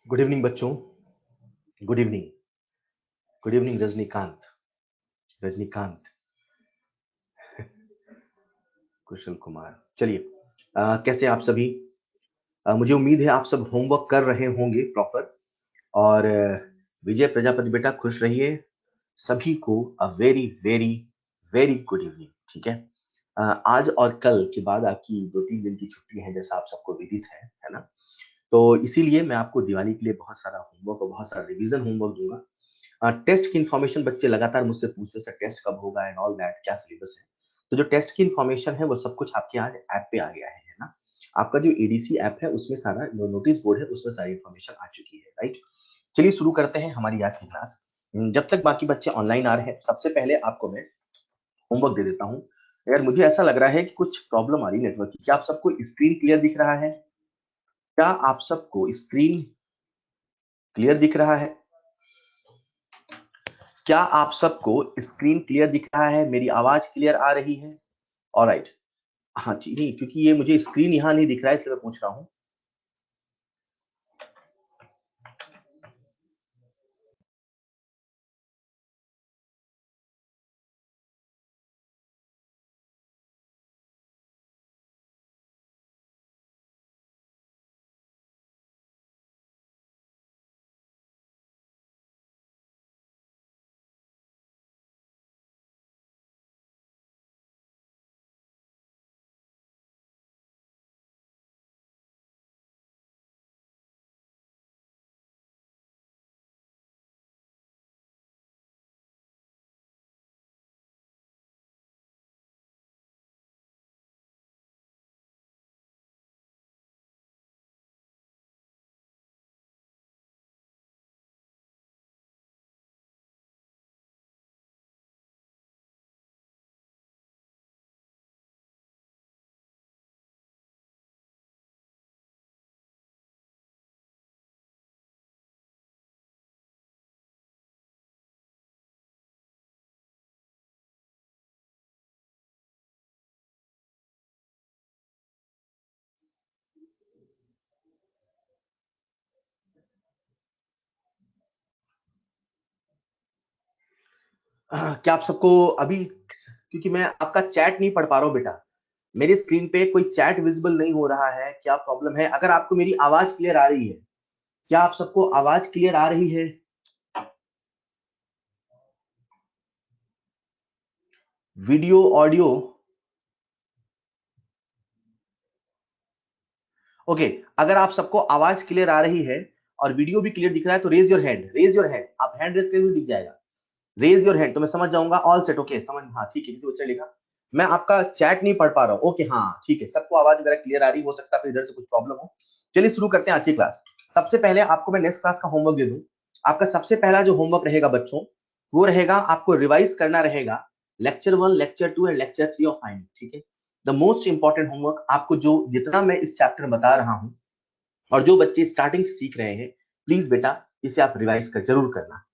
Good evening बच्चों, good evening, good evening Rajinikanth, Rajinikanth, Kushal Kumar. चलिए, कैसे आप सभी? मुझे उम्मीद है आप सब होमवर्क कर रहे होंगे प्रॉपर। और विजय प्रजापति बेटा खुश रहिए। सभी को a very very very good evening. ठीक है, आज और कल के बाद आपकी 2-3 दिन की छुट्टी है, जैसा आप सबको विदित है ना? तो इसीलिए मैं आपको दिवाली के लिए बहुत सारा होमवर्क और बहुत सारा रिवीजन होमवर्क दूंगा। टेस्ट की इन्फॉर्मेशन बच्चे लगातार मुझसे पूछते हैं, सर टेस्ट कब होगा एंड ऑल दैट, क्या सिलेबस है? तो जो टेस्ट की इन्फॉर्मेशन है वो सब कुछ आपके आज ऐप पे आ गया है ना? आपका जो एडीसी ऐप है उसमें सारा जो नोटिस बोर्ड है उसमें सारी इन्फॉर्मेशन आ चुकी है, राइट? चलिए शुरू करते हैं हमारी आज की क्लास। जब तक बाकी बच्चे ऑनलाइन आ रहे हैं, सबसे पहले आपको मैं होमवर्क दे देता हूँ। यार मुझे ऐसा लग रहा है कि कुछ प्रॉब्लम आ रही है नेटवर्क की। क्या आप सबको स्क्रीन क्लियर दिख रहा है? क्या आप सबको स्क्रीन क्लियर दिख रहा है? क्या आप सबको स्क्रीन क्लियर दिख रहा है? मेरी आवाज क्लियर आ रही है? ऑलराइट। हाँ जी, नहीं क्योंकि ये मुझे स्क्रीन यहाँ नहीं दिख रहा है इसलिए मैं पूछ रहा हूँ। क्या आप सबको अभी, क्योंकि मैं आपका चैट नहीं पढ़ पा रहा हूँ बेटा, मेरी स्क्रीन पे कोई चैट विजिबल नहीं हो रहा है, क्या प्रॉब्लम है? अगर आपको मेरी आवाज क्लियर आ रही है, क्या आप सबको आवाज क्लियर आ रही है? Video audio okay. अगर आप सबको आवाज क्लियर आ रही है और वीडियो भी क्लियर दिख रहा है तो raise your hand, raise your hand. आप हैंड रेज करेंगे दिख जाएगा, रेज योर हैंड तो मैं समझ जाऊंगा। ऑल सेट, ओके समझ, हाँ ठीक है। किसी बच्चे ने लिखा मैं आपका चैट नहीं पढ़ पा रहा हूँ, ओके हाँ ठीक है, सबको आवाज मेरा क्लियर आ रही, हो सकता है फिर इधर से कुछ प्रॉब्लम हो। चलिए शुरू करते हैं आज की क्लास। सबसे पहले आपको मैं नेक्स्ट क्लास का होमवर्क दे दूं। आपका सबसे पहला जो होमवर्क रहेगा बच्चों, वो रहेगा आपको रिवाइज करना रहेगा lecture 1, lecture 2 and lecture 3 of fining. ठीक है, द मोस्ट इंपॉर्टेंट होमवर्क आपको, जो जितना मैं इस चैप्टर में बता रहा हूं और जो बच्चे स्टार्टिंग से सीख रहे हैं, प्लीज बेटा इसे आप रिवाइज कर जरूर करना।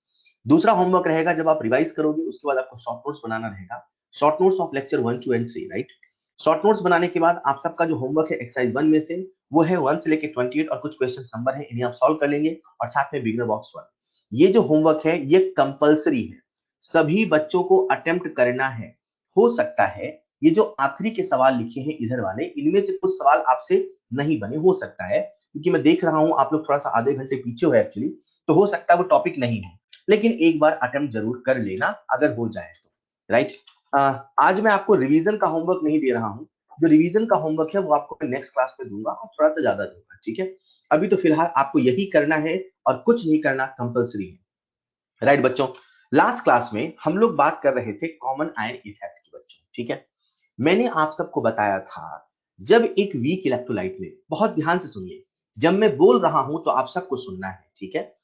दूसरा होमवर्क रहेगा, जब आप रिवाइज करोगे उसके बाद आपको शॉर्ट नोट्स बनाना रहेगा, short notes of lecture 1, 2 and 3, right? Short notes बनाने के बाद आप सबका जो होमवर्क है एक्सरसाइज 1 में से, वो है 1 से लेके 28 और कुछ क्वेश्चन नंबर है, इन्हें आप सॉल्व कर लेंगे और साथ में बिगिनर बॉक्स 1। ये जो होमवर्क है ये कंपलसरी है, सभी बच्चों को अटेम्प्ट करना है। हो सकता है ये जो आखिरी के सवाल लिखे हैं इधर वाले, इनमें से कुछ सवाल आपसे नहीं बने, हो सकता है, क्योंकि मैं देख रहा हूं आप लोग थोड़ा सा आधे घंटे पीछे हो एक्चुअली, तो हो सकता है वो टॉपिक नहीं है, लेकिन एक बार अटेम्प्ट जरूर कर लेना अगर हो जाए तो, राइट? आज मैं आपको रिवीजन का होमवर्क नहीं दे रहा हूं, जो रिवीजन का होमवर्क है वो आपको मैं नेक्स्ट क्लास में दूंगा और थोड़ा सा ज्यादा दूंगा, ठीक है? अभी तो फिलहाल आपको यही करना है और कुछ नहीं करना, कंपलसरी है, राइट बच्चों? लास्ट क्लास में हम लोग बात कर रहे थे कॉमन आयन इफेक्ट की बच्चों, ठीक है? मैंने आप सबको बताया था, जब एक वीक इलेक्ट्रोलाइट में, बहुत ध्यान से सुनिए, जब मैं बोल रहा हूं तो आप सबको सुनना है, ठीक है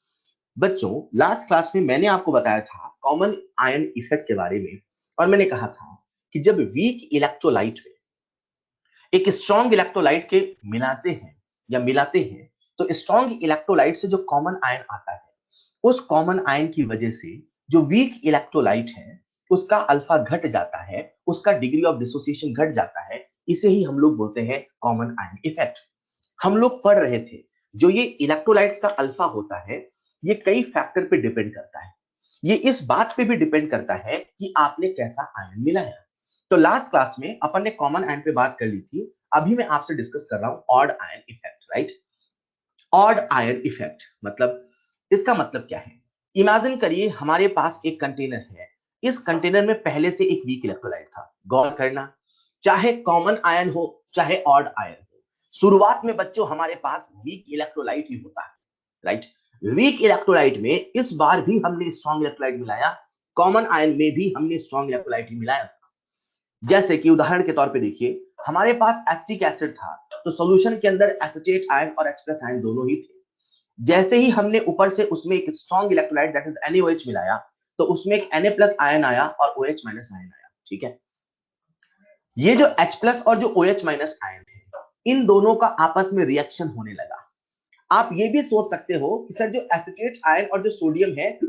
बच्चों? लास्ट क्लास में मैंने आपको बताया था कॉमन आयन इफेक्ट के बारे में, और मैंने कहा था कि जब वीक इलेक्ट्रोलाइट में एक स्ट्रॉन्ग इलेक्ट्रोलाइट के मिलाते हैं या मिलाते हैं, तो स्ट्रॉन्ग इलेक्ट्रोलाइट से जो कॉमन आयन आता है, उस कॉमन आयन की वजह से जो वीक इलेक्ट्रोलाइट है उसका अल्फा घट जाता है, उसका डिग्री ऑफ डिसोसिएशन घट जाता है, इसे ही हम लोग बोलते हैं कॉमन आयन इफेक्ट। हम लोग पढ़ रहे थे जो ये इलेक्ट्रोलाइट्स का अल्फा होता है ये कई फैक्टर पे डिपेंड करता है। ये इस बात पे भी डिपेंड करता है कि आपने कैसा आयन मिलाया। तो लास्ट क्लास में अपन ने कॉमन आयन पे बात कर ली थी, अभी मैं आपसे डिस्कस कर रहा हूं odd ion effect, right. Odd ion effect मतलब, इसका मतलब क्या है? इमेजिन करिए हमारे पास एक कंटेनर है, इस कंटेनर में पहले से एक वीक इलेक्ट्रोलाइट था। गौर करना, चाहे कॉमन आयन हो चाहे ऑड आयन हो, शुरुआत में बच्चों हमारे पास वीक इलेक्ट्रोलाइट ही होता है, राइट। वीक इलेक्ट्रोलाइट में इस बार भी हमने स्ट्रॉन्ग इलेक्ट्रोलाइट मिलाया, कॉमन आयन में भी हमने स्ट्रॉन्ग इलेक्ट्रोलाइट ही मिलाया। जैसे कि उदाहरण के तौर पे देखिए, हमारे पास एसिटिक एसिड था, तो सॉल्यूशन के अंदर एसिटेट आयन और H+ आयन दोनों ही थे। जैसे ही हमने ऊपर से उसमें एक strong electrolyte that is NaOH मिलाया, तो उसमें एक Na+ आयन आया और OH- आयन आया, ठीक है। ये जो H+ और जो OH- आयन है, इन दोनों का आपस में रिएक्शन होने लगा। आप ये भी सोच सकते हो कि सर जो एसिटेट आयन और जो सोडियम है,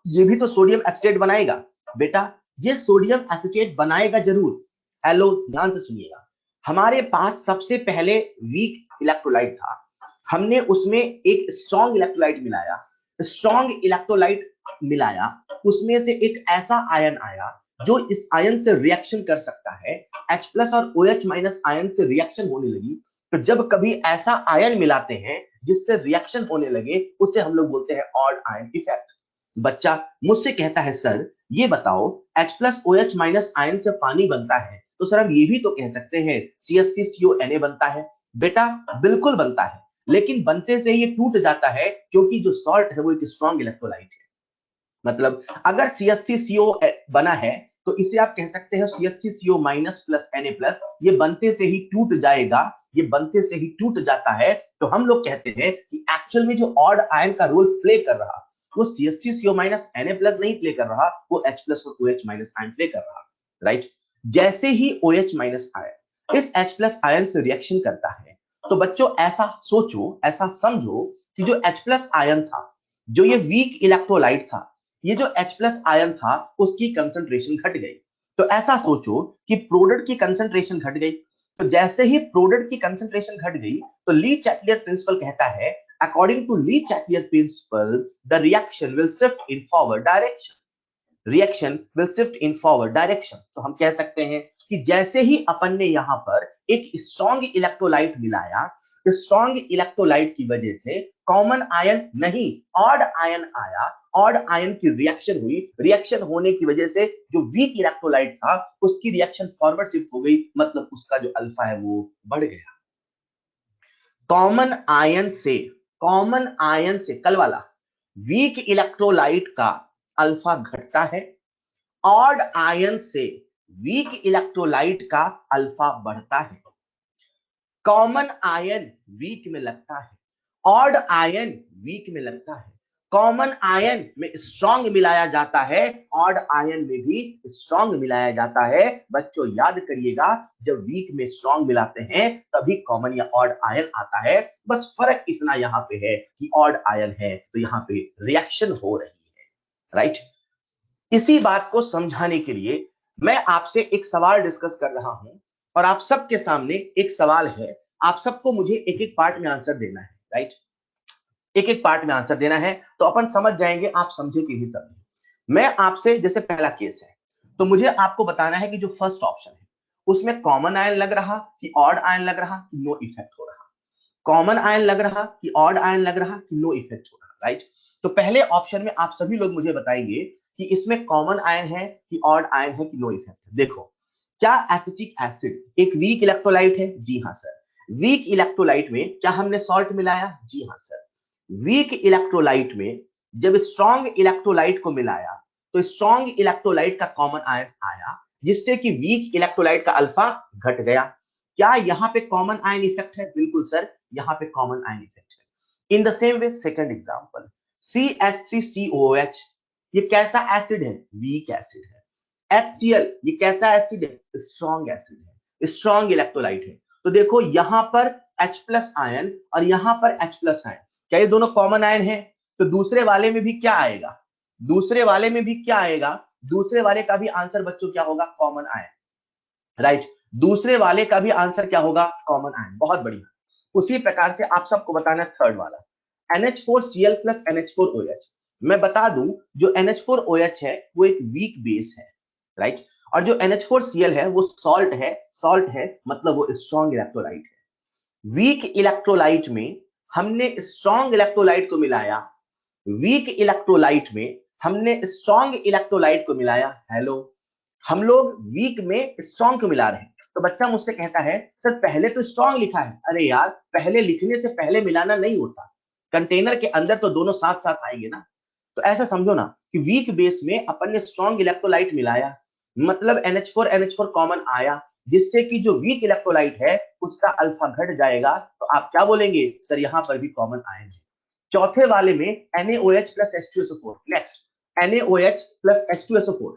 ये भी तो सोडियम एसिटेट बनाएगा। बेटा, ये सोडियम एसिटेट बनाएगा जरूर। हेलो, ध्यान से सुनिएगा। हमारे पास सबसे पहले वीक इलेक्ट्रोलाइट था, हमने उसमें एक स्ट्रॉन्ग इलेक्ट्रोलाइट मिलाया। स्ट्रॉन्ग इलेक्ट्रोलाइट मिलाया, उसमें से एक ऐसा आयन आया जो इस आयन से रिएक्शन कर सकता है। H+ और OH- आयन से रिएक्शन होने लगी। तो जब कभी ऐसा आयन मिलाते हैं जिससे रिएक्शन होने लगे, उसे हम लोग बोलते हैं ऑड आयन इफेक्ट। बच्चा मुझसे कहता है सर ये बताओ, H+ OH- आयन से पानी बनता है, तो सर हम ये भी तो कह सकते हैं CH3CO Na बनता है। बेटा बिल्कुल बनता है, लेकिन बनते से ये टूट जाता है क्योंकि जो सॉल्ट है वो एक स्ट्रॉन्ग इलेक्ट्रोलाइट है। मतलब अगर CH3CO बना है तो इसे आप कह सकते हैं CH3CO- प्लस Na+, ये बनते से ही टूट जाएगा, ये बनते से ही टूट जाता है। तो हम लोग कहते हैं कि एक्चुअल में जो ऑड आयन का रोल प्ले कर रहा, वो CH3CO- Na+ नहीं प्ले कर रहा, वो H+ और OH- आयन प्ले कर रहा, राइट। जैसे ही OH- आयन इस H+ आयन से रिएक्शन करता है, तो बच्चों ऐसा सोचो, ऐसा समझो कि जो H+ आयन था, जो ये वीक इलेक्ट्रोलाइट था, ये जो H+ आयन था उसकी कंसंट्रेशन घट गई। तो ऐसा सोचो कि प्रोडक्ट की कंसंट्रेशन घट गई। तो जैसे ही प्रोडक्ट की कंसंट्रेशन घट गई, तो ली चैटलियर प्रिंसिपल कहता है, according to Le Chatelier principle the reaction will shift in forward direction. Reaction will shift in forward direction. तो हम कह सकते हैं कि जैसे ही अपन ने यहां पर एक स्ट्रॉन्ग इलेक्ट्रोलाइट मिलाया, स्ट्रॉन्ग इलेक्ट्रोलाइट की वजह से कॉमन आयन नहीं ऑड आयन आया, ऑड आयन की रिएक्शन हुई, रिएक्शन होने की वजह से जो वीक इलेक्ट्रोलाइट था उसकी रिएक्शन फॉरवर्ड शिफ्ट हो गई, मतलब उसका जो अल्फा है वो बढ़ गया। कॉमन आयन से, कॉमन आयन से कल वाला वीक इलेक्ट्रोलाइट का अल्फा घटता है, ऑड आयन से वीक इलेक्ट्रोलाइट का अल्फा बढ़ता है। कॉमन आयन वीक में लगता है, ऑड आयन वीक में लगता है। कॉमन आयन में स्ट्रॉन्ग मिलाया जाता है, ऑड आयन में भी स्ट्रॉन्ग मिलाया जाता है। बच्चों याद करिएगा, जब वीक में स्ट्रॉन्ग मिलाते हैं तभी कॉमन या ऑड आयन आता है। बस फर्क इतना यहां पे है कि ऑड आयन है तो यहां पे रिएक्शन हो रही है, राइट। इसी बात को समझाने के लिए मैं आपसे एक सवाल डिस्कस कर रहा हूं, और आप सबके सामने एक सवाल है, आप सबको मुझे एक एक पार्ट में आंसर देना है, राइट। एक एक पार्ट में आंसर देना है तो अपन समझ जाएंगे, आप समझे कि नहीं समझे। मैं आपसे, जैसे पहला केस है, तो मुझे आपको बताना है कि जो फर्स्ट ऑप्शन है उसमें कॉमन आयन लग रहा कि ऑड आयन लग रहा कि नो इफेक्ट हो रहा। कॉमन आयन लग रहा कि ऑड आयन लग रहा कि नो इफेक्ट हो रहा, राइट। तो पहले ऑप्शन में आप सभी लोग मुझे बताएंगे कि इसमें कॉमन आयन है कि ऑड आयन है कि नो इफेक्ट है। देखो, क्या एसिटिक एसिड एक वीक इलेक्ट्रोलाइट है? जी हाँ सर। वीक इलेक्ट्रोलाइट में क्या हमने सॉल्ट मिलाया? जी हाँ सर। वीक इलेक्ट्रोलाइट में जब स्ट्रॉन्ग इलेक्ट्रोलाइट को मिलाया, तो स्ट्रॉन्ग इलेक्ट्रोलाइट का कॉमन आयन आया, जिससे कि वीक इलेक्ट्रोलाइट का अल्फा घट गया। क्या यहां पे कॉमन आयन इफेक्ट है? बिल्कुल सर, यहां पे कॉमन आयन इफेक्ट है। In the same way second example, CH3COOH, ये कैसा एसिड है? वीक एसिड है। HCl, ये कैसा एसिड है? स्ट्रॉन्ग एसिड है, स्ट्रॉन्ग इलेक्ट्रोलाइट है। तो देखो यहां पर H+ आयन और यहां पर H+ आयन, क्या ये दोनों कॉमन आयन है? तो दूसरे वाले में भी क्या आएगा? दूसरे वाले में भी क्या आएगा? दूसरे वाले का भी आंसर बच्चों क्या होगा? Common ion, right. दूसरे वाले का भी आंसर क्या होगा, कॉमन आयन। बहुत बढ़िया। उसी प्रकार से आप सबको बताना थर्ड वाला, NH4Cl प्लस NH4OH। मैं बता दूं, जो NH4OH है वो एक वीक बेस है, राइट। और जो NH4Cl है वो सॉल्ट है, मतलब वो स्ट्रॉन्ग इलेक्ट्रोलाइट है। वीक इलेक्ट्रोलाइट में हमने स्ट्रॉन्ग इलेक्ट्रोलाइट को मिलाया, वीक इलेक्ट्रोलाइट में हमने स्ट्रॉन्ग इलेक्ट्रोलाइट को मिलाया। हेलो, हम लोग वीक में स्ट्रॉन्ग को मिला रहे हैं। तो बच्चा मुझसे कहता है सर पहले तो स्ट्रॉन्ग लिखा है। अरे यार, पहले लिखने से पहले मिलाना नहीं होता, कंटेनर के अंदर तो दोनों साथ साथ आएंगे ना। तो ऐसा समझो ना कि वीक बेस में अपन ने स्ट्रॉन्ग इलेक्ट्रोलाइट मिलाया, मतलब NH4 कॉमन आया, जिससे कि जो वीक इलेक्ट्रोलाइट है उसका अल्फा घट जाएगा। तो आप क्या बोलेंगे, सर यहां पर भी कॉमन आयन है। चौथे वाले में NaOH plus H2SO4। Next, NaOH plus H2SO4,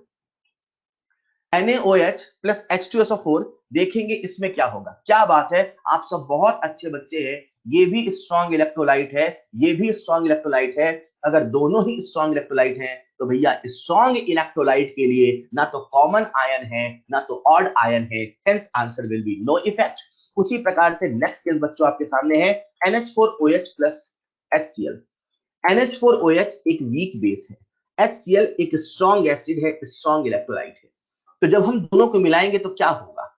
NaOH plus H2SO4 देखेंगे इसमें क्या होगा। क्या बात है, आप सब बहुत अच्छे बच्चे हैं। ये भी स्ट्रॉन्ग इलेक्ट्रोलाइट है, ये भी स्ट्रॉन्ग इलेक्ट्रोलाइट है। अगर दोनों ही स्ट्रॉन्ग इलेक्ट्रोलाइट हैं तो भैया स्ट्रॉन्ग इलेक्ट्रोलाइट के लिए ना तो कॉमन आयन है ना तो ऑड आयन है, hence answer will be no effect. उसी प्रकार से नेक्स्ट केस बच्चों आपके सामने है NH4OH प्लस HCl। NH4OH एक वीक बेस है, HCl एक स्ट्रॉन्ग एसिड है, स्ट्रॉन्ग इलेक्ट्रोलाइट है। तो जब हम दोनों को मिलाएंगे तो क्या होगा,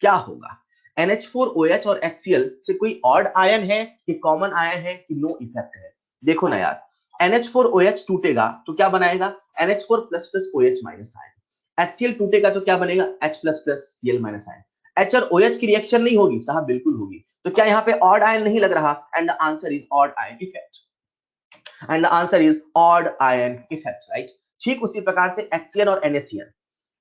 क्या होगा, NH4OH और HCl से कोई ऑड आयन है कि कॉमन आयन है कि नो इफेक्ट है। देखो ना यार, NH4OH टूटेगा तो क्या बनाएगा, NH4 plus plus OH minus ion. HCl टूटेगा तो क्या बनेगा, H plus plus Cl minus ion. H और OH की रिएक्शन नहीं होगी साहब, बिल्कुल होगी। तो क्या यहाँ पे ऑड आयन नहीं लग रहा, and the answer is odd ion effect, and the answer is odd ion effect, right. ठीक उसी प्रकार से HCl और NaCl,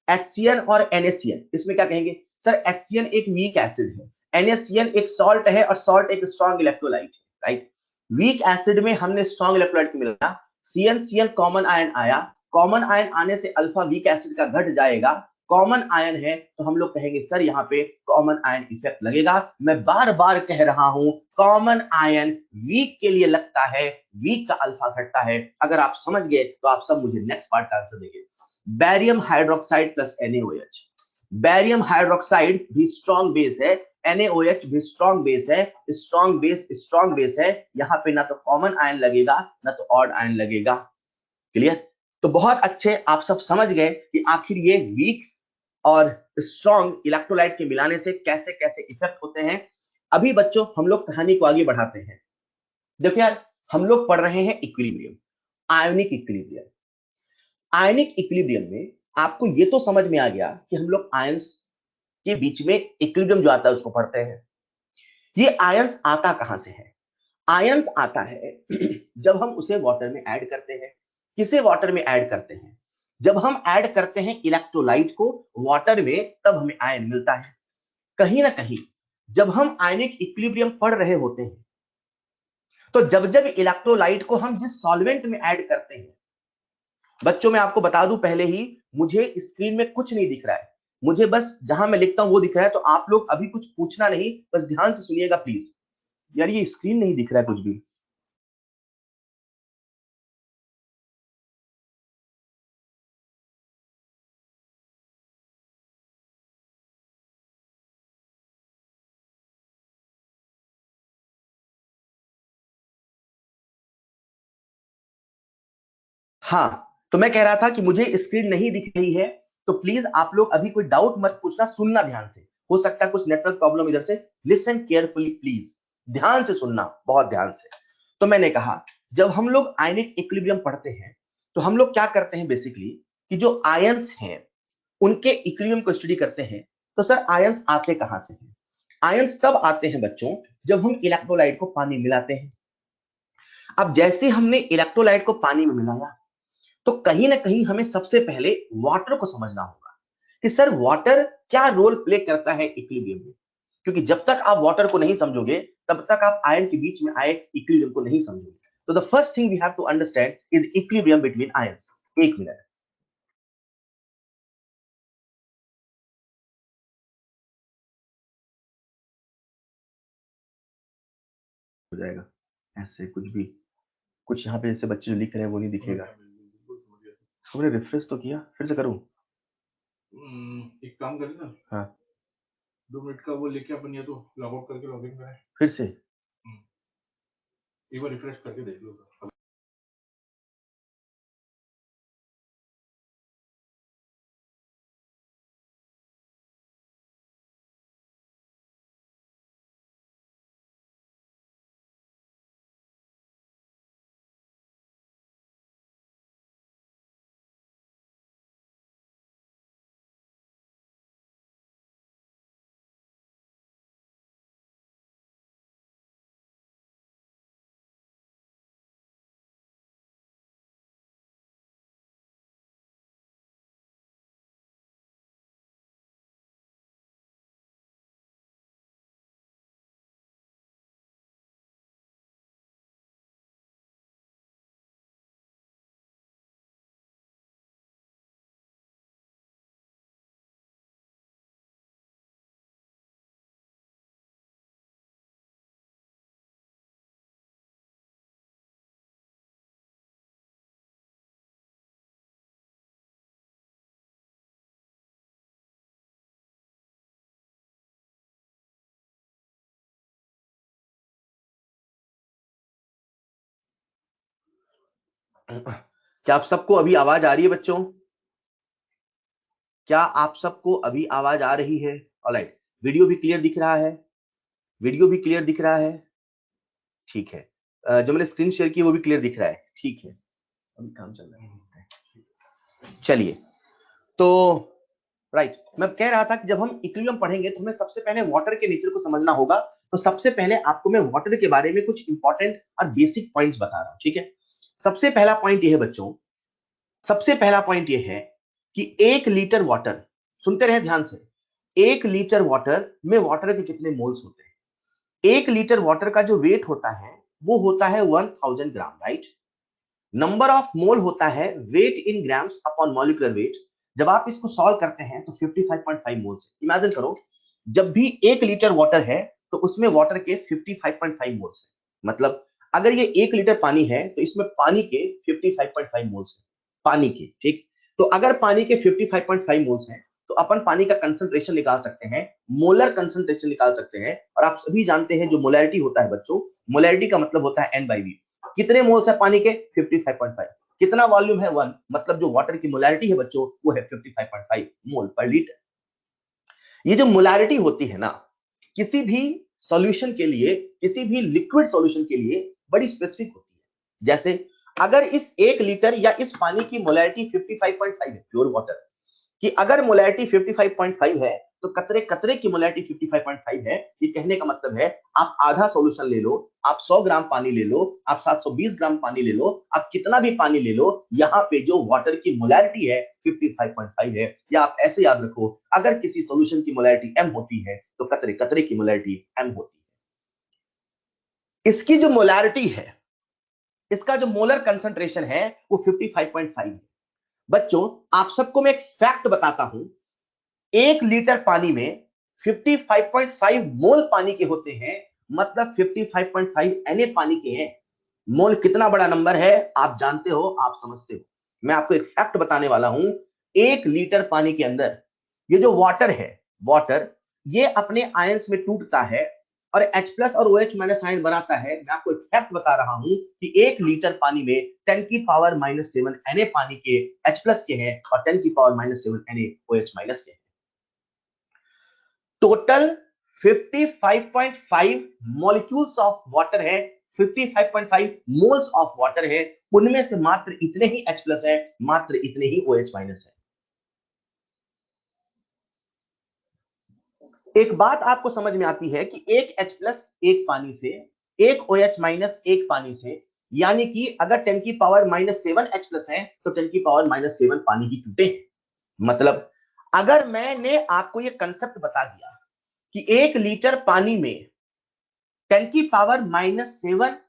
HCl और NaCl इसमें क्या कहेंगे, सर HCl एक वीक एसिड है, NaCl एक सॉल्ट है और सॉल्ट एक स्ट्रॉन्ग इलेक्ट्रोलाइट है, राइट। वीक एसिड में हमने स्ट्रॉन्ग इलेक्ट्रोलाइट मिला, CnCl कॉमन आयन आया, कॉमन आयन आने से अल्फा वीक एसिड का घट जाएगा, कॉमन आयन है तो हम लोग कहेंगे सर यहाँ पे कॉमन आयन इफेक्ट लगेगा। मैं बार बार कह रहा हूं, कॉमन आयन वीक के लिए लगता है, वीक का अल्फा घटता है। अगर आप समझ गए तो आप सब मुझे नेक्स्ट पार्ट का आंसर देंगे। Barium hydroxide plus NaOH, barium hydroxide भी स्ट्रॉन्ग बेस है, NaOH भी स्ट्रॉन्ग बेस है, स्ट्रॉन्ग बेस है। यहाँ पे ना तो कॉमन आयन लगेगा ना तो ऑड आयन लगेगा। क्लियर। तो बहुत अच्छे, आप सब समझ गए कि आखिर ये वीक और स्ट्रॉन्ग इलेक्ट्रोलाइट के मिलाने से कैसे कैसे इफेक्ट होते हैं। अभी बच्चों हम लोग कहानी को आगे बढ़ाते हैं। देखो यार, हम लोग पढ़ रहे हैं equilibrium, ionic equilibrium. Ionic equilibrium में आपको ये तो समझ में आ गया कि हम लोग आयंस के बीच में इक्विलिब्रियम जो आता है उसको पढ़ते हैं। ये आयंस आता कहां से है, आयंस आता है जब हम उसे वाटर में ऐड करते हैं। किसे वाटर में ऐड करते हैं, जब हम ऐड करते हैं इलेक्ट्रोलाइट को वाटर में, तब हमें आयन मिलता है। कहीं ना कहीं जब हम आयनिक इक्विलिब्रियम पढ़ रहे होते हैं तो जब जब इलेक्ट्रोलाइट को हम जिस सॉल्वेंट में ऐड करते हैं, बच्चों मैं आपको बता दूं पहले ही, मुझे स्क्रीन में कुछ नहीं दिख रहा है, मुझे बस जहां मैं लिखता हूं वो दिख रहा है। तो आप लोग अभी कुछ पूछना नहीं, बस ध्यान से सुनिएगा प्लीज। यार ये स्क्रीन नहीं दिख रहा है कुछ भी, हाँ। तो मैं कह रहा था कि मुझे स्क्रीन नहीं दिख रही है, तो प्लीज आप लोग अभी कोई डाउट मत पूछना, सुनना ध्यान से। हो सकता है कुछ नेटवर्क प्रॉब्लम इधर से, लिसन केयरफुली प्लीज, ध्यान से सुनना, बहुत ध्यान से। तो मैंने कहा, जब हम लोग आयनिक इक्विलिब्रियम पढ़ते हैं तो हम लोग क्या करते हैं बेसिकली, कि जो आयंस हैं उनके इक्विलिब्रियम को स्टडी करते हैं। तो सर आयंस आते कहां से हैं, आयंस तब आते हैं बच्चों जब हम इलेक्ट्रोलाइट को पानी मिलाते हैं। अब जैसे हमने इलेक्ट्रोलाइट को पानी में मिलाया तो कहीं ना कहीं हमें सबसे पहले वाटर को समझना होगा कि सर वाटर क्या रोल प्ले करता है इक्विलिब्रियम में। क्योंकि जब तक आप वाटर को नहीं समझोगे तब तक आप आयन के बीच में आए इक्विलिब्रियम को नहीं समझोगे। तो the first thing we have to understand is equilibrium between ions. एक मिनट हो जाएगा, ऐसे कुछ भी, कुछ यहाँ पे जैसे बच्चे जो लिख रहे हैं वो नहीं दिखेगा। इसको मैंने रिफ्रेश तो किया, फिर से करूं, एक काम करें ना, हाँ 2 मिनट का वो लेके अपन या तो लॉग आउट करके लॉग इन करें फिर से। एक बार रिफ्रेश करके देख लो सर। क्या आप सबको अभी आवाज आ रही है बच्चों? क्या आप सबको अभी आवाज आ रही है? ऑलराइट, वीडियो भी क्लियर दिख रहा है? वीडियो भी क्लियर दिख रहा है? ठीक है। जो मैंने स्क्रीन शेयर की वो भी क्लियर दिख रहा है? ठीक है, अभी काम चल रहा है। चलिए, तो राइट, मैं कह रहा था कि जब हम इक्विलिब्रियम पढ़ेंगे तो हमें सबसे पहले वाटर के नेचर को समझना होगा। तो सबसे पहले आपको मैं वाटर के बारे में कुछ इंपॉर्टेंट और बेसिक पॉइंट्स बता रहा हूं, ठीक है? सबसे पहला पॉइंट ये है बच्चों, सबसे पहला पॉइंट ये है कि 1 लीटर वाटर, सुनते रहे ध्यान से, 1 लीटर वाटर में वाटर के कितने मोल्स होते हैं? 1 लीटर वाटर का जो वेट होता है वो होता है 1000 gram, right? Number of mole होता है weight in grams upon molecular weight. जब आप इसको सॉल्व करते हैं तो 55.5 मोल्स है। इमेजिन करो, जब भी 1 लीटर वाटर है तो उसमें वाटर के 55.5 मोल्स है। मतलब अगर ये 1 लीटर पानी है तो इसमें पानी के 55.5 मोल्स है, पानी के, ठीक? तो अगर पानी के 55.5 मोल्स हैं तो अपन पानी का कंसंट्रेशन निकाल सकते हैं, मोलर कंसंट्रेशन निकाल सकते हैं। और आप सभी जानते हैं जो मोलैरिटी होता है बच्चों, मोलैरिटी का मतलब होता है N/V। कितने मोल्स है पानी के? 55.5। कितना वॉल्यूम है? 1। मतलब जो वाटर की मोलैरिटी है बच्चों वो है 55.5 मोल पर लीटर। ये जो मोलैरिटी होती है ना, किसी भी सॉल्यूशन के लिए, किसी भी लिक्विड सॉल्यूशन के लिए बड़ी स्पेसिफिक होती है। जैसे अगर इस 1 लीटर या इस पानी की मोलैरिटी 55.5 है, प्योर वाटर कि अगर मोलैरिटी 55.5 है तो कतरे कतरे की मोलैरिटी 55.5 है। ये कहने का मतलब है आप आधा सॉल्यूशन ले लो, आप 100 ग्राम पानी ले लो, आप 720 ग्राम पानी ले लो, आप कितना भी पानी ले लो, यहाँ पे जो वाटर की मोलैरिटी है 55.5 है। या आप ऐसे याद रखो, अगर किसी सॉल्यूशन की मोलैरिटी M होती है तो कतरे कतरे की मोलैरिटी M होती है। इसकी जो मोलैरिटी है, इसका जो मोलर कंसंट्रेशन है वो 55.5 है। बच्चों आप सबको मैं एक फैक्ट बताता हूं, 1 लीटर पानी में 55.5 मोल पानी के होते हैं, मतलब 55.5 Na पानी के हैं। मोल कितना बड़ा नंबर है आप जानते हो, आप समझते हो। मैं आपको एक फैक्ट बताने वाला हूं, 1 लीटर पानी के अंदर ये जो वाटर है, वाटर ये अपने आयंस में टूटता है और H प्लस और OH माइनस आयन बनाता है। मैं आपको एक फैक्ट बता रहा हूं कि 1 लीटर पानी में 10 की पावर -7 Na पानी के H प्लस के हैं और 10 की पावर -7 Na OH माइनस के हैं। टोटल 55.5 मॉलिक्यूल्स ऑफ वाटर है, 55.5 मोल्स ऑफ वाटर है। उनमें से मात्र इतने ही H प्लस है, मात्र इतने ही OH माइनस है। एक बात आपको समझ में आती है कि एक H प्लस एक पानी से, एक OH माइनस एक पानी से, यानी कि अगर 10 की पावर -7 H प्लस है तो 10 की पावर -7 पानी ही टूटे हैं। मतलब अगर मैंने आपको यह कंसेप्ट बता दिया कि 1 लीटर पानी में 10 की पावर -7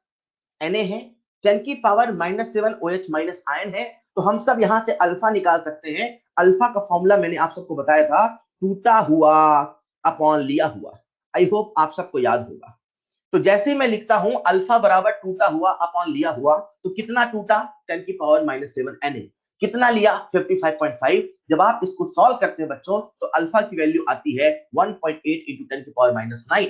Na है, 10 की पावर -7 OH माइनस आयन है, तो हम सब यहां से अल्फा निकाल सकते हैं। अल्फा का फॉर्मूला मैंने आप सबको बताया था, टूटा हुआ अपॉन लिया हुआ। आई होप आप सबको याद होगा। तो जैसे मैं लिखता हूं अल्फा बराबर टूटा हुआ अपॉन लिया हुआ, तो कितना टूटा? 10 की पावर -7 Na। कितना लिया 55.5। जब आप इसको सॉल्व करते हैं बच्चों तो अल्फा की वैल्यू आती है 1.8 इंटू 10 की पावर माइनस 9।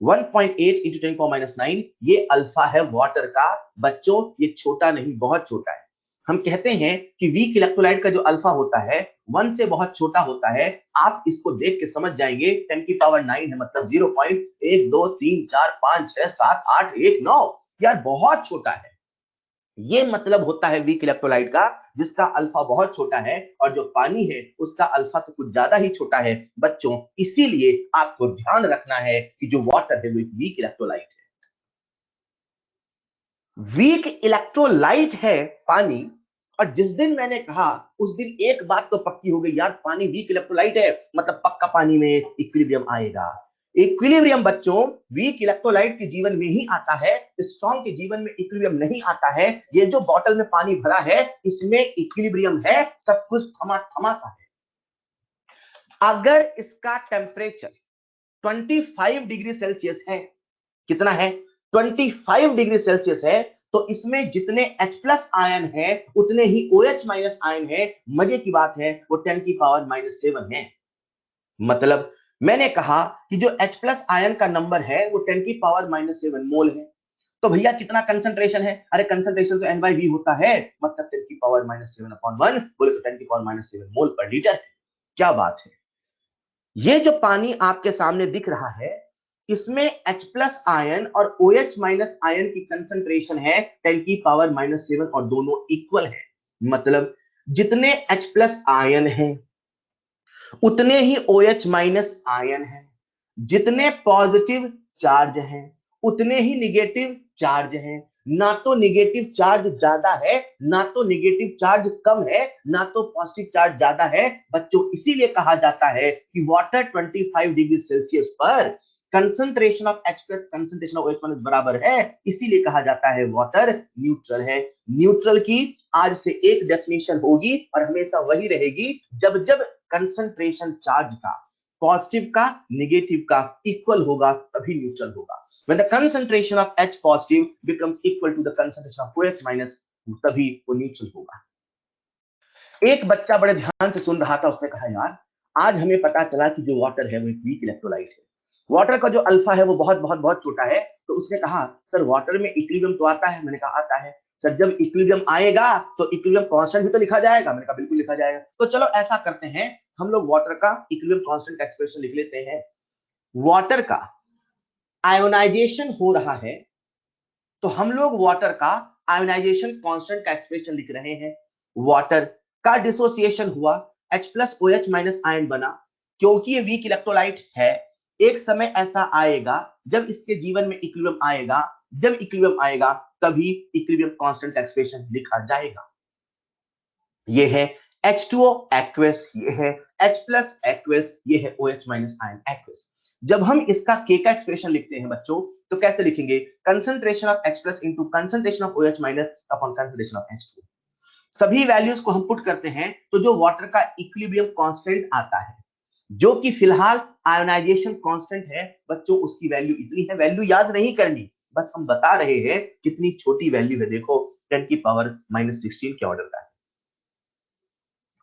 1.8 इंटू 10 की पावर माइनस 9 ये अल्फा है वाटर का। बच्चों ये छोटा नहीं, बहुत छोटा है। हम कहते हैं कि वीक इलेक्ट्रोलाइट का जो अल्फा होता है 1 से बहुत छोटा होता है। आप इसको देख के समझ जाएंगे 10 की पावर 9 है मतलब 0.1 2 3 4 5 6 7 8 1 9, यार बहुत छोटा है। ये मतलब होता है वीक इलेक्ट्रोलाइट का जिसका अल्फा बहुत छोटा है, और जो पानी है उसका अल्फा तो कुछ ज्यादा ही छोटा है बच्चों। इसीलिए आपको ध्यान रखना है कि जो वाटर है वो एक वीक इलेक्ट्रोलाइट है। वीक इलेक्ट्रोलाइट है पानी, और जिस दिन मैंने कहा उस दिन एक बात तो पक्की हो गई यार, पानी वीक इलेक्ट्रोलाइट है मतलब पक्का पानी में इक्विलिब्रियम आएगा। इक्विलिब्रियम बच्चों वीक इलेक्ट्रोलाइट के जीवन में ही आता है, स्ट्रॉन्ग के जीवन में इक्विलिब्रियम नहीं आता है। ये जो बोतल में पानी भरा है इसमें इक्विलिब्रियम है, सब कुछ थमा थमा सा है। अगर इसका टेम्परेचर 25 डिग्री सेल्सियस है, कितना है 25 डिग्री सेल्सियस है, तो इसमें जितने H प्लस आयन है उतने ही OH माइनस आयन है। मजे की बात है वो 10 की पावर माइनस 7 है। मतलब मैंने कहा कि जो H प्लस आयन का नंबर है वो 10 की पावर माइनस 7 मोल है। तो भैया कितना कंसंट्रेशन है? अरे कंसंट्रेशन तो N/V होता है, मतलब 10 की पावर माइनस 7 अपॉन 1 बोले तो 10 की पावर माइनस 7 मोल पर लीटर है। क्या बात है। ये जो पानी आपके सामने दिख रहा है इसमें H प्लस आयन और OH माइनस आयन की कंसंट्रेशन है 10 की पावर माइनस 7 और दोनों इक्वल है। मतलब जितने H प्लस आयन हैं उतने ही OH माइनस आयन है, जितने पॉजिटिव चार्ज हैं उतने ही निगेटिव चार्ज हैं। ना तो निगेटिव चार्ज ज्यादा है ना तो निगेटिव चार्ज कम है, ना तो पॉजिटिव चार्ज ज्यादा है बच्चों। इसीलिए कहा जाता है कि वाटर 25 डिग्री सेल्सियस पर concentration of H plus concentration of OH minus बराबर है, इसीलिए कहा जाता है वाटर न्यूट्रल है। न्यूट्रल की आज से एक डेफिनेशन होगी और हमेशा वही रहेगी, जब जब कंसंट्रेशन चार्ज का पॉजिटिव का नेगेटिव का इक्वल होगा तभी न्यूट्रल होगा। When the concentration of H positive becomes equal to the concentration of OH minus तभी वो न्यूट्रल होगा। एक बच्चा बड़े ध्यान से सुन रहा था, उसने कहा यार आज हमें पता चला कि जो वाटर है वो एक वीक इलेक्ट्रोलाइट है, वाटर का जो अल्फा है वो बहुत बहुत बहुत छोटा है। तो उसने कहा सर वाटर में इक्विलिब्रियम तो आता है। मैंने कहा आता है। सर जब इक्विलिब्रियम आएगा तो इक्विलिब्रियम कांस्टेंट भी तो लिखा जाएगा। मैंने कहा बिल्कुल लिखा जाएगा। तो चलो ऐसा करते हैं, हम लोग वाटर का इक्विलिब्रियम कांस्टेंट का एक्सप्रेशन लिख लेते हैं। वाटर का आयोनाइजेशन हो रहा है तो हम लोग वाटर का आयोनाइजेशन कांस्टेंट का एक्सप्रेशन लिख रहे हैं। वाटर का डिसोसिएशन हुआ, H plus OH minus ion बना, क्योंकि ये वीक इलेक्ट्रोलाइट है। एक समय ऐसा आएगा जब इसके जीवन में इक्विलिब्रियम आएगा, जब इक्विलिब्रियम आएगा तभी इक्विलिब्रियम कांस्टेंट का एक्सप्रेशन लिखा जाएगा। ये है H2O एक्वस, ये है H प्लस एक्वस, ये है OH माइनस आयन एक्वस। जब हम इसका K का एक्सप्रेशन लिखते हैं बच्चों तो कैसे लिखेंगे? Concentration of H plus into concentration of OH minus upon concentration of H2। सभी वैल्यूज को हम पुट करते हैं तो जो वाटर का इक्विलिब्रियम कांस्टेंट आता है, जो कि फिलहाल आयोनाइजेशन कांस्टेंट है बच्चों, उसकी वैल्यू इतनी है। वैल्यू याद नहीं करनी, बस हम बता रहे हैं कितनी छोटी वैल्यू है। देखो 10 की पावर माइनस 16 के ऑर्डर का है।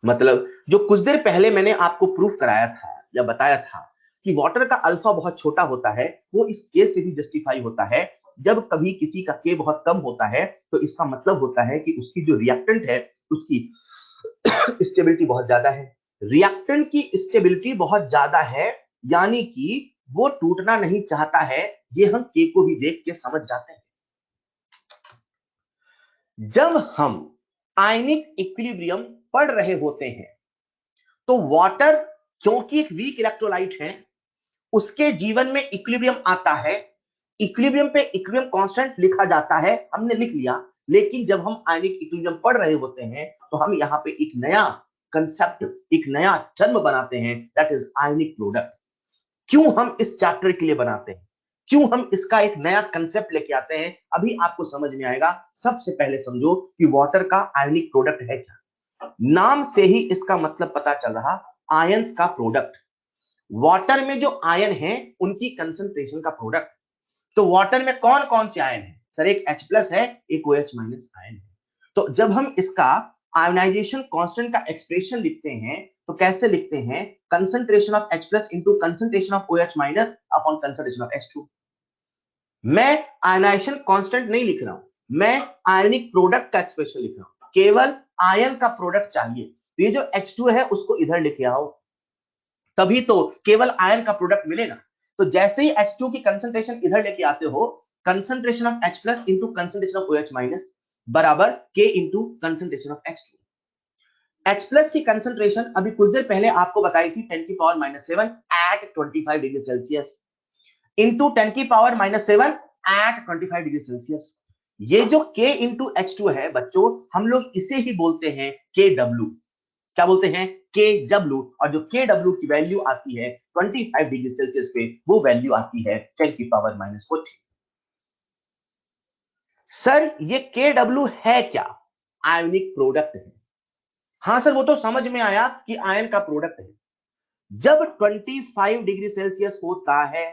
मतलब जो कुछ देर पहले मैंने आपको प्रूफ कराया था या बताया था कि वाटर का अल्फा बहुत छोटा होता है, वो इस केस से भी जस्टिफाई होता है। जब कभी किसी का के बहुत कम होता है तो इसका मतलब होता है कि उसकी जो रिएक्टेंट है उसकी स्टेबिलिटी बहुत ज्यादा है। रिएक्टेंट की स्टेबिलिटी बहुत ज्यादा है यानी कि वो टूटना नहीं चाहता है। ये हम के को भी देख के समझ जाते हैं। जब हम आयनिक इक्विलिब्रियम पढ़ रहे होते हैं तो वाटर क्योंकि एक वीक इलेक्ट्रोलाइट है उसके जीवन में इक्विलिब्रियम आता है। इक्विलिब्रियम पे इक्विलिब्रियम कांस्टेंट लिखा जाता है, हमने लिख लिया। लेकिन जब हम आयनिक इक्विलिब्रियम पढ़ रहे होते हैं तो हम यहाँ पे एक नया कंसेप्ट, एक नया टर्म बनाते हैं, दैट इज आयनिक प्रोडक्ट। क्यों हम इस चैप्टर के लिए बनाते हैं, क्यों हम इसका एक नया कंसेप्ट लेके आते हैं, अभी आपको समझ में आएगा। सबसे पहले समझो कि वाटर का आयनिक प्रोडक्ट है क्या। नाम से ही इसका मतलब पता चल रहा, आयंस का प्रोडक्ट। वाटर में जो आयन है उनकी कंसंट्रेशन का प्रोडक्ट। तो वाटर में कौन कौन से आयन है? सर एक H प्लस है, एक OH माइनस आयन है। तो जब हम इसका आयोनाइजेशन कांस्टेंट का एक्सप्रेशन लिखते हैं तो कैसे लिखते हैं, concentration of H plus into concentration of OH minus upon concentration of H2। मैं आयनाइजेशन कांस्टेंट नहीं लिख रहा हूं, मैं आयनिक प्रोडक्ट का एक्सप्रेशन लिख रहा हूं, केवल आयन का प्रोडक्ट चाहिए। ये जो H2 है उसको इधर लेके आओ, तभी तो केवल आयन का प्रोडक्ट मिलेगा। तो जैसे ही H2 की कंसंट्रेशन इधर लेके आते हो, concentration of H plus into concentration of OH minus बराबर K into concentration of H2। H plus की कंसंट्रेशन अभी कुछ देर पहले आपको बताई थी 10 की power -7 at 25 degree Celsius into 10 की पावर -7 एट 25 डिग्री सेल्सियस। ये जो K इंटू H2 है बच्चों, हम लोग इसे ही बोलते हैं KW। क्या बोलते हैं, KW। और जो KW की वैल्यू आती है 25 डिग्री सेल्सियस पे, वो वैल्यू आती है 10 की पावर -14। सर ये KW है क्या, आयनिक प्रोडक्ट है। हाँ सर वो तो समझ में आया कि आयन का प्रोडक्ट है। जब 25 डिग्री सेल्सियस होता है,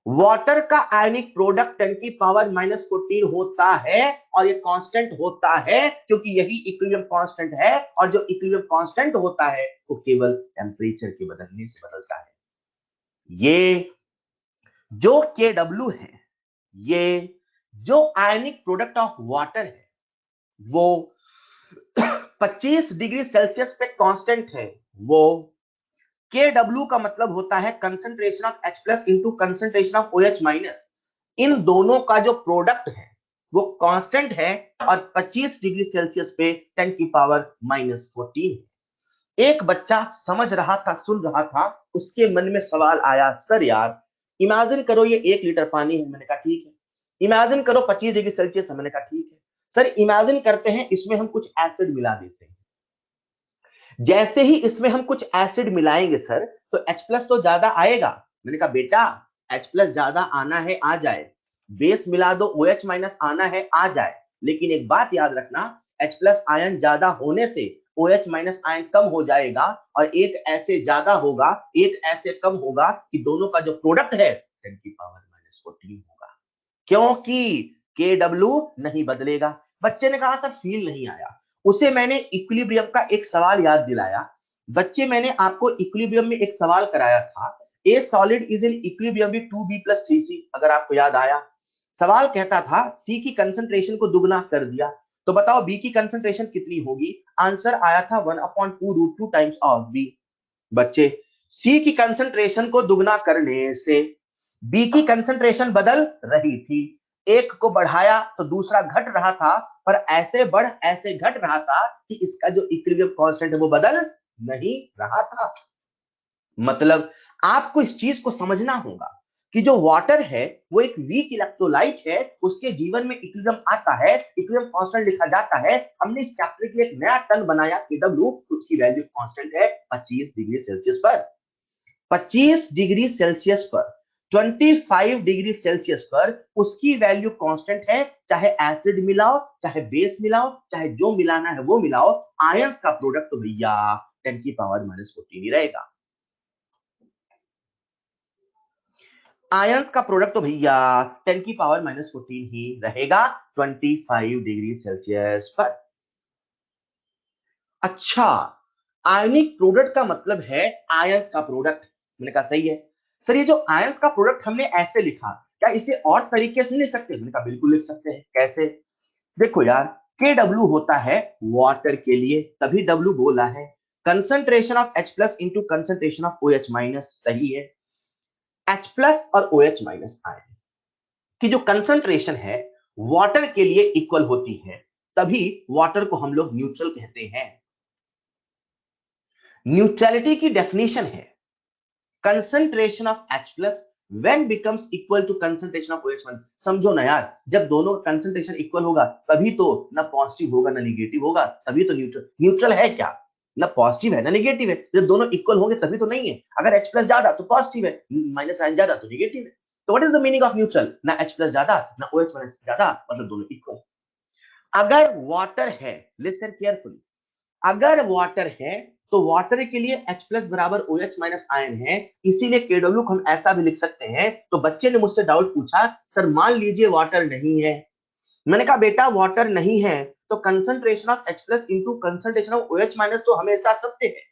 वाटर का आयनिक प्रोडक्ट 10 की पावर -14 होता है, और ये कांस्टेंट होता है क्योंकि यही इक्विलिब्रियम कांस्टेंट है, और जो इक्विलिब्रियम कांस्टेंट होता है वो केवल टेम्परेचर के बदलने से बदलता है। ये जो KW है, ये जो आयनिक प्रोडक्ट ऑफ वाटर है, वो 25 डिग्री सेल्सियस पे कांस्टेंट है। वो KW का मतलब होता है concentration of H plus into concentration of OH minus. इन दोनों का जो प्रोडक्ट है वो कांस्टेंट है, और 25 डिग्री सेल्सियस पे 10 की पावर -14 है। एक बच्चा समझ रहा था, सुन रहा था, उसके मन में सवाल आया, सर यार इमेजिन करो ये 1 लीटर पानी है। मैंने कहा ठीक है। इमेजिन करो 25 डिग्री सेल्सियस है। मैंने कहा ठीक है। सर इमेजिन करते हैं इसमें हम कुछ एसिड मिला देते हैं। जैसे ही इसमें हम कुछ एसिड मिलाएंगे सर, तो H प्लस तो ज्यादा आएगा। मैंने कहा बेटा H प्लस ज्यादा आना है आ जाए, बेस मिला दो OH माइनस आना है आ जाए, लेकिन एक बात याद रखना, H प्लस आयन ज्यादा होने से OH माइनस आयन कम हो जाएगा, और एक ऐसे ज्यादा होगा एक ऐसे कम होगा कि दोनों का जो प्रोडक्ट है 10 की पावर -14 होगा, क्योंकि KW नहीं बदलेगा। बच्चे ने कहा सर फील नहीं आया। उसे मैंने इक्विलिब्रियम का एक सवाल याद दिलाया। बच्चे मैंने आपको इक्विलिब्रियम में एक सवाल कराया था, ए solid is in equilibrium with 2B + 3C। अगर आपको याद आया, सवाल कहता था C की कंसंट्रेशन को दुगना कर दिया, तो बताओ B की कंसंट्रेशन कितनी होगी। आंसर आया था 1/2√2 टाइम्स ऑफ B। बच्चे C की कंसंट्रेशन को दुगना करने से B की कंसंट्रेशन बदल रही थी। एक को बढ़ाया तो दूसरा घट रहा था, पर ऐसे बढ़ ऐसे घट रहा था कि इसका जो इक्विलिब्रियम कांस्टेंट है वो बदल नहीं रहा था। मतलब आपको इस चीज को समझना होगा कि जो वाटर है वो एक वीक इलेक्ट्रोलाइट है, उसके जीवन में इक्विलिब्रियम आता है, इक्विलिब्रियम कांस्टेंट लिखा जाता है। हमने इस चैप्टर के लिए एक नया टर्म बनाया KW, उसकी वैल्यू कांस्टेंट है 25 डिग्री सेल्सियस पर। 25 डिग्री सेल्सियस पर 25 डिग्री सेल्सियस पर उसकी वैल्यू कांस्टेंट है, चाहे एसिड मिलाओ चाहे बेस मिलाओ चाहे जो मिलाना है वो मिलाओ, आयंस का प्रोडक्ट तो भैया 10 की पावर -14 ही रहेगा। आयंस का प्रोडक्ट तो भैया 10 की पावर -14 ही रहेगा 25 डिग्री सेल्सियस पर। अच्छा, आयनिक प्रोडक्ट का मतलब है आयंस का प्रोडक्ट। मैंने कहा सही है। सर ये जो आयंस का प्रोडक्ट हमने ऐसे लिखा, क्या इसे और तरीके से नहीं लिख सकते। मैंने कहा बिल्कुल लिख सकते हैं। कैसे, देखो यार, KW होता है वाटर के लिए, तभी W बोला है। Concentration of H plus into concentration of OH minus, सही है। H प्लस और OH माइनस आयन की जो कंसंट्रेशन है वाटर के लिए इक्वल होती है, तभी वाटर को हम लोग न्यूट्रल कहते हैं। न्यूट्रलिटी की डेफिनेशन है concentration of H plus when becomes equal to concentration of OH minus. समझो ना यार, जब दोनों का कंसंट्रेशन इक्वल होगा तभी तो ना पॉजिटिव होगा ना निगेटिव होगा, तभी तो न्यूट्रल। न्यूट्रल है क्या, ना पॉजिटिव है ना निगेटिव है। जब दोनों इक्वल होंगे तभी तो नहीं है। अगर H प्लस ज्यादा तो पॉजिटिव है, माइनस आयन ज्यादा तो निगेटिव है। तो what is the meaning of neutral, ना H प्लस ज्यादा ना OH माइनस ज्यादा, मतलब दोनों इक्वल। अगर वाटर है, लिसन केयरफुली, अगर वाटर है तो वाटर के लिए H प्लस बराबर OH माइनस आयन है, इसीलिए KW को हम ऐसा भी लिख सकते हैं। तो बच्चे ने मुझसे डाउट पूछा, सर मान लीजिए वाटर नहीं है, मैंने कहा बेटा वाटर नहीं है तो concentration of H plus into concentration of OH minus तो हमेशा सत्य है,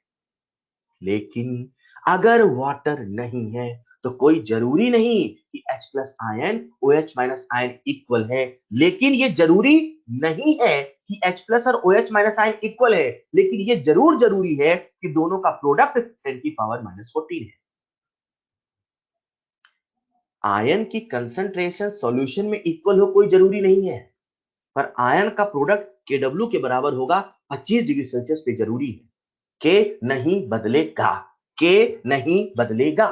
लेकिन अगर वाटर नहीं है तो कोई जरूरी नहीं कि H plus ion OH minus ion equal है, लेकिन ये जरूरी नहीं है कि H प्लस और OH माइनस आयन इक्वल है, लेकिन ये जरूरी है कि दोनों का प्रोडक्ट 10 की पावर -14 है। आयन की कंसंट्रेशन सॉल्यूशन में इक्वल हो कोई जरूरी नहीं है, पर आयन का प्रोडक्ट Kw के बराबर होगा 25 डिग्री सेल्सियस पे जरूरी है। के नहीं बदलेगा, के नहीं बदलेगा।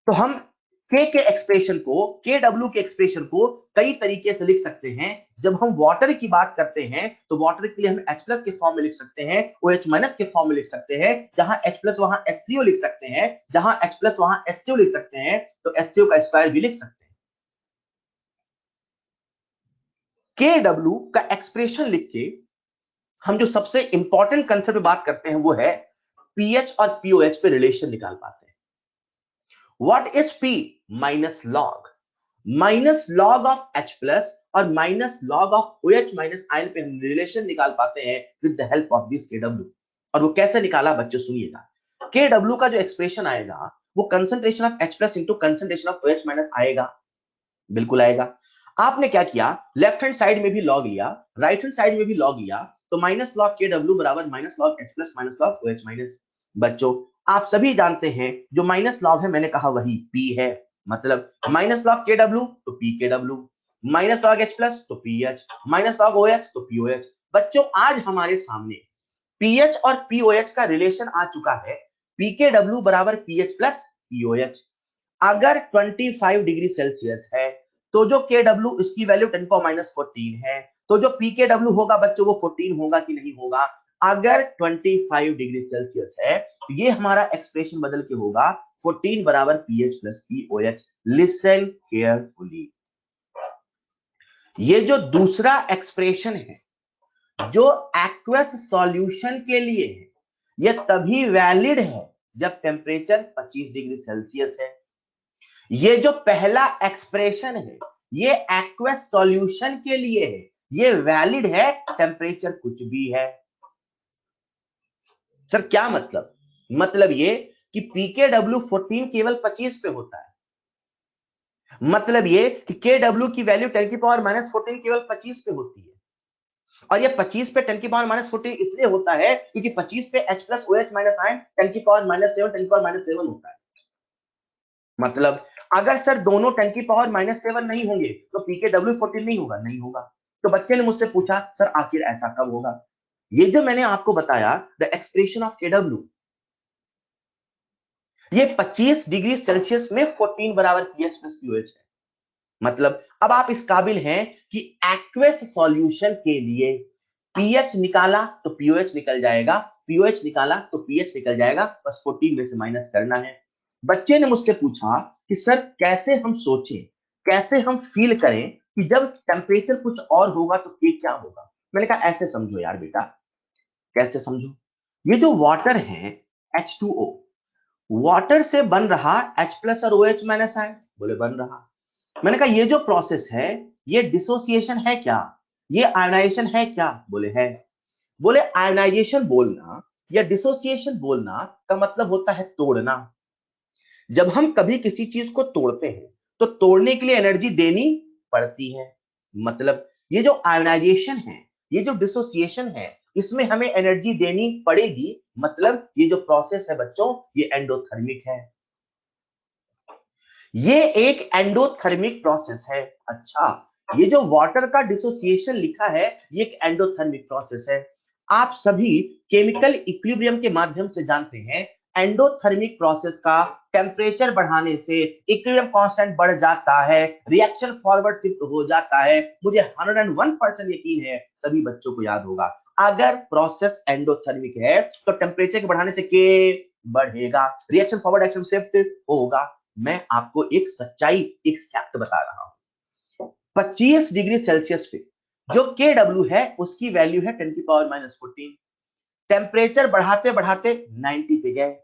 तो हम के एक्सप्रेशन को, Kw के एक्सप्रेशन को कई तरीके से लिख सकते हैं। जब हम वाटर की बात करते हैं तो वाटर के लिए हम H प्लस के फॉर्म में लिख सकते हैं, OH माइनस के फॉर्म में लिख सकते हैं, जहां H प्लस वहां H3O लिख सकते हैं, जहां H प्लस वहां H2O लिख सकते हैं, तो H3O का स्क्वायर भी लिख सकते हैं। Kw का एक्सप्रेशन लिख के हम जो सबसे इंपॉर्टेंट कंसेप्ट पे बात करते हैं वो है पीएच और पीओएच पे रिलेशन निकाल पाते हैं। What is p? Minus log of H plus और minus log of OH minus ion पे हम रिलेशन निकाल पाते हैं with the help of this Kw। और वो कैसे निकाला बच्चों सुनिएगा। Kw का जो एक्सप्रेशन आएगा वो concentration of H plus into concentration of OH minus आएगा, बिल्कुल आएगा। आपने क्या किया, लेफ्ट हैंड साइड में भी लॉग लिया, राइट हैंड साइड में भी लॉग लिया, तो माइनस लॉग Kw बराबर minus log H plus minus log OH minus. बच्चों आप सभी जानते हैं जो माइनस लॉग है मैंने कहा वही P है, मतलब माइनस लॉग Kw तो PKw, minus log H plus तो PH, माइनस लॉग OH तो POH। बच्चों आज हमारे सामने PH और POH का रिलेशन आ चुका है, PKw बराबर PH प्लस POH। अगर 25 डिग्री सेल्सियस है तो जो Kw इसकी वैल्यू 10 को -14 है, तो जो PKw होगा बच्चों वो 14 होगा कि नहीं होगा? अगर 25 डिग्री सेल्सियस है तो ये हमारा एक्सप्रेशन बदल के होगा 14 बराबर pH plus POH। Listen carefully, ये जो दूसरा एक्सप्रेशन है जो एक्वस सॉल्यूशन के लिए है, ये तभी वैलिड है जब टेम्परेचर 25 डिग्री सेल्सियस है। ये जो पहला एक्सप्रेशन है ये एक्वस सॉल्यूशन के लिए है, ये वैलिड है टेम्परेचर कुछ भी है। सर क्या मतलब? मतलब ये कि PKW 14 केवल 25 पे होता है, मतलब ये कि KW की वैल्यू 10 की पावर -14 केवल 25 पे होती है, और ये 25 पे 10 की पावर -14 इसलिए होता है क्योंकि 25 पे H plus OH minus ion 10 की पावर -7 10 की पावर -7 होता है। मतलब अगर सर दोनों 10 की पावर -7 नहीं होंगे तो PKW 14 नहीं होगा, नहीं होगा। तो बच्चे ने मुझसे पूछा सर आखिर ऐसा कब होगा? ये जो मैंने आपको बताया द एक्सप्रेशन ऑफ Kw, ये 25 डिग्री सेल्सियस में 14 बराबर पीएच प्लस POH है। मतलब अब आप इस काबिल हैं कि एक्वस सॉल्यूशन के लिए पीएच निकाला तो पीओएच निकल जाएगा, पीओएच निकाला तो पीएच निकल जाएगा, बस 14 में से माइनस करना है। बच्चे ने मुझसे पूछा कि सर कैसे हम सोचें, कैसे हम फील करें कि जब टेम्परेचर कुछ और होगा तो के क्या होगा? मैंने कहा ऐसे समझो यार बेटा, कैसे समझो? ये जो वाटर है H2O, वाटर से बन रहा H प्लस और OH माइनस आयन, बोले बन रहा। मैंने कहा ये जो प्रोसेस है ये डिसोसिएशन है क्या, ये आयनाइजेशन है क्या? बोले है। बोले आयनाइजेशन बोलना या डिसोसिएशन बोलना का मतलब होता है तोड़ना। जब हम कभी किसी चीज को तोड़ते हैं तो तोड़ने के लिए एनर्जी देनी पड़ती है। मतलब ये जो आयनाइजेशन है, ये जो डिसोसिएशन है, इसमें हमें एनर्जी देनी पड़ेगी। मतलब ये जो प्रोसेस है बच्चों ये एंडोथर्मिक है, ये एक एंडोथर्मिक प्रोसेस है। अच्छा, ये जो वाटर का डिसोसिएशन लिखा है ये एक एंडोथर्मिक प्रोसेस है। आप सभी केमिकल इक्विलिब्रियम के माध्यम से जानते हैं एंडोथर्मिक प्रोसेस का टेम्परेचर बढ़ाने से इक्विलिब्रियम कांस्टेंट बढ़ जाता है, रिएक्शन फॉरवर्ड शिफ्ट हो जाता है। मुझे 101% यकीन है सभी बच्चों को याद होगा, अगर प्रोसेस एंडोथर्मिक है तो टेम्परेचर के बढ़ाने से के बढ़ेगा, रिएक्शन फॉरवर्ड एक्शन शिफ्ट होगा। मैं आपको एक सच्चाई, एक फैक्ट बता रहा हूं। 25 डिग्री सेल्सियस पे जो Kw है उसकी वैल्यू है 10 की पावर -14। टेम्परेचर बढ़ाते बढ़ाते 90 पे गए,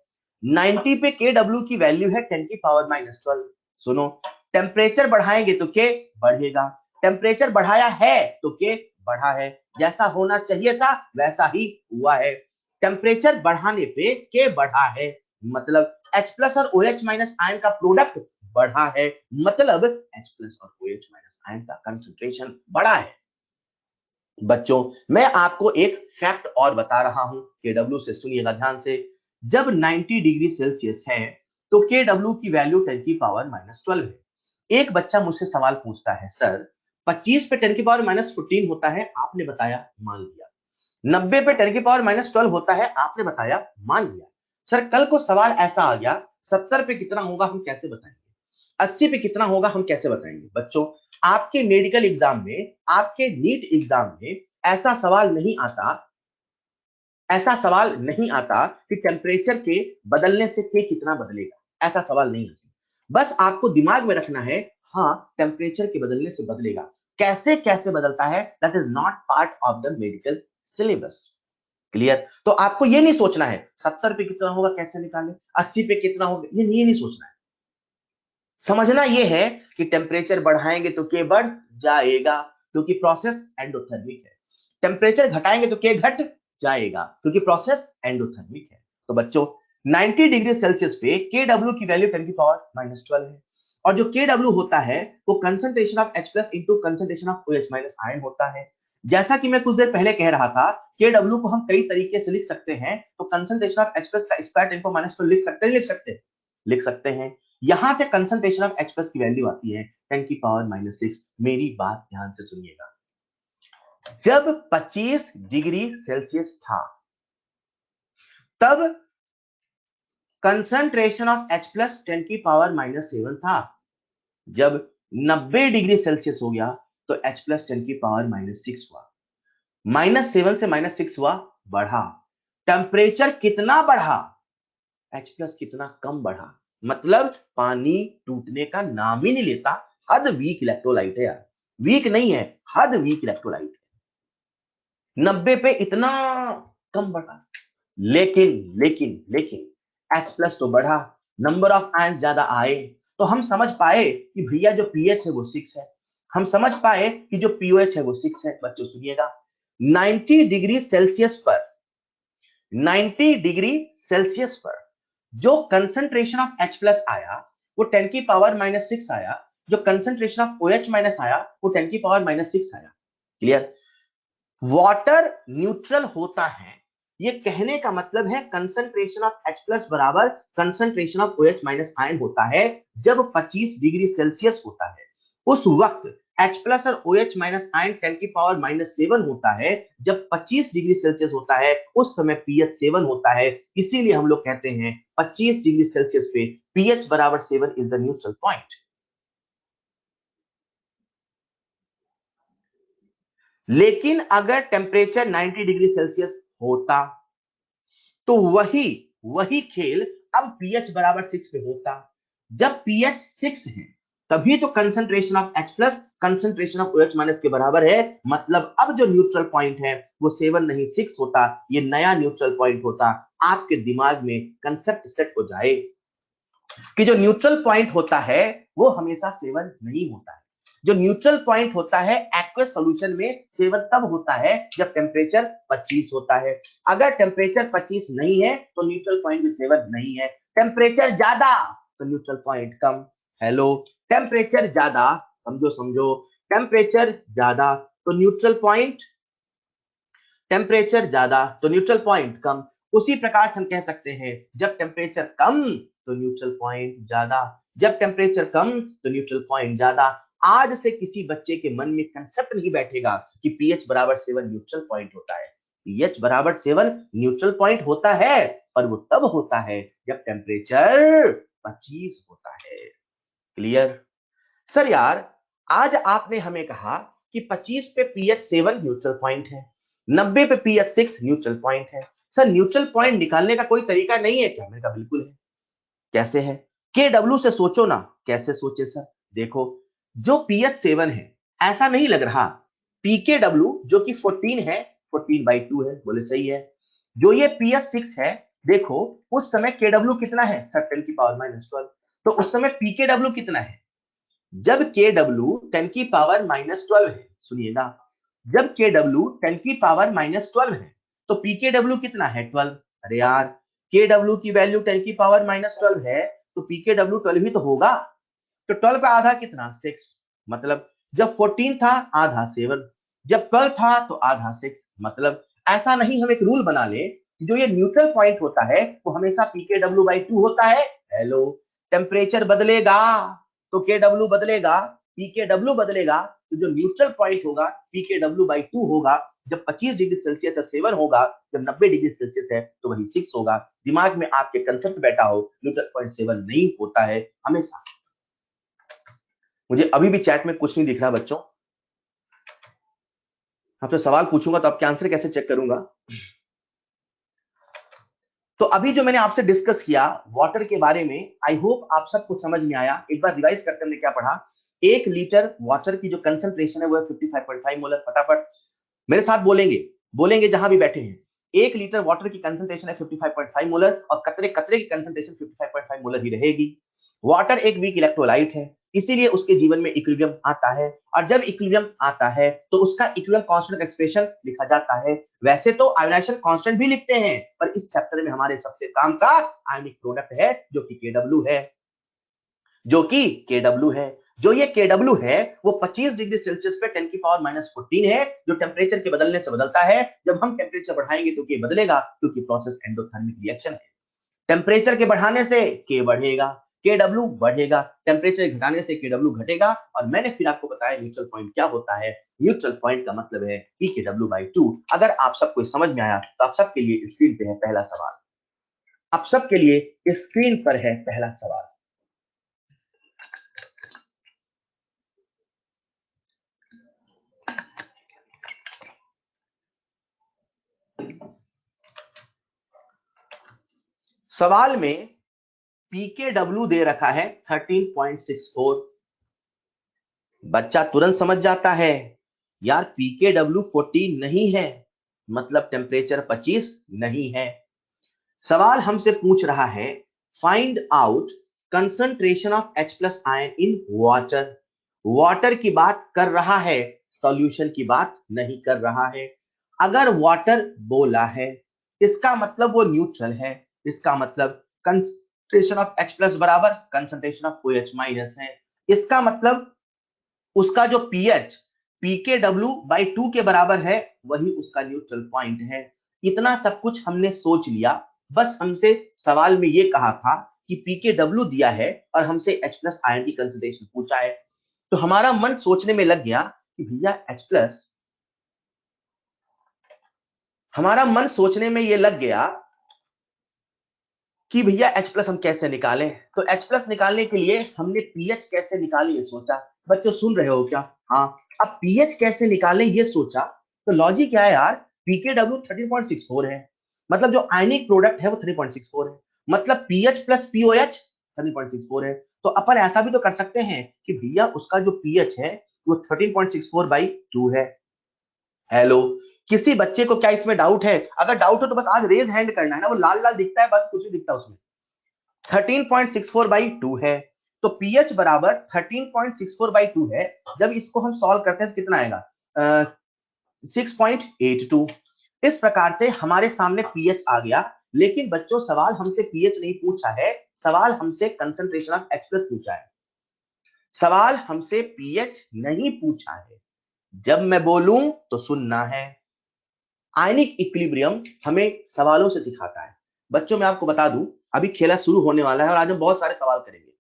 90 पे Kw की वैल्यू है 10 की पावर -12। सुनो, टेम्परेचर बढ़ाएंगे तो K बढ़ेगा, टेम्परेचर बढ़ाया है तो के बढ़ा है, जैसा होना चाहिए था वैसा ही हुआ है। टेम्परेचर बढ़ाने पे के बढ़ा है, मतलब H प्लस और OH माइनस आयन का प्रोडक्ट बढ़ा है, मतलब H प्लस और OH माइनस आयन का कंसंट्रेशन बढ़ा है। बच्चों मैं आपको एक फैक्ट और बता रहा हूं, KW से सुनिएगा ध्यान से। जब 90 डिग्री सेल्सियस है तो KW की वैल्यू 10 की पावर -12 है। एक बच्चा मुझसे सवाल पूछता है, सर 25 पे 10 की पावर -14 होता है, आपने बताया मान लिया। 90 पे 10 की पावर -12 होता है, आपने बताया मान लिया। सर कल को सवाल ऐसा आ गया 70 पे कितना होगा हम कैसे बताएंगे, 80 पे कितना होगा हम कैसे बताएंगे। बच्चों आपके मेडिकल एग्जाम में, आपके नीट एग्जाम में ऐसा सवाल नहीं आता, ऐसा सवाल नहीं आता कि टेम्परेचर के बदलने से के कितना बदलेगा, ऐसा सवाल नहीं आता। बस आपको दिमाग में रखना है, हाँ टेम्परेचर के बदलने से बदलेगा, कैसे कैसे बदलता है that is not part of the medical syllabus. Clear? तो आपको ये नहीं सोचना है 70 पे कितना होगा कैसे निकालें, 80 पे कितना होगा, ये नहीं सोचना है। समझना यह है कि टेम्परेचर बढ़ाएंगे तो के बढ़ जाएगा क्योंकि प्रोसेस एंडोथर्मिक है, टेम्परेचर घटाएंगे तो के घट जाएगा क्योंकि प्रोसेस एंडोथर्मिक है। तो बच्चों 90 डिग्री सेल्सियस पे KW की वैल्यू 10 की पावर -12 है, और जो KW होता है वो concentration of H plus into concentration of OH minus ion होता है। जैसा कि मैं कुछ देर पहले कह रहा था, KW को हम कई तरीके से लिख सकते हैं, तो कंसंट्रेशन ऑफ H प्लस का स्क्वायर 10 को -12 लिख सकते हैं, लिख सकते हैं। यहां से कंसंट्रेशन ऑफ H प्लस की वैल्यू आती है 10 की पावर -6। मेरी बात ध्यान से सुनिएगा, जब 25 डिग्री सेल्सियस था तब कंसंट्रेशन ऑफ H प्लस 10 की पावर -7 था। जब 90 डिग्री सेल्सियस हो गया तो H प्लस 10 की पावर -6 हुआ। -7 से -6 हुआ, बढ़ा। टेम्परेचर कितना बढ़ा, H प्लस कितना कम बढ़ा, मतलब पानी टूटने का नाम ही नहीं लेता। हद वीक इलेक्ट्रोलाइट है यार, वीक नहीं है, हद वीक इलेक्ट्रोलाइट है। 90 पे इतना कम बढ़ा, लेकिन लेकिन लेकिन H प्लस तो बढ़ा, नंबर ऑफ आयंस ज्यादा आए, तो हम समझ पाए कि भैया जो pH है वो 6 है, हम समझ पाए कि जो pOH है वो 6 है। बच्चों सुनिएगा, 90 डिग्री सेल्सियस पर, 90 डिग्री सेल्सियस पर जो कंसंट्रेशन ऑफ H प्लस आया वो 10 की पावर -6 आया, जो कंसंट्रेशन ऑफ OH माइनस आया वो 10 की पावर -6 आया। क्लियर? वाटर न्यूट्रल होता है, ये कहने का मतलब है कंसंट्रेशन ऑफ H प्लस बराबर concentration of OH minus ion होता है जब 25 डिग्री सेल्सियस होता है। उस वक्त H प्लस और OH माइनस आयन 10 की पावर -7 होता है। जब 25 डिग्री सेल्सियस होता है उस समय pH 7 होता है, इसीलिए हम लोग कहते हैं 25 डिग्री सेल्सियस पे pH बराबर 7 इज द न्यूट्रल पॉइंट। लेकिन अगर टेम्परेचर 90 डिग्री सेल्सियस होता तो वही खेल अब pH बराबर 6 पे होता। जब pH 6 है तभी तो concentration of H plus concentration of OH minus के बराबर है, मतलब अब जो न्यूट्रल पॉइंट है वो 7 नहीं 6 होता, ये नया न्यूट्रल पॉइंट होता। आपके दिमाग में कंसेप्ट सेट हो जाए कि जो न्यूट्रल पॉइंट होता है वो हमेशा 7 नहीं होता है। जो न्यूट्रल पॉइंट होता है एक्वस सॉल्यूशन में 7 तब होता है जब टेम्परेचर 25 होता है। अगर टेम्परेचर 25 नहीं है तो न्यूट्रल पॉइंट भी 7 नहीं है। टेम्परेचर ज्यादा तो न्यूट्रल पॉइंट कम। हेलो, टेम्परेचर ज्यादा, समझो समझो, टेम्परेचर ज्यादा तो न्यूट्रल पॉइंट, टेम्परेचर ज्यादा तो न्यूट्रल पॉइंट कम। उसी प्रकार से हम कह सकते हैं जब टेम्परेचर कम तो न्यूट्रल पॉइंट ज्यादा, जब टेम्परेचर कम तो न्यूट्रल पॉइंट ज्यादा। आज से किसी बच्चे के मन में कंसेप्ट नहीं बैठेगा कि pH बराबर 7 न्यूट्रल पॉइंट होता है। pH बराबर 7 न्यूट्रल पॉइंट होता है, पर वो तब होता है जब टेम्परेचर 25 होता है। क्लियर? सर यार आज आपने हमें कहा कि 25 पे pH 7 न्यूट्रल पॉइंट है, 90 पे pH 6 न्यूट्रल पॉइंट है। सर न्यूट्रल पॉइंट निकालने का कोई तरीका नहीं है क्या? मैंने कहा बिल्कुल है। कैसे है? KW से सोचो ना। कैसे सोचे सर? देखो, जो pH 7 है ऐसा नहीं लग रहा, pKW जो कि 14 है, 14/2 है, बोले सही है। जो ये pH 6 है, देखो उस समय KW कितना है सर, 10 की पावर -12, तो उस समय pKW कितना है? जब KW 10 की पावर -12 है, सुनिएगा, जब KW 10 की पावर -12 है तो PKW कितना है 12। अरे यार KW की वैल्यू 10 की पावर -12 है तो PKW 12 ही तो होगा। तो 12 का आधा कितना 6, मतलब जब 14 था आधा 7, जब 12 था तो आधा 6, मतलब ऐसा नहीं हम एक रूल बना ले कि जो ये न्यूट्रल पॉइंट होता है वो हमेशा PKW/2 होता है। हेलो, टेम्परेचर बदलेगा तो KW बदलेगा, PKW बदलेगा तो जो न्यूट्रल पॉइंट होगा PKW/2 होगा। जब 25 डिग्री सेल्सियस है 7 होगा, जब 90 डिग्री सेल्सियस है तो वही 6 होगा। दिमाग में आपके कंसेप्ट बैठा हो, न्यूट्रल पॉइंट 7 नहीं होता है हमेशा। मुझे अभी भी चैट में कुछ नहीं दिख रहा बच्चों, आपसे सवाल पूछूंगा तो आपके आंसर कैसे चेक करूंगा। तो अभी जो मैंने आपसे डिस्कस किया वाटर के बारे में, आई होप आप सबको समझ में आया। एक बार रिवाइज करते हमने क्या पढ़ा। 1 लीटर वाटर की जो कंसंट्रेशन है वो है 55.5 मोलर। फटाफट मेरे साथ बोलेंगे, बोलेंगे जहां भी बैठे हैं। 1 लीटर वाटर की कंसंट्रेशन है 55.5 मोलर और कतरे कतरे की कंसंट्रेशन 55.5 मोलर ही रहेगी। वाटर एक वीक इलेक्ट्रोलाइट है, इसीलिए उसके जीवन में इक्विलिब्रियम आता है, और जब इक्विलिब्रियम आता है तो उसका इक्विलिब्रियम कांस्टेंट का एक्सप्रेशन लिखा जाता है। वैसे तो आयोनाइजेशन कांस्टेंट भी लिखते हैं, पर इस चैप्टर में हमारे सबसे काम का आयनिक प्रोडक्ट है जो कि KW है, जो कि KW है। जो ये KW है वो 25 डिग्री सेल्सियस पे 10 की पावर -14 है, जो टेम्परेचर के बदलने से बदलता है। जब हम टेम्परेचर बढ़ाएंगे तो K बदलेगा, क्योंकि प्रोसेस एंडोथर्मिक रिएक्शन है। टेम्परेचर के बढ़ाने से K बढ़ेगा, KW बढ़ेगा, टेम्परेचर घटाने से KW घटेगा। और मैंने फिर आपको बताया न्यूट्रल पॉइंट क्या होता है। न्यूट्रल पॉइंट का मतलब है PKW/2। अगर आप सबको समझ में आया तो आप सबके लिए स्क्रीन पे है पहला सवाल, आप सबके लिए स्क्रीन पर है पहला सवाल। सवाल में PKW दे रखा है 13.64। बच्चा तुरंत समझ जाता है यार PKW 14 नहीं है, मतलब टेम्परेचर 25 नहीं है। सवाल हमसे पूछ रहा है find out concentration of H+ ion in water. Water की बात कर रहा है, सॉल्यूशन की बात नहीं कर रहा है। अगर वाटर बोला है इसका मतलब वो न्यूट्रल है, इसका मतलब कंसंट्रेशन ऑफ H+ बराबर कंसंट्रेशन ऑफ OH- है। इसका मतलब उसका जो पीएच PKW/2 के बराबर है, वही उसका न्यूट्रल पॉइंट है। इतना सब कुछ हमने सोच लिया, बस हमसे सवाल में ये कहा था कि PKW दिया है और हमसे H+ आयन की कंसंट्रेशन पूछा है। तो हमारा मन सोचने में लग गया कि भैया H+, हमारा मन सोचने में ये लग गया कि भैया H+ हम कैसे निकालें। तो H+ निकालने के लिए हमने पीएच कैसे निकाले ये सोचा। बच्चों सुन रहे हो क्या? हाँ, अब पीएच कैसे निकालें ये सोचा। तो लॉजिक क्या है यार, PKW 13.64 है, मतलब जो आयनिक प्रोडक्ट है वो 3.64 है, मतलब पीएच प्लस POH 13.64 है। तो अपन ऐसा भी तो कर सकते हैं कि भैया उसका जो पीएच है वो 13.64/2 है। हेलो, किसी बच्चे को क्या इसमें डाउट है? अगर डाउट हो तो बस आज रेज हैंड करना है ना, वो लाल लाल दिखता है, बस कुछ नहीं दिखता उसमें। 13.64/2 है, तो पीएच बराबर 13.64/2 है। जब इसको हम सॉल्व करते हैं तो कितना आएगा 6.82। इस प्रकार से हमारे सामने पीएच आ गया। लेकिन बच्चों सवाल हमसे पीएच नहीं पूछा है, सवाल हमसे कंसंट्रेशन ऑफ H+ पूछा है, सवाल हमसे पीएच नहीं पूछा है। जब मैं बोलूं तो सुनना है। आयनिक इक्विलिब्रियम हमें सवालों से सिखाता है। बच्चों मैं आपको बता दूं, अभी खेला शुरू होने वाला है और आज हम बहुत सारे सवाल करेंगे।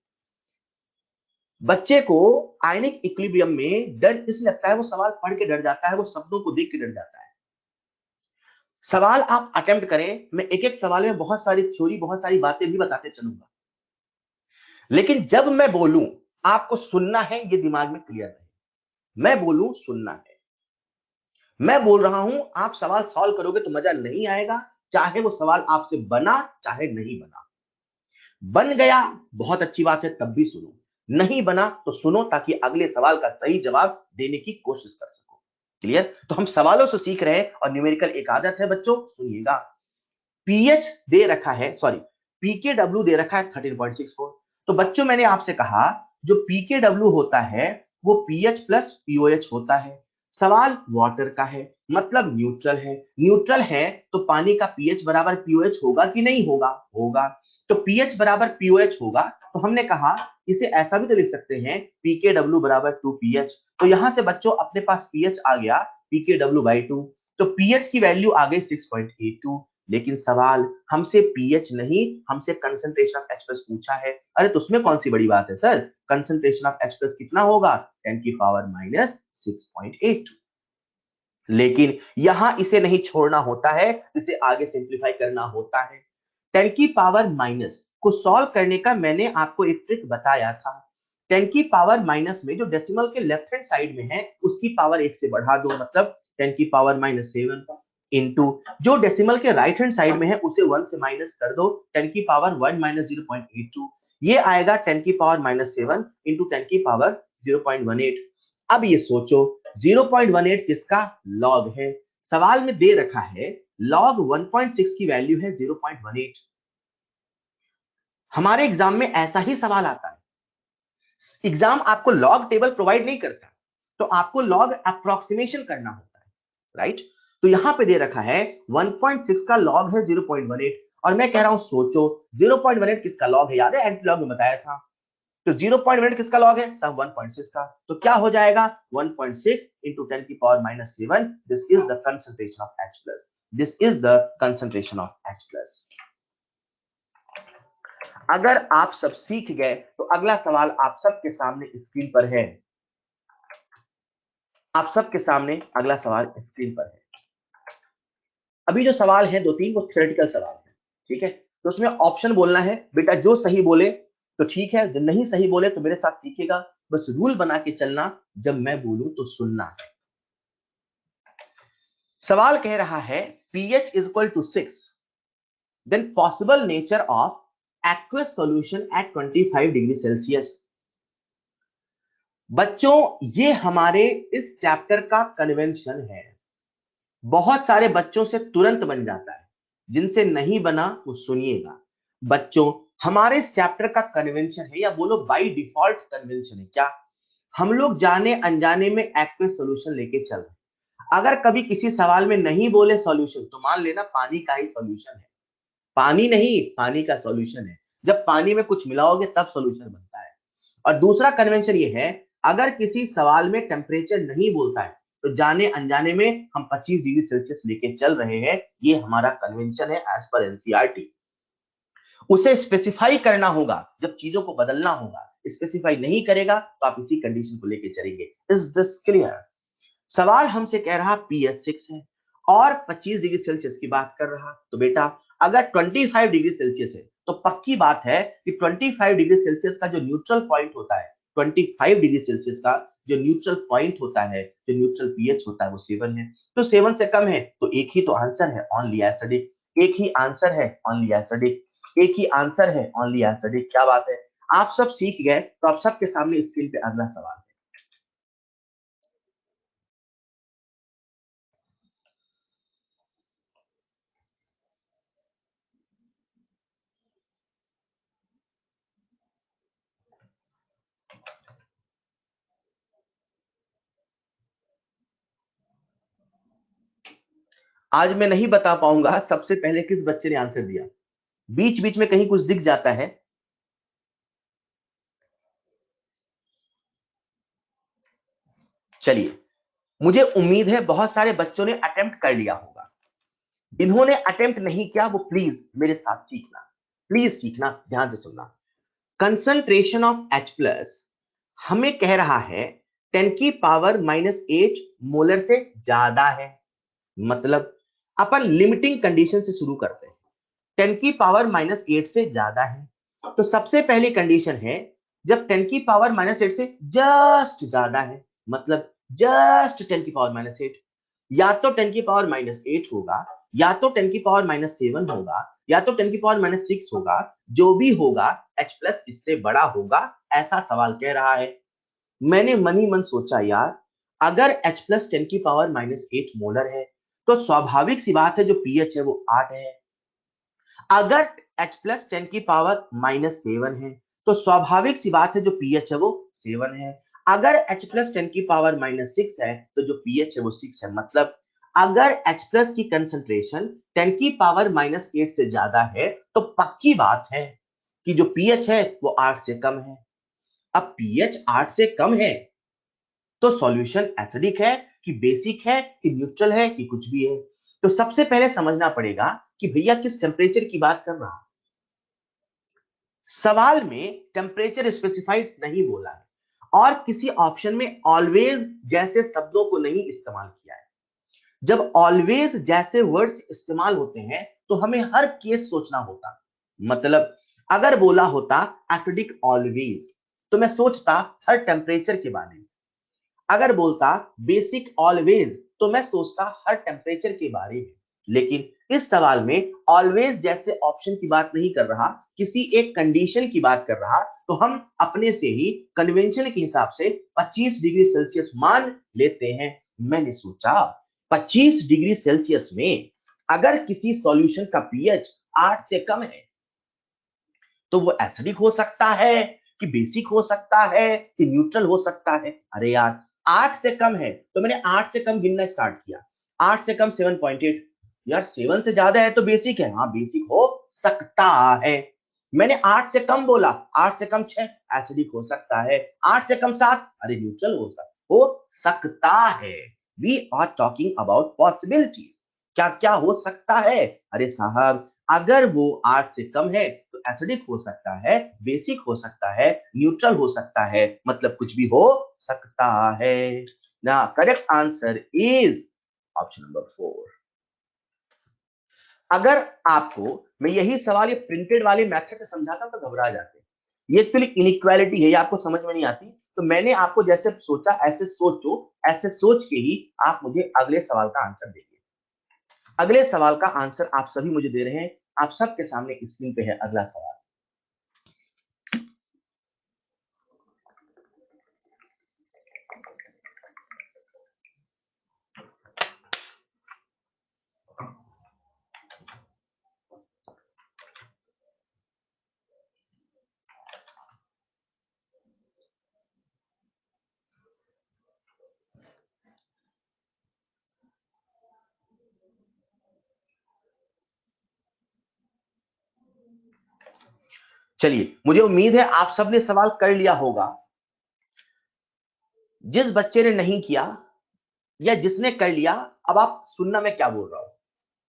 बच्चे को आयनिक इक्विलिब्रियम में डर इसलिए लगता है, वो सवाल पढ़ के डर जाता है, वो शब्दों को देख के डर जाता है। सवाल आप अटेम्प्ट करें, मैं एक एक सवाल में बहुत सारी थ्योरी, बहुत सारी बातें भी बताते चलूंगा, लेकिन जब मैं बोलूं आपको सुनना है, ये दिमाग में क्लियर रहे। मैं बोलूं सुनना है, मैं बोल रहा हूं, आप सवाल सॉल्व करोगे तो मजा नहीं आएगा, चाहे वो सवाल आपसे बना चाहे नहीं बना। बन गया बहुत अच्छी बात है, तब भी सुनो, नहीं बना तो सुनो, ताकि अगले सवाल का सही जवाब देने की कोशिश कर सको। क्लियर? तो हम सवालों से सीख रहे हैं और न्यूमेरिकल एक आदत है बच्चों, सुनिएगा। पीएच दे रखा है, सॉरी PKW दे रखा है 13.64। तो बच्चों मैंने आपसे कहा जो pKw होता है वो pH प्लस POH होता है। सवाल वाटर का है, मतलब न्यूट्रल है। न्यूट्रल है तो पानी का pH बराबर POH होगा कि नहीं होगा? होगा। तो pH बराबर POH होगा, तो हमने कहा इसे ऐसा भी तो लिख सकते हैं pKw बराबर 2pH। तो यहां से बच्चों अपने पास pH आ गया pKw by 2, तो pH की वैल्यू आ गई 6.82। लेकिन सवाल हमसे pH नहीं, हमसे कंसंट्रेशन ऑफ H+ पूछा है। अरे तो उसमें कौन सी बड़ी बात है सर, कंसंट्रेशन ऑफ H+ कितना होगा? 10 की पावर माइनस 6.82। लेकिन यहां इसे नहीं छोड़ना होता है, इसे आगे सिंप्लीफाई करना होता है। 10 की पावर माइनस को सॉल्व करने का मैंने आपको एक ट्रिक बताया था। 10 की पावर माइनस में जो डेसिमल के लेफ्ट हैंड साइड में है उसकी पावर 1 से बढ़ा दो, मतलब 10 की पावर माइनस 7 इंटू जो डेसिमल के राइट हैंड साइड में है उसे 1 से माइनस कर दो, 10 की पावर 1 माइनस 0.82, ये आएगा 10 की पावर माइनस 7 इंटू 10 की पावर 0.18। अब ये सोचो 0.18 किसका लॉग है? सवाल में दे रखा है लॉग 1.6 की वैल्यू है 0.18। हमारे एग्जाम में ऐसा ही सवाल आता है। एग्जाम आपको लॉग टेबल प्रोवाइड नहीं करता, तो आपको लॉग अप्रोक्सीमेशन करना होता है, राइट? तो यहां पे दे रखा है 1.6 का लॉग है 0.18, और मैं कह रहा हूं सोचो 0.18 किसका लॉग है? याद है एंटी लॉग में बताया था। तो 0.18 किसका लॉग है? सब 1.6 का। तो क्या हो जाएगा? 1.6 into 10 की power minus 7। This is the concentration of H+। This is the concentration of H+। अगर आप सब सीख गए तो अगला सवाल आप सबके सामने स्क्रीन पर है। आप सबके सामने अगला सवाल स्क्रीन पर है। अभी जो सवाल है 2-3 वो थ्योरेटिकल सवाल है, ठीक है? तो उसमें ऑप्शन बोलना है बेटा, जो सही बोले तो ठीक है, जो नहीं सही बोले तो मेरे साथ सीखेगा। बस रूल बना के चलना, जब मैं बोलूं तो सुनना है। सवाल कह रहा है pH is equal to 6, then possible nature of aqueous solution at 25 degree Celsius. बच्चों ये हमारे इस चैप्टर का कन्वेंशन है। बहुत सारे बच्चों से तुरंत बन जाता है, जिनसे नहीं बना वो सुनिएगा। बच्चों हमारे इस चैप्टर का कन्वेंशन है, या बोलो बाय डिफॉल्ट कन्वेंशन है क्या? हम लोग जाने अनजाने में एक्वस सॉल्यूशन लेके चल रहे हैं। अगर कभी किसी सवाल में नहीं बोले सॉल्यूशन, तो मान लेना पानी का ही सॉल्यूशन है। पानी नहीं, पानी का सॉल्यूशन है। जब पानी में कुछ मिलाओगे तब सॉल्यूशन बनता है। और दूसरा कन्वेंशन ये है, अगर किसी सवाल में टेम्परेचर नहीं बोलता है तो जाने अनजाने में हम 25 डिग्री सेल्सियस लेके चल रहे हैं। ये हमारा कन्वेंशन है एज पर एनसीईआरटी। उसे स्पेसिफाई करना होगा जब चीजों को बदलना होगा। स्पेसिफाई नहीं करेगा तो आप इसी कंडीशन को लेके चलेंगे। Is this clear? सवाल हमसे कह रहा pH 6 है और 25 डिग्री सेल्सियस की बात कर रहा, तो बेटा अगर 25 डिग्री सेल्सियस है तो पक्की बात है कि 25 डिग्री सेल्सियस का जो न्यूट्रल पॉइंट होता है, 25 डिग्री सेल्सियस का जो न्यूट्रल पॉइंट होता है, जो न्यूट्रल pH होता है वो 7 है। तो 7 से कम है तो एक ही तो आंसर है, ओनली एसिडिक। एक ही आंसर है, ओनली एसिडिक। एक ही आंसर है, ओनली एसिडिक। क्या बात है, आप सब सीख गए। तो आप सबके सामने स्क्रीन पे अगला सवाल है। आज मैं नहीं बता पाऊंगा सबसे पहले किस बच्चे ने आंसर दिया। बीच बीच में कहीं कुछ दिख जाता है। चलिए, मुझे उम्मीद है बहुत सारे बच्चों ने अटेम्प्ट कर लिया होगा। जिन्होंने अटेम्प्ट नहीं किया वो प्लीज मेरे साथ सीखना, प्लीज सीखना, ध्यान से सुनना। कंसंट्रेशन ऑफ H+ हमें कह रहा है 10 की पावर माइनस 8 मोलर से ज्यादा है। मतलब अपन लिमिटिंग कंडीशन से शुरू करते हैं। 10 की पावर माइनस 8 से ज्यादा है, तो सबसे पहली कंडीशन है जब 10 की पावर माइनस 8 से जस्ट ज्यादा है, मतलब जस्ट 10 की पावर माइनस 8, या तो 10 की पावर माइनस 8 होगा, या तो 10 की पावर माइनस 7 होगा, या तो 10 की पावर माइनस 6 होगा। जो भी होगा H+ इससे बड़ा होगा, ऐसा सवाल कह रहा है। मैंने मन ही मन सोचा यार, अगर H+ 10 की पावर माइनस 8 मोलर है तो स्वाभाविक सी बात है जो pH है वो 8 है। अगर H+ 10 की पावर माइनस 7 है तो स्वाभाविक सी बात है जो पीएच है वो 7 है। अगर H प्लस 10 की पावर -6 है तो जो पीएच है वो 6 है। मतलब अगर H प्लस की कंसंट्रेशन 10 की पावर -8 से ज्यादा है तो पक्की बात है कि जो पीएच है वो 8 से कम है। अब पीएच 8 से कम है तो सॉल्यूशन एसिडिक है कि बेसिक है कि न्यूट्रल है कि कुछ भी है। तो सबसे पहले समझना पड़ेगा कि भैया किस टेम्परेचर की बात कर रहा है। सवाल में टेम्परेचर स्पेसिफाइड नहीं बोला है और किसी ऑप्शन में ऑलवेज जैसे शब्दों को नहीं इस्तेमाल किया है। जब ऑलवेज जैसे वर्ड्स इस्तेमाल होते हैं तो हमें हर केस सोचना होता। मतलब अगर बोला होता एसिडिक ऑलवेज तो मैं सोचता हर टेम्परेचर के बारे में। अगर बोलता बेसिक ऑलवेज तो मैं सोचता हर टेम्परेचर के बारे में। लेकिन इस सवाल में ऑलवेज जैसे ऑप्शन की बात नहीं कर रहा, किसी एक कंडीशन की बात कर रहा। तो हम अपने से ही कन्वेंशन के हिसाब से 25 डिग्री सेल्सियस मान लेते हैं। मैंने सोचा 25 डिग्री सेल्सियस में अगर किसी सॉल्यूशन का पीएच 8 से कम है तो वो एसिडिक हो सकता है कि बेसिक हो सकता है कि न्यूट्रल हो सकता है। अरे यार 8 से कम है तो मैंने 8 से कम गिनना स्टार्ट किया। 8 से कम 7.8, यार 7 से ज्यादा है तो बेसिक है। हाँ बेसिक हो सकता है। मैंने 8 से कम बोला, 8 से कम 6 एसिडिक हो सकता है, 8 से कम 7 अरे न्यूट्रल हो सकता है। We are talking about possibility. क्या क्या हो सकता है? अरे साहब अगर वो 8 से कम है तो एसिडिक हो सकता है, बेसिक हो सकता है, न्यूट्रल हो सकता है, मतलब कुछ भी हो सकता है। ना correct answer is option number 4। अगर आपको मैं यही सवाल ये प्रिंटेड वाले मेथड से समझाता तो घबरा जाते। ये एक्चुअली इनइक्वालिटी है, ये आपको समझ में नहीं आती। तो मैंने आपको जैसे सोचा ऐसे सोचो, ऐसे सोच के ही आप मुझे अगले सवाल का आंसर देंगे। अगले सवाल का आंसर आप सभी मुझे दे रहे हैं। आप सबके सामने स्क्रीन पे है अगला सवाल। चलिए मुझे उम्मीद है आप सबने सवाल कर लिया होगा। जिस बच्चे ने नहीं किया या जिसने कर लिया, अब आप सुनना मैं क्या बोल रहा हूं।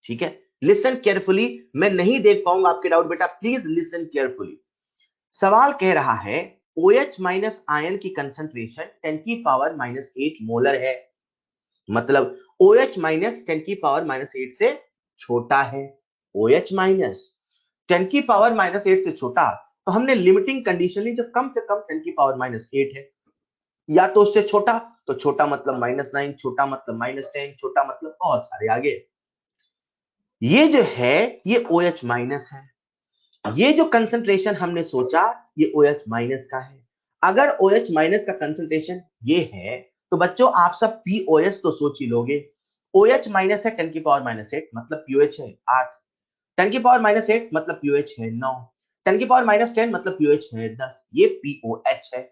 ठीक है, लिसन केयरफुली। मैं नहीं देख पाऊंगा आपके डाउट, बेटा प्लीज लिसन केयरफुली। सवाल कह रहा है OH माइनस आयन की कंसंट्रेशन 10 की पावर -8 मोलर है। मतलब OH माइनस 10 की पावर -8 से छोटा है। OH माइनस 10 की पावर -8 से छोटा, तो हमने लिमिटिंग कंडीशन ली जो कम से कम 10 की पावर -8 है। या तो उससे छोटा, तो छोटा मतलब -9, छोटा मतलब -10, छोटा मतलब बहुत सारे आगे। ये जो है ये OH माइनस है। ये जो कंसंट्रेशन हमने सोचा ये OH माइनस का है। अगर OH माइनस का कंसंट्रेशन ये है तो बच्चों आप सब POS तो सोच ही लोगे। OH माइनस है 10 की पावर -8 मतलब POH है 8, 10 की पावर -8 मतलब POH है 9, 10 की पावर -10 मतलब POH है 10। ये POH है।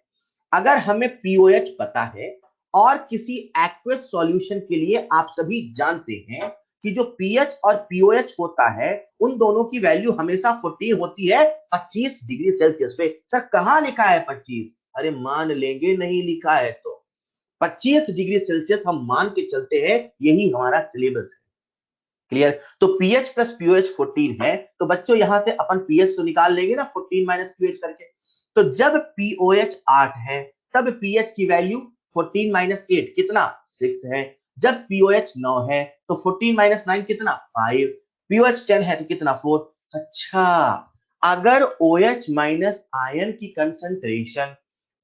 अगर हमें POH पता है और किसी एक्वस सॉल्यूशन के लिए आप सभी जानते हैं कि जो पीएच और पीओएच होता है उन दोनों की वैल्यू हमेशा 14 होती है 25 डिग्री सेल्सियस पे। सर कहां लिखा है 25? अरे मान लेंगे नहीं लिखा है तो 25 डिग्री सेल्सियस हम मान के चलते हैं, यही हमारा सिलेबस है। क्लियर? तो पीएच प्लस पीओएच 14 है, तो बच्चों यहां से अपन पीएच तो निकाल लेंगे ना 14 माइनस पीओएच करके। तो जब पीओएच 8 है तब पीएच की वैल्यू 14 माइनस 8 कितना 6 है। जब पीओएच 9 है तो 14 माइनस 9 कितना 5। पीओएच 10 है तो कितना 4। अच्छा, अगर OH माइनस आयन की कंसंट्रेशन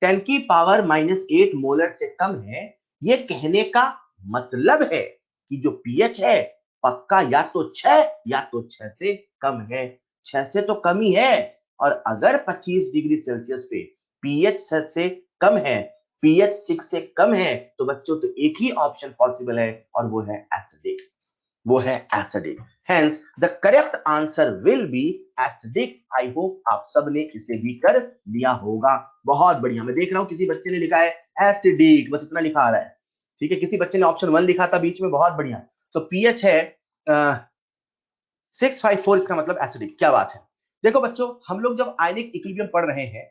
10 की पावर -8 मोलर से कम है, ये कहने का मतलब है कि जो पीएच है पक्का या तो 6 या तो 6 से कम है। 6 से तो कम ही है। और अगर 25 डिग्री सेल्सियस पे पीएच 6 से कम है, पीएच 6 से कम है, तो बच्चों तो एक ही ऑप्शन पॉसिबल है और वो है एसिडिक। वो है acidic. Hence the correct answer will be acidic. I hope आप सबने इसे भी कर लिया होगा। बहुत बढ़िया। मैं देख रहा हूं किसी बच्चे ने लिखा है एसिडिक, बस इतना लिखा आ रहा है। ठीक है, किसी बच्चे ने ऑप्शन 1 लिखा था बीच में, बहुत बढ़िया। तो पीएच है 654, इसका मतलब एसिडिक। क्या बात है। देखो बच्चों, हम लोग जब आयनिक इक्विलिब्रियम पढ़ रहे हैं,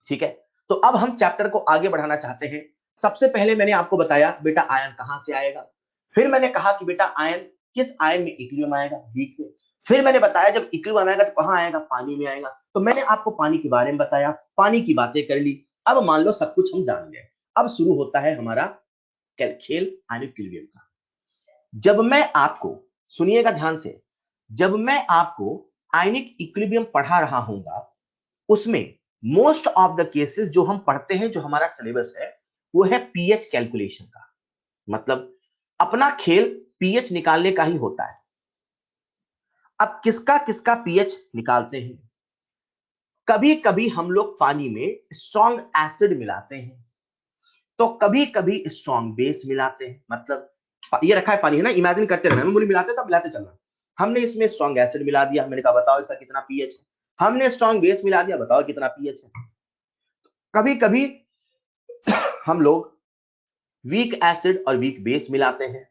ठीक है, तो अब हम चैप्टर को आगे बढ़ाना चाहते हैं। सबसे पहले मैंने आपको बताया बेटा आयन कहां से आएगा, फिर मैंने कहा कि बेटा आयन किस आयन में इक्विलिब्रियम आएगा, वीक में। फिर मैंने बताया जब इक्विलिब्रियम आएगा तो कहां आएगा, पानी में आएगा। तो मैंने आपको पानी के बारे में बताया, पानी की बातें कर ली। अब मान लो सब कुछ हम जान गए, अब शुरू होता है हमारा खेल आयनिक इक्विलिब्रियम का। जब मैं आपको, सुनिएगा ध्यान से, जब मैं आपको आयनिक इक्विलिब्रियम पढ़ा रहा हूंगा, उसमें मोस्ट ऑफ द केसेस जो हम पढ़ते हैं, जो हमारा सिलेबस है, वो है पीएच कैलकुलेशन का। मतलब अपना खेल पीएच निकालने का ही होता है। अब किसका किसका पीएच निकालते हैं? कभी कभी हम लोग पानी में स्ट्रॉन्ग एसिड मिलाते हैं, तो कभी कभी स्ट्रॉन्ग बेस मिलाते हैं। मतलब ये रखा है पानी, है ना, इमेजिन करते रहना, मैं बोली मिलाते तो मिलाते चलना। हमने इसमें स्ट्रॉन्ग एसिड मिला दिया, मैंने कहा बताओ इसका कितना पीएच है। हमने स्ट्रॉन्ग बेस मिला दिया, बताओ कितना पीएच है। कभी कभी हम लोग वीक एसिड और वीक बेस मिलाते हैं।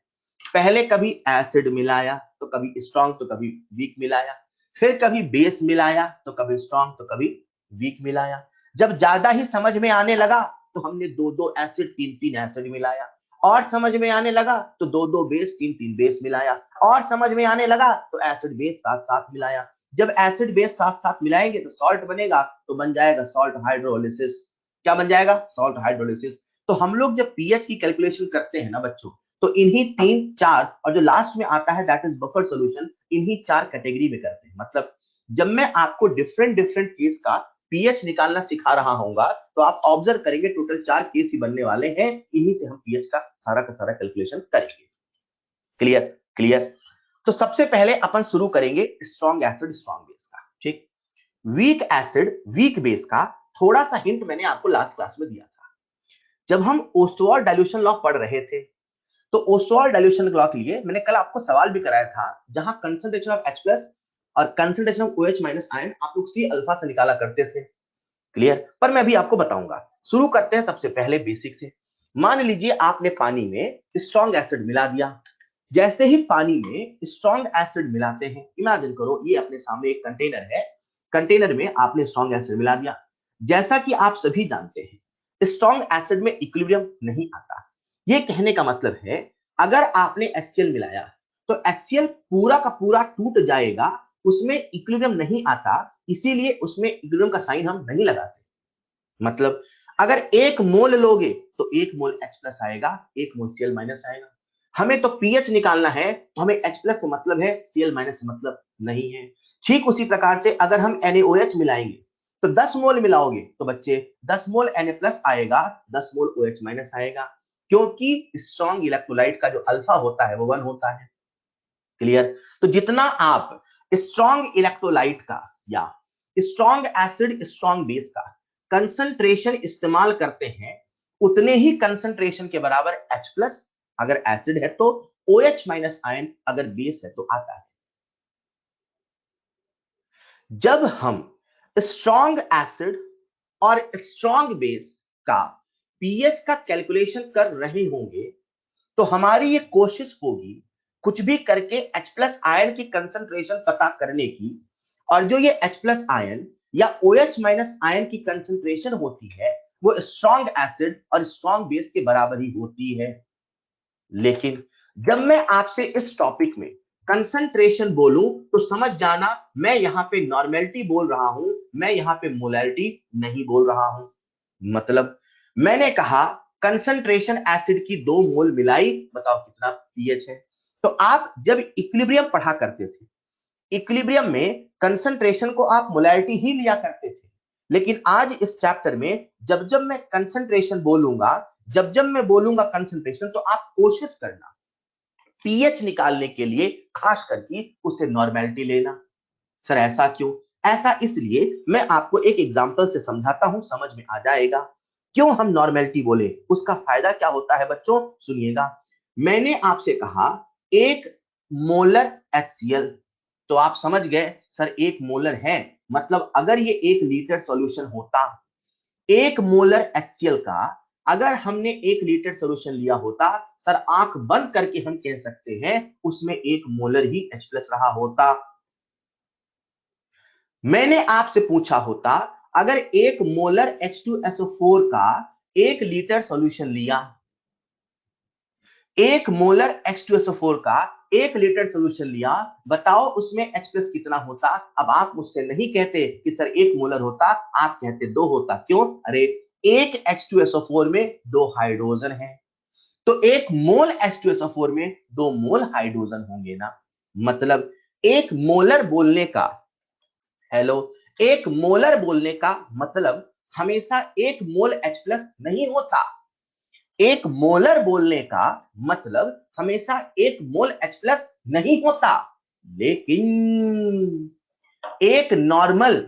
पहले कभी एसिड मिलाया तो कभी स्ट्रॉन्ग तो कभी वीक मिलाया, फिर कभी बेस मिलाया तो कभी स्ट्रॉन्ग तो कभी वीक मिलाया। जब ज्यादा ही समझ में आने लगा तो हमने दो दो एसिड तीन तीन एसिड मिलाया, और समझ में आने लगा तो दो दो बेस तीन तीन बेस मिलाया, और समझ में आने लगा तो एसिड बेस साथ साथ मिलाया। जब एसिड बेस साथ साथ मिलाएंगे तो सॉल्ट बनेगा, तो बन जाएगा सॉल्ट हाइड्रोलिसिस। क्या बन जाएगा? Salt hydrolysis. तो हम लोग जब पीएच की कैलकुलेशन करते हैं ना बच्चों, तो इन्हीं तीन चार, और जो लास्ट में आता है दैट इज बफर सॉल्यूशन, इन्हीं चार कैटेगरी में करते हैं। मतलब जब मैं आपको डिफरेंट डिफरेंट केस का पीएच निकालना सिखा रहा हूंगा, तो आप ऑब्जर्व करेंगे टोटल 4 केस ही बनने वाले हैं, इन्हीं से हम पीएच का सारा कैलकुलेशन करेंगे। क्लियर? क्लियर। तो सबसे पहले अपन शुरू करेंगे स्ट्रॉन्ग एसिड स्ट्रॉन्ग बेस का। ठीक। वीक एसिड वीक बेस का थोड़ा सा हिंट मैंने आपको लास्ट क्लास में दिया था, जब हम ओस्टोअर डाइल्यूशन लॉ पढ़ रहे थे। तो ओस्टोअर डाइल्यूशन लॉ के लिए मैंने कल आपको सवाल भी कराया था, जहां कंसंट्रेशन ऑफ H प्लस और concentration of OH minus ion आप लोग C अल्फा से निकाला करते थे। क्लियर? पर मैं अभी आपको बताऊंगा। शुरू करते हैं सबसे पहले बेसिक से। मान लीजिए आपने पानी में स्ट्रॉन्ग एसिड मिला दिया। जैसे ही पानी में स्ट्रॉन्ग एसिड मिलाते हैं, इमेजिन करो ये अपने सामने एक कंटेनर है, कंटेनर में आपने स्ट्रॉन्ग एसिड मिला दिया। जैसा कि आप सभी जानते हैं स्ट्रॉन्ग एसिड में इक्विलिब्रियम नहीं आता। ये कहने का मतलब है अगर आपने HCl मिलाया तो HCl पूरा का पूरा टूट जाएगा, उसमें इक्विलिब्रियम नहीं आता, इसीलिए उसमें इक्विलिब्रियम का साइन हम नहीं लगाते। मतलब अगर एक मोल लोगे तो एक मोल H प्लस आएगा, एक मोल Cl माइनस आएगा। हमें तो पीएच निकालना है, तो हमें H प्लस से मतलब है, Cl माइनस से मतलब नहीं है। ठीक उसी प्रकार से अगर हम NaOH मिलाएंगे तो 10 मोल मिलाओगे तो बच्चे 10 मोल Na प्लस आएगा, 10 मोल OH माइनस आएगा, क्योंकि स्ट्रॉन्ग इलेक्ट्रोलाइट का जो अल्फा होता है वो 1 होता है। क्लियर? तो जितना आप स्ट्रॉन्ग इलेक्ट्रोलाइट का या स्ट्रॉन्ग एसिड स्ट्रॉन्ग बेस का कंसंट्रेशन इस्तेमाल करते हैं, उतने ही कंसंट्रेशन के बराबर H प्लस अगर एसिड है तो, OH माइनस आयन अगर बेस है तो आता है। जब हम स्ट्रॉन्ग एसिड और स्ट्रॉन्ग बेस का पीएच का कैलकुलेशन कर रहे होंगे, तो हमारी ये कोशिश होगी कुछ भी करके H प्लस आयन की कंसंट्रेशन पता करने की, और जो ये H प्लस आयन या OH माइनस आयन की कंसंट्रेशन होती है वो स्ट्रॉन्ग एसिड और स्ट्रॉन्ग बेस के बराबर ही होती है। लेकिन जब मैं आपसे इस टॉपिक में कंसंट्रेशन बोलूं तो समझ जाना मैं यहां पे नॉर्मेलिटी बोल रहा हूं, मैं यहां पे मोलैरिटी नहीं बोल रहा हूं। मतलब मैंने कहा कंसंट्रेशन एसिड की 2 मोल मिलाई, बताओ कितना पीएच है। तो आप जब इक्विलिब्रियम पढ़ा करते थे, इक्विलिब्रियम में कंसंट्रेशन को आप मोलैरिटी ही लिया करते थे। लेकिन आज इस चैप्टर में जब जब मैं कंसंट्रेशन बोलूंगा, जब जब मैं बोलूंगा कंसंट्रेशन, तो आप कोशिश करना पीएच निकालने के लिए खास करके उसे नॉर्मेलिटी लेना। सर ऐसा क्यों? ऐसा इसलिए, मैं आपको एक एग्जांपल से समझाता हूं, समझ में आ जाएगा क्यों हम नॉर्मेलिटी बोले, उसका फायदा क्या होता है। बच्चों सुनिएगा, मैंने आपसे कहा 1 मोलर HCl तो आप समझ गए सर 1 मोलर है, मतलब अगर ये 1 लीटर सॉल्यूशन होता, 1 मोलर HCl का अगर हमने 1 लीटर सॉल्यूशन लिया होता, सर आंख बंद करके हम कह सकते हैं उसमें 1 मोलर ही H+ रहा होता। मैंने आपसे पूछा होता अगर 1 मोलर H2SO4 का 1 लीटर सॉल्यूशन लिया, 1 मोलर H2SO4 का 1 लीटर सॉल्यूशन लिया, बताओ उसमें H+ कितना होता। अब आप मुझसे नहीं कहते कि सर 1 मोलर होता, आप कहते 2 होता। क्यों? अरे 1 H2SO4 में 2 हाइड्रोजन है, तो 1 मोल H2SO4 में 2 मोल हाइड्रोजन होंगे ना। मतलब 1 मोलर बोलने का, हेलो, 1 मोलर बोलने का मतलब हमेशा 1 मोल H+ नहीं होता। 1 मोलर बोलने का मतलब हमेशा 1 मोल H+ नहीं होता। लेकिन एक नॉर्मल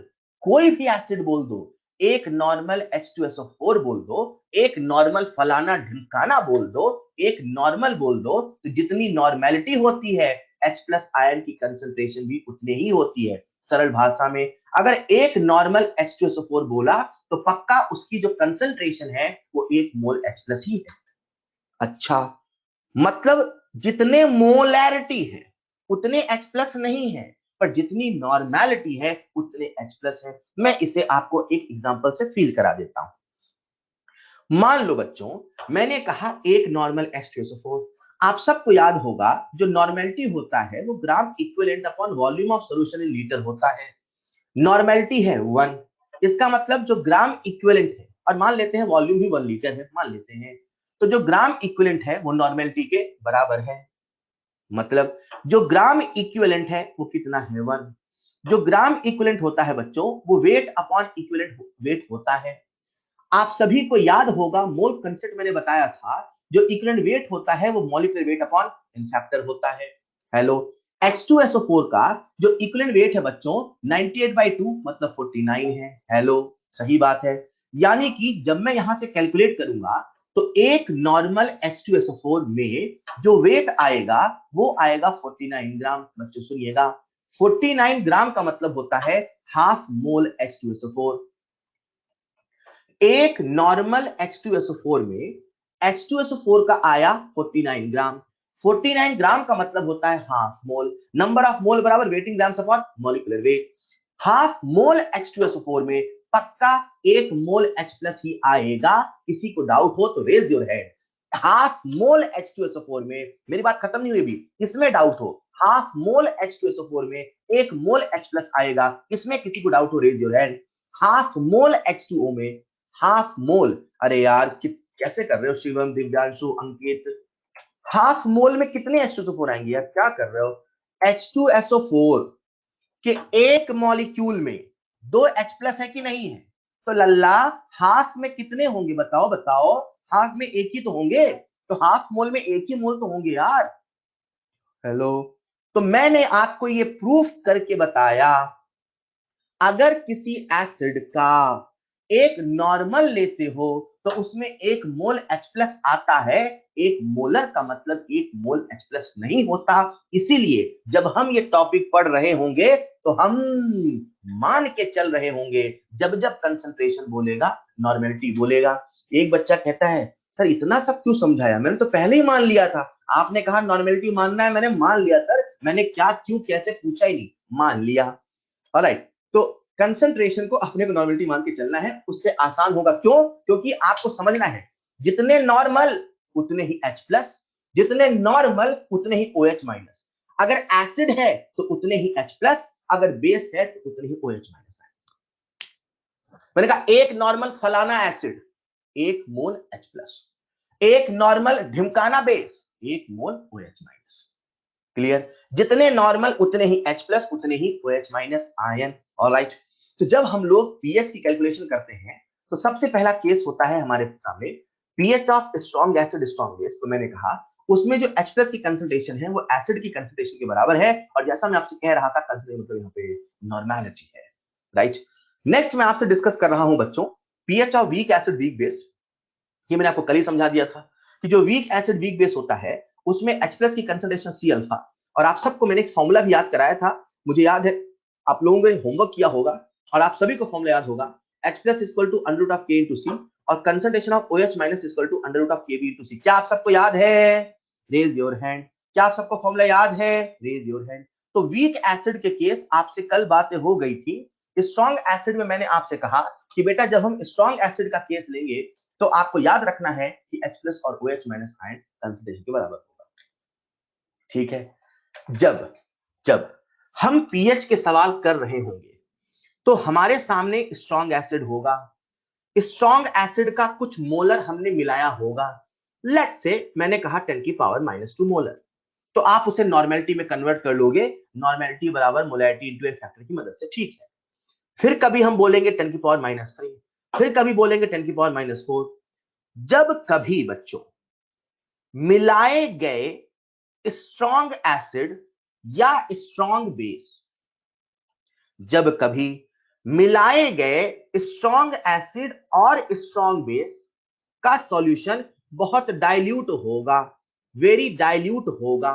कोई भी एसिड बोल दो, एक नॉर्मल H2SO4 बोल दो, एक नॉर्मल फलाना ढिमकाना बोल दो, एक नॉर्मल बोल दो, तो जितनी नॉर्मेलिटी होती है H+ आयन की कंसंट्रेशन भी उतनी ही होती है। सरल भाषा में अगर एक नॉर्मल H2SO4 बोला तो पक्का उसकी जो कंसंट्रेशन है वो 1 मोल H+ ही है। अच्छा, मतलब जितने मोलैरिटी है उतने H+ नहीं है, पर जितनी नॉर्मेलिटी है उतने H+ है। मैं इसे आपको एक एग्जांपल से फील करा देता हूं। मान लो बच्चों, मैंने कहा एक नॉर्मल H2SO4, आप सबको याद होगा जो नॉर्मेलिटी होता है वो gram equivalent upon volume of solution in litre होता है। नॉर्मेलिटी है 1, इसका मतलब जो ग्राम इक्विवेलेंट है, और मान लेते हैं वॉल्यूम भी 1 लीटर है, मान लेते हैं, तो जो ग्राम इक्विवेलेंट है वो नॉर्मेलिटी के बराबर है। मतलब जो ग्राम इक्विवेलेंट है वो कितना है 1। जो ग्राम इक्विवेलेंट होता है बच्चों वो वेट अपॉन इक्विवेलेंट वेट होता है। आप सभी को याद होगा मोल कंसेप्ट मैंने बताया था, जो इक्विवेलेंट वेट होता है वो मॉलिक्यूलर वेट अपॉन इन फैक्टर होता है। हेलो, H2SO4 का जो इक्विवेलेंट वेट है बच्चों 98/2 मतलब 49 है। हेलो, सही बात है। यानी कि जब मैं यहां से कैलकुलेट करूंगा तो एक नॉर्मल H2SO4 में जो वेट आएगा वो आएगा 49 ग्राम। बच्चों सुनिएगा, 49 ग्राम का मतलब होता है हाफ मोल H2SO4। एक नॉर्मल H2SO4 में H2SO4 का आया 49 ग्राम। 49 ग्राम का मतलब होता है half mole. Number of mole बराबर weight in grams upon molecular weight. Half mole H2SO4 में पक्का 1 मोल H+ ही आएगा। किसी को डाउट हो तो raise your hand. Half mole H2SO4 में, मेरी बात खत्म नहीं हुई भी, इसमें डाउट हो, हाफ मोल H2SO4 में 1 मोल H+ आएगा, इसमें किसी को डाउट हो raise your hand. Half mole H2O में हाफ मोल, अरे यार कैसे कर रहे हो शिवम, दिव्यांशु, अंकित, हाफ मोल में कितने H2SO4 आएंगे यार, क्या कर रहे हो। H2SO4 के एक मॉलिक्यूल में 2 H+ है कि नहीं है, तो लल्ला हाफ में कितने होंगे बताओ बताओ, हाफ में एक ही तो होंगे, तो हाफ मोल में एक ही मोल तो होंगे यार। हेलो, तो मैंने आपको ये प्रूफ करके बताया अगर किसी एसिड का एक नॉर्मल लेते हो तो उसमें 1 मोल H+ आता है, 1 मोलर का मतलब 1 मोल H+ नहीं होता। इसीलिए जब हम ये टॉपिक पढ़ रहे होंगे तो हम मान के चल रहे होंगे, जब जब कंसंट्रेशन बोलेगा नॉर्मेलिटी बोलेगा। एक बच्चा कहता है सर इतना सब क्यों समझाया, मैंने तो पहले ही मान लिया था, आपने कहा नॉर्मेलिटी मानना है, मैंने मान लिया सर, मैंने क्या क्यों कैसे पूछा ही नहीं, मान लिया। ऑलराइट, तो कंसंट्रेशन को अपने को नॉर्मलिटी मान के चलना है, उससे आसान होगा। क्यों? क्योंकि आपको समझना है जितने नॉर्मल उतने ही H+, जितने नॉर्मल उतने ही OH-। अगर एसिड है तो उतने ही H+, अगर बेस है तो उतने ही OH-। मैंने कहा एक नॉर्मल फलाना एसिड 1 मोल H+, एक नॉर्मल ढिमकाना बेस 1 मोल OH-। क्लियर? जितने नॉर्मल उतने ही H+ उतने ही OH- आयन। ऑलराइट, तो जब हम लोग पीएच की कैलकुलेशन करते हैं तो सबसे पहला केस होता है हमारे सामने pH of strong acid strong base. तो मैंने कहा उसमें जो H+ की कंसंट्रेशन है वो एसिड की कंसंट्रेशन के बराबर है, और जैसा मैं आपसे कह रहा था कंसंट्रेशन मतलब यहाँ पे नॉर्मेलिटी है। राइट, नेक्स्ट मैं आपसे डिस्कस कर रहा हूं बच्चों pH of weak acid weak base. ये मैंने आपको कल ही समझा दिया था कि जो वीक एसिड वीक बेस होता है उसमें H+ की कंसंट्रेशन C अल्फा, और आप सबको मैंने एक फॉर्मूला भी याद कराया था मुझे याद है आप लोगों ने होमवर्क किया होगा और आप सभी को फॉर्मूला याद होगा, H plus equal to under root of K into C और concentration of OH minus equal to under root of KB into C. क्या आप सबको याद है? Raise your hand. क्या आप सबको फॉर्मूला याद है? Raise your hand. तो वीक एसिड के केस आपसे कल बातें हो गई थी। स्ट्रॉन्ग एसिड में मैंने आपसे कहा कि बेटा जब हम स्ट्रॉन्ग एसिड का केस लेंगे तो आपको याद रखना है कि H प्लस और OH माइनस आयन कंसंट्रेशन के बराबर होगा। ठीक है, जब जब हम पीएच के सवाल कर रहे होंगे तो हमारे सामने स्ट्रॉन्ग एसिड होगा, स्ट्रॉन्ग एसिड का कुछ मोलर हमने मिलाया होगा, लेट्स से मैंने कहा 10 की पावर -2 मोलर, तो आप उसे नॉर्मेलिटी में कन्वर्ट कर लोगे, नॉर्मेलिटी बराबर मोलैरिटी इनटू ए फैक्टर की मदद से। ठीक है, फिर कभी हम बोलेंगे 10 की पावर -3, फिर कभी बोलेंगे 10 की पावर -4। जब कभी बच्चों मिलाए गए स्ट्रॉन्ग एसिड या स्ट्रॉन्ग बेस, जब कभी मिलाए गए स्ट्रॉन्ग एसिड और स्ट्रॉन्ग बेस का सॉल्यूशन बहुत डाइल्यूट होगा, वेरी डाइल्यूट होगा।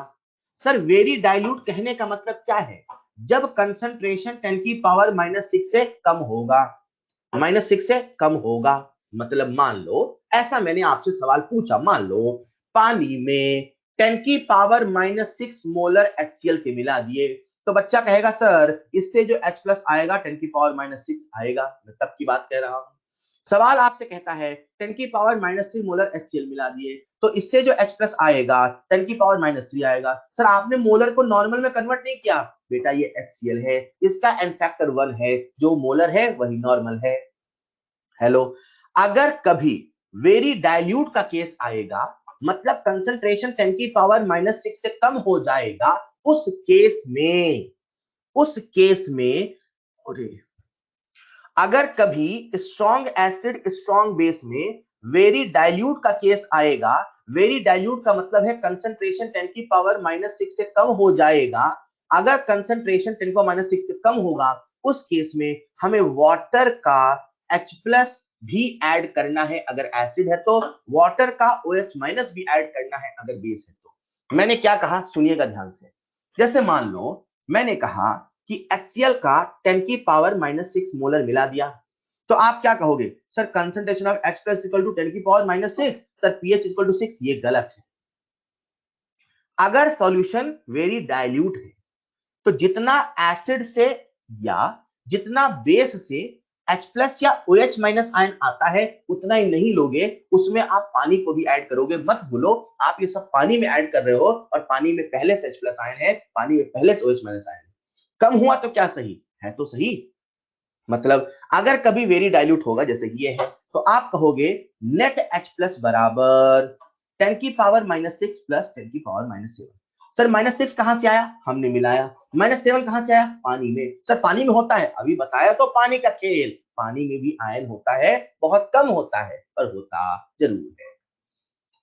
सर वेरी डाइल्यूट कहने का मतलब क्या है? जब कंसंट्रेशन 10 की पावर -6 से कम होगा, -6 से कम होगा। मतलब मान लो ऐसा मैंने आपसे सवाल पूछा, मान लो पानी में 10 की पावर -6 मोलर HCl के मिला दिए, तो बच्चा कहेगा सर इससे जो H प्लस आएगा 10 की पावर -6 आएगा। मैं तब की बात कह रहा हूं। सवाल आपसे कहता है 10 की पावर -3 मोलर HCl मिला दिए, तो इससे जो H प्लस आएगा 10 की पावर -3 आएगा। सर आपने मोलर को नॉर्मल में कन्वर्ट नहीं किया। बेटा ये HCl है, इसका n फैक्टर 1 है, जो मोलर है वही नॉर्मल है। हेलो, अगर कभी वेरी डाइल्यूट का केस आएगा, मतलब कंसंट्रेशन 10 की पावर -6 से कम हो जाएगा, उस केस में अरे अगर कभी स्ट्रॉन्ग एसिड स्ट्रॉन्ग बेस में वेरी डाइल्यूट का केस आएगा, वेरी डाइल्यूट का मतलब है कंसंट्रेशन 10 की पावर -6 से कम हो जाएगा। अगर कंसंट्रेशन 10 की पावर -6 से कम होगा, उस केस में हमें वाटर का H प्लस भी ऐड करना है अगर एसिड है तो, वाटर का OH माइनस भी ऐड करना है अगर बेस है तो। मैंने क्या कहा सुनिएगा ध्यान से। जैसे मान लो मैंने कहा कि HCl का 10 की पावर -6 मोलर मिला दिया, तो आप क्या कहोगे? Sir concentration of H plus equal to 10 की power -6, sir pH equal to 6। ये गलत है। अगर सॉल्यूशन वेरी डाइल्यूट है तो जितना एसिड से या जितना बेस से H प्लस या OH माइनस आयन आता है उतना ही नहीं लोगे, उसमें आप पानी को भी ऐड करोगे। मत भूलो आप ये सब पानी में ऐड कर रहे हो और पानी में पहले से H प्लस आयन है, पानी में पहले से OH माइनस आयन है। कम हुआ तो क्या सही है? तो सही। मतलब अगर कभी वेरी डाइल्यूट होगा जैसे ये है, तो आप कहोगे नेट H प्लस बराबर 10 की पावर -6 प्लस 10 की पावर -7। सर -6 कहां से आया? हमने मिलाया। -7 कहां से आया? पानी में। सर पानी में होता है, अभी बताया तो पानी का खेल, पानी में भी आयन होता है, बहुत कम होता है पर होता जरूर है।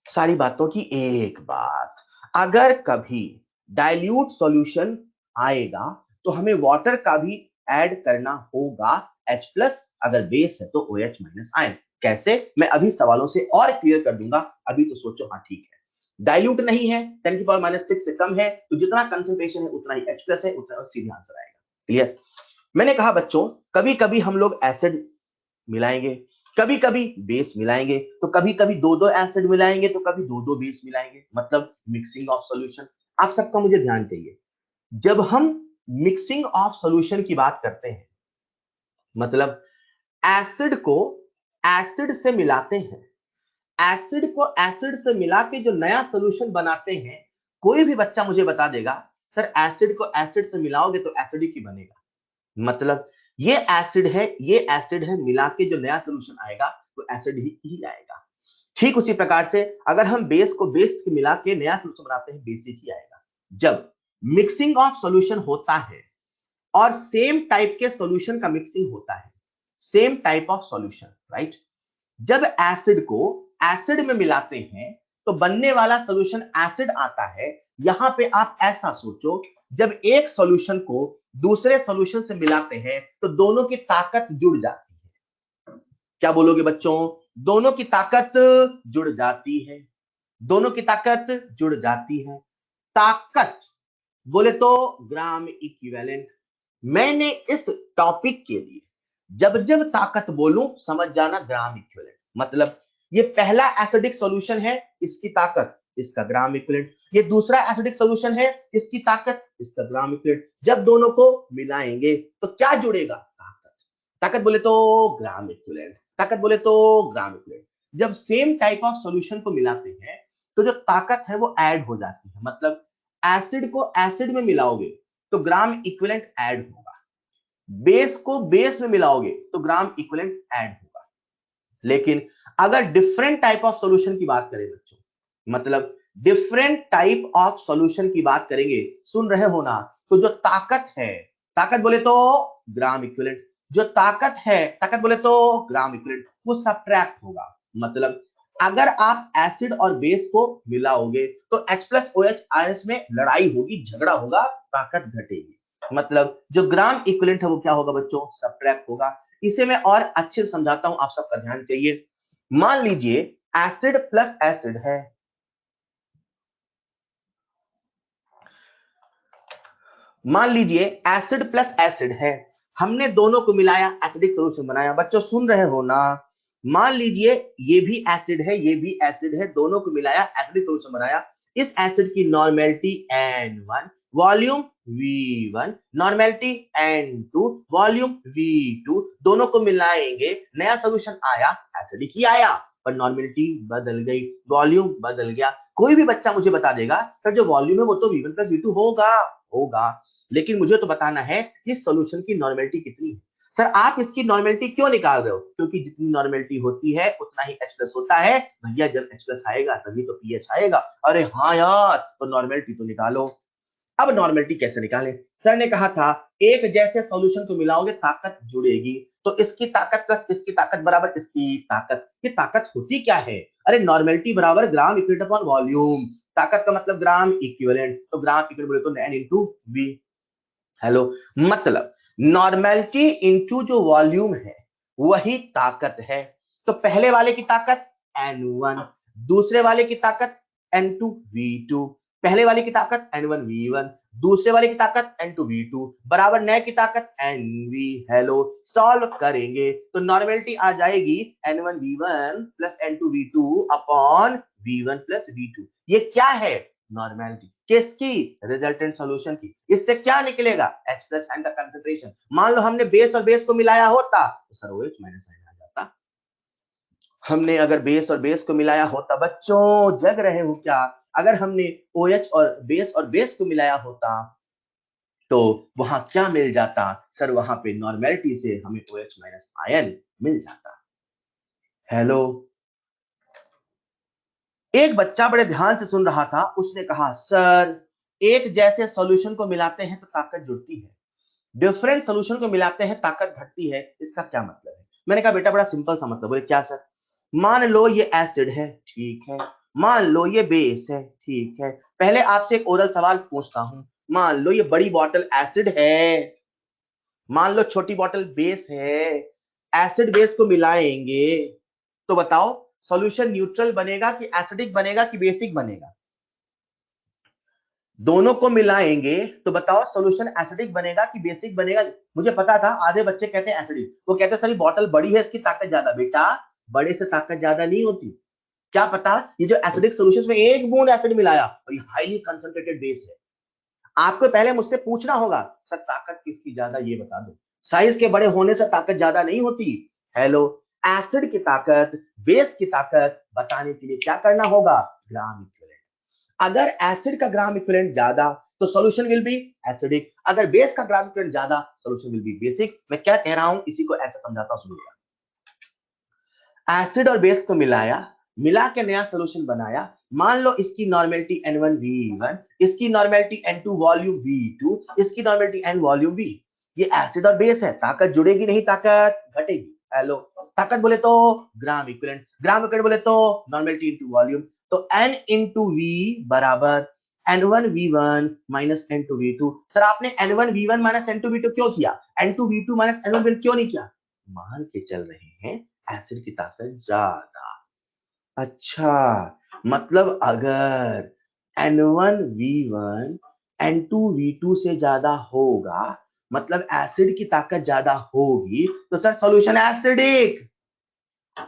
सारी बातों की एक बात, अगर कभी डाइल्यूट सॉल्यूशन आएगा तो हमें वाटर का भी ऐड करना होगा H प्लस, अगर बेस है तो OH माइनस आयन। कैसे? मैं अभी सवालों से और क्लियर कर दूंगा, अभी तो सोचो हाँ ठीक है। डाइल्यूट नहीं है, 10 की पावर -6 से कम है, तो जितना कंसंट्रेशन है उतना ही H प्लस है, उतना सीधे आंसर आएगा। क्लियर? मैंने कहा बच्चों कभी कभी हम लोग एसिड मिलाएंगे, कभी कभी बेस मिलाएंगे, तो कभी कभी दो दो एसिड मिलाएंगे, तो कभी दो दो बेस मिलाएंगे, मतलब मिक्सिंग ऑफ सॉल्यूशन। आप सबका मुझे ध्यान चाहिए, जब हम मिक्सिंग ऑफ सॉल्यूशन की बात करते हैं, मतलब एसिड को एसिड से मिलाते हैं, एसिड को एसिड से मिला के जो नया सॉल्यूशन बनाते हैं, कोई भी बच्चा मुझे बता देगा सर एसिड को एसिड से मिलाओगे तो एसिडिक ही बनेगा। मतलब ये एसिड है, ये एसिड है, मिला के जो नया सॉल्यूशन आएगा वो एसिड ही आएगा। ठीक उसी प्रकार से अगर हम बेस को बेस से मिला के नया सॉल्यूशन बनाते हैं, बेसिक ही आएगा। जब मिक्सिंग ऑफ सॉल्यूशन होता है और सेम टाइप के सॉल्यूशन का मिक्सिंग होता है, same type of solution, right, जब एसिड को एसिड में मिलाते हैं तो बनने वाला सॉल्यूशन एसिड आता है। यहां पे आप ऐसा सोचो, जब एक सॉल्यूशन को दूसरे सॉल्यूशन से मिलाते हैं तो दोनों की ताकत जुड़ जाती है। क्या बोलोगे बच्चों? दोनों की ताकत जुड़ जाती है, दोनों की ताकत जुड़ जाती है। ताकत बोले तो ग्राम इक्विवेलेंट, मैंने इस टॉपिक के लिए जब जब ताकत बोलूं समझ जाना ग्राम इक्विवेलेंट। मतलब ये पहला एसिडिक सॉल्यूशन है, इसकी ताकत इसका ग्राम इक्विवेलेंट। ये दूसरा एसिडिक सॉल्यूशन है, इसकी ताकत इसका ग्राम इक्विवेलेंट। जब दोनों को मिलाएंगे तो क्या जुड़ेगा? ताकत। ताकत बोले तो ग्राम इक्विवेलेंट, ताकत बोले तो ग्राम इक्विवेलेंट। जब सेम टाइप ऑफ सॉल्यूशन को मिलाते हैं तो जो ताकत है वो ऐड हो जाती है। मतलब एसिड को एसिड में मिलाओगे तो ग्राम इक्विवेलेंट ऐड होगा, बेस को बेस में मिलाओगे तो ग्राम इक्विवेलेंट ऐड होगा। लेकिन अगर डिफरेंट टाइप ऑफ सॉल्यूशन की बात करें बच्चों, मतलब डिफरेंट टाइप ऑफ सॉल्यूशन की बात करेंगे, सुन रहे हो ना, तो जो ताकत है, ताकत बोले तो ग्राम इक्विवेलेंट, जो ताकत है, ताकत बोले तो ग्राम इक्विवेलेंट, वो सब्ट्रैक्ट होगा। मतलब अगर आप एसिड और बेस को मिलाओगे तो H प्लस OH आयंस में लड़ाई होगी, झगड़ा होगा, ताकत घटेगी। मतलब जो ग्राम इक्विवेलेंट है वो क्या होगा बच्चों? सब्ट्रैक्ट होगा। इसे मैं और अच्छे से समझाता हूं, आप सबका ध्यान चाहिए। मान लीजिए एसिड प्लस एसिड है, मान लीजिए एसिड प्लस एसिड है, हमने दोनों को मिलाया, एसिडिक सॉल्यूशन बनाया। बच्चों सुन रहे हो ना? मान लीजिए ये भी एसिड है, ये भी एसिड है, दोनों को मिलाया, एसिडिक सॉल्यूशन बनाया। इस एसिड की normality N1, volume V1, normality N2, volume V2, दोनों को मिलाएंगे, नया सॉल्यूशन आया, एसिडिक ही आया, पर नॉर्मेलिटी बदल गई, वॉल्यूम बदल गया। कोई भी बच्चा मुझे बता देगा सर जो वॉल्यूम है वो तो V1 प्लस V2 होगा, होगा, लेकिन मुझे तो बताना है इस सॉल्यूशन की नॉर्मेलिटी कितनी है। सर आप इसकी नॉर्मेलिटी क्यों निकाल रहे हो? क्योंकि जितनी नॉर्मेलिटी होती है उतना ही H प्लस होता है। भैया जब H प्लस आएगा तभी तो पीएच आएगा। अरे हाँ यार, तो नॉर्मेलिटी तो निकालो। अब नॉर्मेलिटी कैसे निकालें? सर ने कहा था एक जैसे सॉल्यूशन को मिलाओगे ताकत जुड़ेगी, तो इसकी ताकत प्लस इसकी ताकत बराबर इसकी ताकत। ये ताकत होती क्या है? अरे नॉर्मेलिटी बराबर ग्राम इक्विवेलेंट अपॉन वॉल्यूम, ताकत का मतलब ग्राम इक्विवेलेंट, तो ग्राम इक्विवेलेंट बोले तो N इंटू V। हेलो, मतलब नॉर्मेलिटी इंटू जो वॉल्यूम है वही ताकत है। तो पहले वाले की ताकत N1, दूसरे वाले की ताकत N2 V2, पहले वाले की ताकत N1 V1, दूसरे वाले की ताकत N2 V2 बराबर नए की ताकत NV। हेलो, सॉल्व करेंगे तो नॉर्मेलिटी आ जाएगी N1 V1 plus N2 V2 upon V1 plus V2। ये क्या है? नॉर्मेलिटी। किसकी? रिजल्टेंट सॉल्यूशन की। इससे क्या निकलेगा? H प्लस आयन का कंसंट्रेशन। मान लो हमने बेस और बेस को मिलाया होता तो सर OH माइनस आयन आ जाता। हमने अगर बेस और बेस को मिलाया होता, बच्चों जग रहे हो क्या? अगर हमने OH और बेस को मिलाया होता तो वहां क्या मिल जाता? सर वहां पे नॉर्मेलिटी से हमें OH माइनस आयन मिल जाता। हेलो, एक बच्चा बड़े ध्यान से सुन रहा था, उसने कहा सर एक जैसे सॉल्यूशन को मिलाते हैं तो ताकत जुड़ती है, डिफरेंट सॉल्यूशन को मिलाते हैं ताकत घटती है, इसका क्या मतलब है? मैंने कहा बेटा बड़ा सिंपल सा मतलब। बोले क्या सर? मान लो ये एसिड है, ठीक है, मान लो ये बेस है, ठीक है। पहले आपसे एक ओरल सवाल पूछता हूं, मान लो ये बड़ी बॉटल एसिड है, मान लो छोटी बॉटल बेस है, एसिड बेस को मिलाएंगे तो बताओ सॉल्यूशन न्यूट्रल बनेगा कि एसिडिक बनेगा कि बेसिक बनेगा? दोनों को मिलाएंगे तो बताओ सॉल्यूशन एसिडिक बनेगा कि बेसिक बनेगा? मुझे पता था आधे बच्चे कहते हैं एसिडिक, वो कहते हैं सर ये बॉटल बड़ी है इसकी ताकत ज्यादा। बेटा बड़े से ताकत ज्यादा नहीं होती, क्या पता ये जो एसिडिक सॉल्यूशन में एक बूंद एसिड मिलाया और ये हाईली कंसंट्रेटेड बेस है। आपको पहले मुझसे पूछना होगा सर ताकत किसकी ज्यादा, ये बता दो। साइज के बड़े होने से ताकत ज्यादा नहीं होती। हेलो, एसिड की ताकत, बेस की ताकत बताने के लिए क्या करना होगा? Gram equivalent. अगर एसिड का ग्राम इक्विवेलेंट ज्यादा तो सॉल्यूशन विल बी एसिडिक, अगर बेस का ग्राम इक्विवेलेंट ज्यादा सॉल्यूशन विल बी बेसिक। मैं क्या कह रहा हूं इसी को ऐसे समझाता हूं, सुनिएगा। एसिड और बेस को मिलाया, मिला के नया सॉल्यूशन बनाया। मान लो इसकी नॉर्मेलिटी N1 V1, इसकी नॉर्मेलिटी N2 वॉल्यूम V2, इसकी नॉर्मेलिटी N वॉल्यूम V। ये एसिड और बेस है, ताकत जुड़ेगी नहीं ताकत घटेगी। हेलो, ताकत बोले तो ग्राम इक्विवेलेंट, ग्राम इक्विवेलेंट बोले तो नॉर्मेलिटी इनटू वॉल्यूम। तो N इंटू V बराबर N1 V1 minus N2 V2। Sir आपने N1 V1 minus N2 V2 क्यों किया? N2 V2 minus N1 V1 क्यों नहीं किया? मान के चल रहे हैं एसिड की ताकत ज्यादा। अच्छा, मतलब अगर N1 V1 N2 V2 से ज्यादा होगा मतलब एसिड की ताकत ज्यादा होगी तो सर सॉल्यूशन एसिडिक।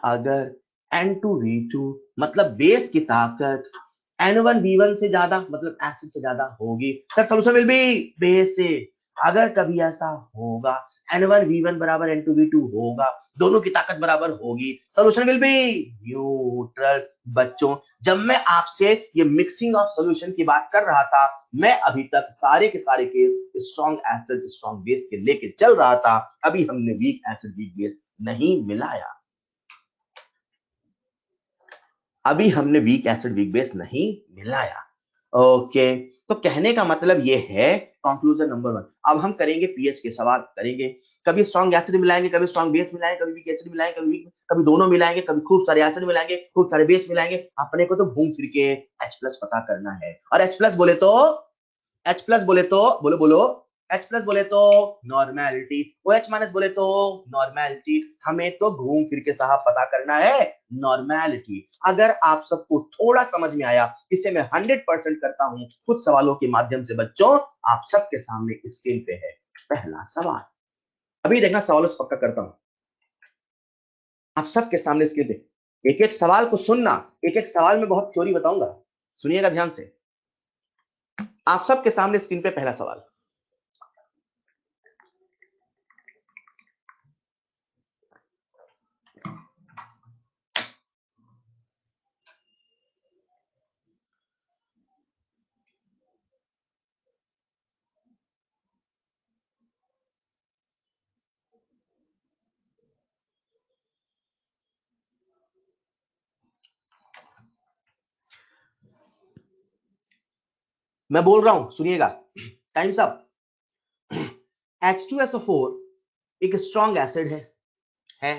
अगर N2V2 मतलब बेस की ताकत N1V1 से ज्यादा मतलब एसिड से ज्यादा होगी, sir solution will be basic. अगर कभी ऐसा होगा N1V1 बराबर N2V2 होगा, दोनों की ताकत बराबर होगी, सॉल्यूशन विल बी न्यूट्रल। बच्चों, जब मैं आपसे ये मिक्सिंग ऑफ सॉल्यूशन की बात कर रहा था, मैं अभी तक सारे के सारे case strong acid strong base के लेके चल रहा था, अभी हमने वीक एसिड वीक बेस नहीं मिलाया। अभी हमने वीक एसिड वीक बेस नहीं मिलाया। ओके, तो कहने का मतलब ये है कंक्लूजन नंबर 1। अब हम करेंगे पीएच के सवाल करेंगे, कभी स्ट्रॉन्ग एसिड मिलाएंगे, कभी स्ट्रॉन्ग बेस मिलाएंगे, कभी वीक एसिड मिलाएंगे, कभी दोनों मिलाएंगे, कभी खूब सारे एसिड मिलाएंगे, खूब सारे बेस मिलाएंगे। अपने को तो घूम फिर के H प्लस पता करना है, और H प्लस बोले तो बोलो बोलो, H प्लस बोले तो नॉर्मेलिटी, OH माइनस बोले तो नॉर्मेलिटी। हमें तो घूम फिर के साहब पता करना है नॉर्मेलिटी। अगर आप सबको थोड़ा समझ में आया, इसे मैं 100% करता हूं कुछ सवालों के माध्यम से। बच्चों, आप सबके सामने स्क्रीन पे है पहला सवाल, अभी देखना सवालों से पक्का करता हूं। आप सबके सामने स्क्रीन पे एक एक सवाल को सुनना, एक एक सवाल में बहुत थ्योरी बताऊंगा, सुनिएगा ध्यान से। आप सबके सामने स्क्रीन पे पहला सवाल, मैं बोल रहा हूं सुनिएगा, टाइम्स अप। H2SO4 एक स्ट्रॉन्ग एसिड है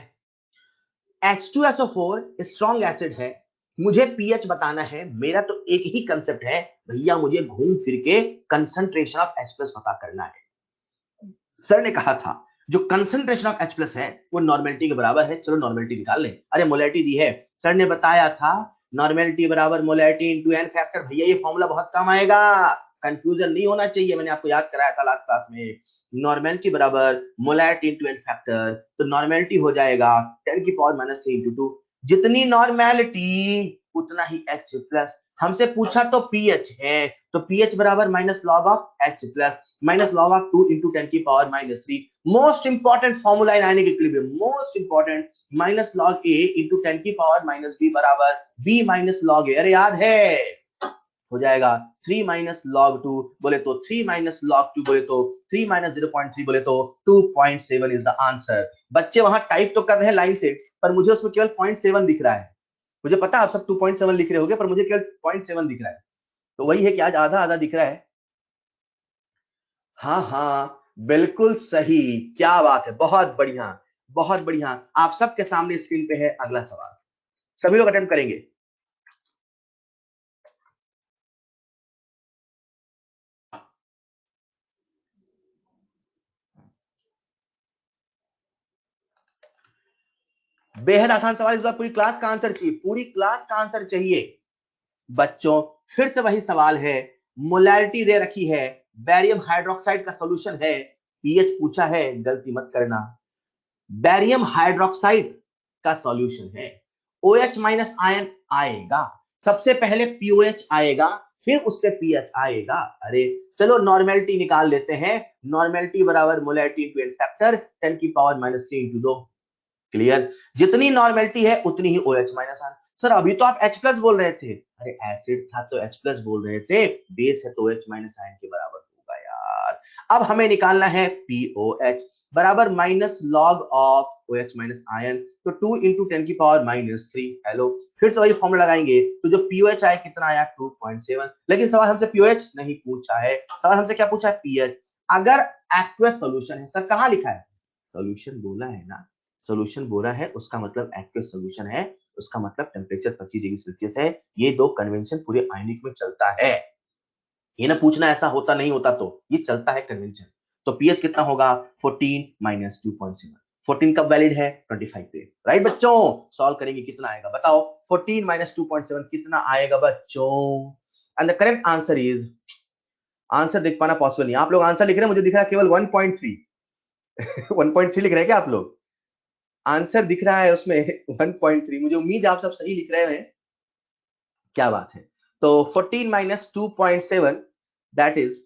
H2SO4 स्ट्रॉन्ग एसिड है। मुझे पीएच बताना है, मेरा तो एक ही कंसेप्ट है भैया, मुझे घूम फिर के कंसंट्रेशन ऑफ H प्लस पता करना है। सर ने कहा था जो कंसंट्रेशन ऑफ H प्लस है वो नॉर्मेलिटी के बराबर है, चलो नॉर्मेलिटी निकाल लें। अरे मोलैरिटी दी है, सर ने बताया था नॉर्मेलिटी बराबर मोलैरिटी इनटू एन फैक्टर। भैया ये फॉर्मूला बहुत कम आएगा, कंफ्यूजन नहीं होना चाहिए, मैंने आपको याद कराया था लास्ट क्लास में। नॉर्मेलिटी बराबर मोलैरिटी इनटू एन फैक्टर, तो नॉर्मेलिटी हो जाएगा 10 की पावर माइनस 3 इंटू 2। जितनी नॉर्मेलिटी उतना ही H प्लस। हमसे पूछा तो पीएच है, तो पीएच बराबर minus log of H plus minus log of 2 into 10 की power minus 3। Most important formula in ionic equilibrium, most important, minus log A into 10 की पावर माइनस बी बराबर बी माइनस लॉग ए। अरे याद है, हो जाएगा 3 माइनस लॉग 2 बोले तो 3 माइनस लॉग 2 बोले तो 3 माइनस 0.3 बोले तो 2.7 इज द आंसर। बच्चे वहां टाइप तो कर रहे हैं लाइन से, पर मुझे उसमें केवल 0.7 दिख रहा है। मुझे पता आप सब 2.7 लिख रहे होगे, पर मुझे केवल 0.7 दिख रहा है। तो वही है कि आज आधा आधा दिख रहा है। हाँ हाँ, बिल्कुल सही, क्या बात है, बहुत बढ़िया बहुत बढ़िया। आप सबके सामने स्क्रीन पे है अगला सवाल, सभी लोग अटेम्प्ट करेंगे। बेहद आसान सवाल, इस बार पूरी क्लास का आंसर चाहिए, पूरी क्लास का आंसर चाहिए। बच्चों, फिर से वही सवाल है, मोलैरिटी दे रखी है, बैरियम हाइड्रोक्साइड का सॉल्यूशन है, पीएच पूछा है, गलती मत करना। बैरियम हाइड्रोक्साइड का सॉल्यूशन है, OH माइनस आयन आएगा, सबसे पहले POH आएगा, फिर उससे पीएच आएगा। अरे चलो नॉर्मेलिटी निकाल लेते हैं, नॉर्मेलिटी बराबर मोलैरिटी इनटू एन फैक्टर 10 की पावर माइनस 3 इंटू 2। क्लियर, जितनी नॉर्मेलिटी है उतनी ही OH माइनस आयन। सर अभी तो आप H प्लस बोल रहे थे, अरे एसिड था तो H प्लस बोल रहे थे, बेस है तो OH माइनस आयन के बराबर होगा यार। अब हमें निकालना है POH बराबर minus log of OH minus ion, तो 2 इंटू 10 की पावर माइनस 3। हेलो, फिर से वही फॉर्मूला लगाएंगे, तो जो POH आया कितना आया 2.7। लेकिन सवाल हमसे POH नहीं पूछा है, सवाल हमसे क्या पूछा है पीएच। अगर एक्वस सॉल्यूशन है, सर कहां लिखा है, सॉल्यूशन बोला है ना, सॉल्यूशन बोला है उसका मतलब एक्वस सॉल्यूशन है, उसका मतलब टेम्परेचर 25 डिग्री सेल्सियस है। ये दो कन्वेंशन पूरे आयनिक में चलता है, ये ना पूछना ऐसा होता नहीं होता, तो ये चलता है कन्वेंशन। तो पीएच कितना होगा 14 माइनस 2.7, 14 कब वैलिड है 25 पे, राइट बच्चों। सॉल्व करेंगे कितना आएगा बताओ, 14 माइनस 2.7 कितना आएगा बच्चों, and the correct answer is answer देख पाना पॉसिबल नहीं। आप लोग आंसर लिख रहे हैं, मुझे दिख रहा है केवल 1.3 1.3 लिख रहे हैं क्या आप लोग? आंसर दिख रहा है उसमें 1.3। मुझे उम्मीद है आप सब सही लिख रहे हैं। क्या बात है। तो 14 माइनस 2.7 दैट इज,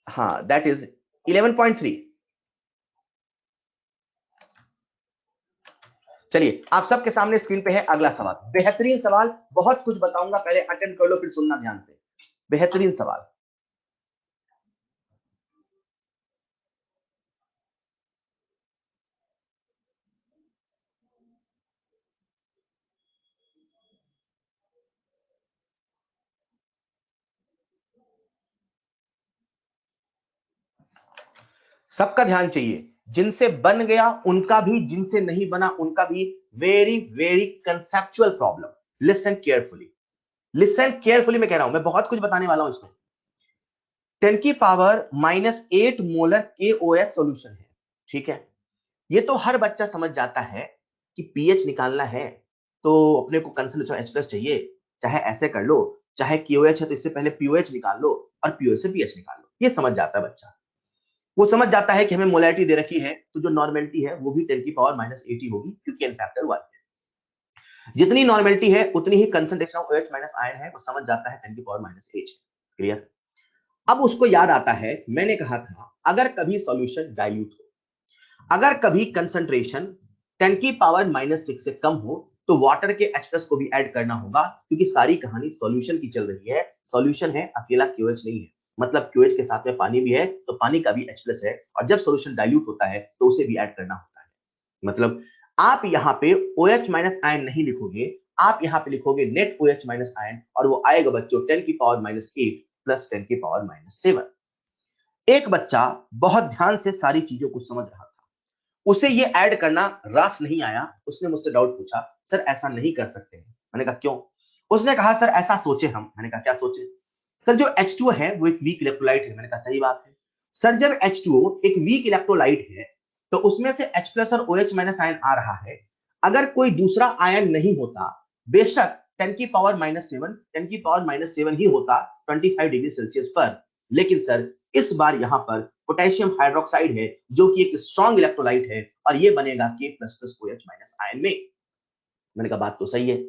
हाँ दैट इज 11.3। चलिए आप सबके सामने स्क्रीन पे है अगला सवाल, बेहतरीन सवाल, बहुत कुछ बताऊंगा, पहले अटेंड कर लो फिर सुनना ध्यान से। बेहतरीन सवाल। सबका ध्यान चाहिए, जिनसे बन गया उनका भी, जिनसे नहीं बना उनका भी। Very very conceptual problem. Listen carefully, listen carefully. मैं कह रहा हूं, मैं बहुत कुछ बताने वाला हूं इसमें। 10 की पावर -8 मोलर KOH सॉल्यूशन है, ठीक है। ये तो हर बच्चा समझ जाता है कि पीएच निकालना है तो अपने को कंसंट्रेशन H+ चाहिए, चाहे ऐसे कर लो, चाहे KOH है तो इससे पहले POH निकाल लो और POH से pH निकाल लो। ये समझ जाता है बच्चा। वो समझ जाता है कि हमें मोलैरिटी दे रखी है तो जो नॉर्मेलिटी है वो भी 10 की पावर -8 ही होगी, क्योंकि n फैक्टर 1 है। जितनी नॉर्मेलिटी है उतनी ही concentration of OH minus ion है, वो समझ जाता है 10 की पावर -8। क्लियर? अब उसको याद आता है, मैंने कहा था अगर कभी सॉल्यूशन डाइल्यूट हो, अगर कभी कंसंट्रेशन 10 की पावर -6 से कम हो, तो वाटर के H+ को भी ऐड करना होगा, क्योंकि सारी कहानी सॉल्यूशन की चल रही है। सॉल्यूशन है, अकेला QH नहीं है, मतलब QH के साथ में पानी भी है तो पानी का भी H+ है, और जब सॉल्यूशन डाइल्यूट होता है तो उसे भी ऐड करना होता है। मतलब आप यहाँ पे OH माइनस आयन नहीं लिखोगे, आप यहाँ पे लिखोगे नेट OH माइनस आयन, और वो आएगा बच्चों 10 की पावर -8 प्लस 10 की पावर -7। एक बच्चा बहुत ध्यान से सारी चीजों को समझ रहा था, उसे ये ऐड करना रास नहीं आया। उसने मुझसे डाउट पूछा, सर ऐसा नहीं कर सकते हैं? मैंने कहा क्यों? उसने कहा सर ऐसा सोचे हम। मैंने कहा क्या सोचे? सर जो H2O है वो एक वीक इलेक्ट्रोलाइट है। मैंने कहा सही बात है। सर जब H2O एक वीक इलेक्ट्रोलाइट है तो उसमें से H+ और OH माइनस आयन आ रहा है। अगर कोई दूसरा आयन नहीं होता, बेशक 10 की पावर -7, 10 की पावर -7 ही होता 25 डिग्री सेल्सियस पर, लेकिन सर इस बार यहां पर पोटेशियम हाइड्रोक्साइड है जो कि एक स्ट्रॉन्ग इलेक्ट्रोलाइट है, और ये बनेगा K++ OH- आयन में। मैंने कहा बात तो सही है।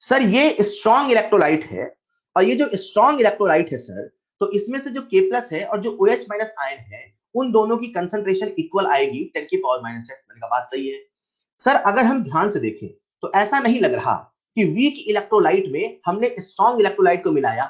सर ये स्ट्रॉन्ग इलेक्ट्रोलाइट है, और ये जो स्ट्रॉन्ग इलेक्ट्रोलाइट है सर, तो इसमें से जो K+ है और जो OH- आयन है, उन दोनों की कंसंट्रेशन इक्वल आएगी 10 की पावर -8। मैंने कहा बात सही है। सर अगर हम ध्यान से देखें तो ऐसा नहीं लग रहा कि वीक इलेक्ट्रोलाइट में हमने स्ट्रॉन्ग इलेक्ट्रोलाइट को मिलाया,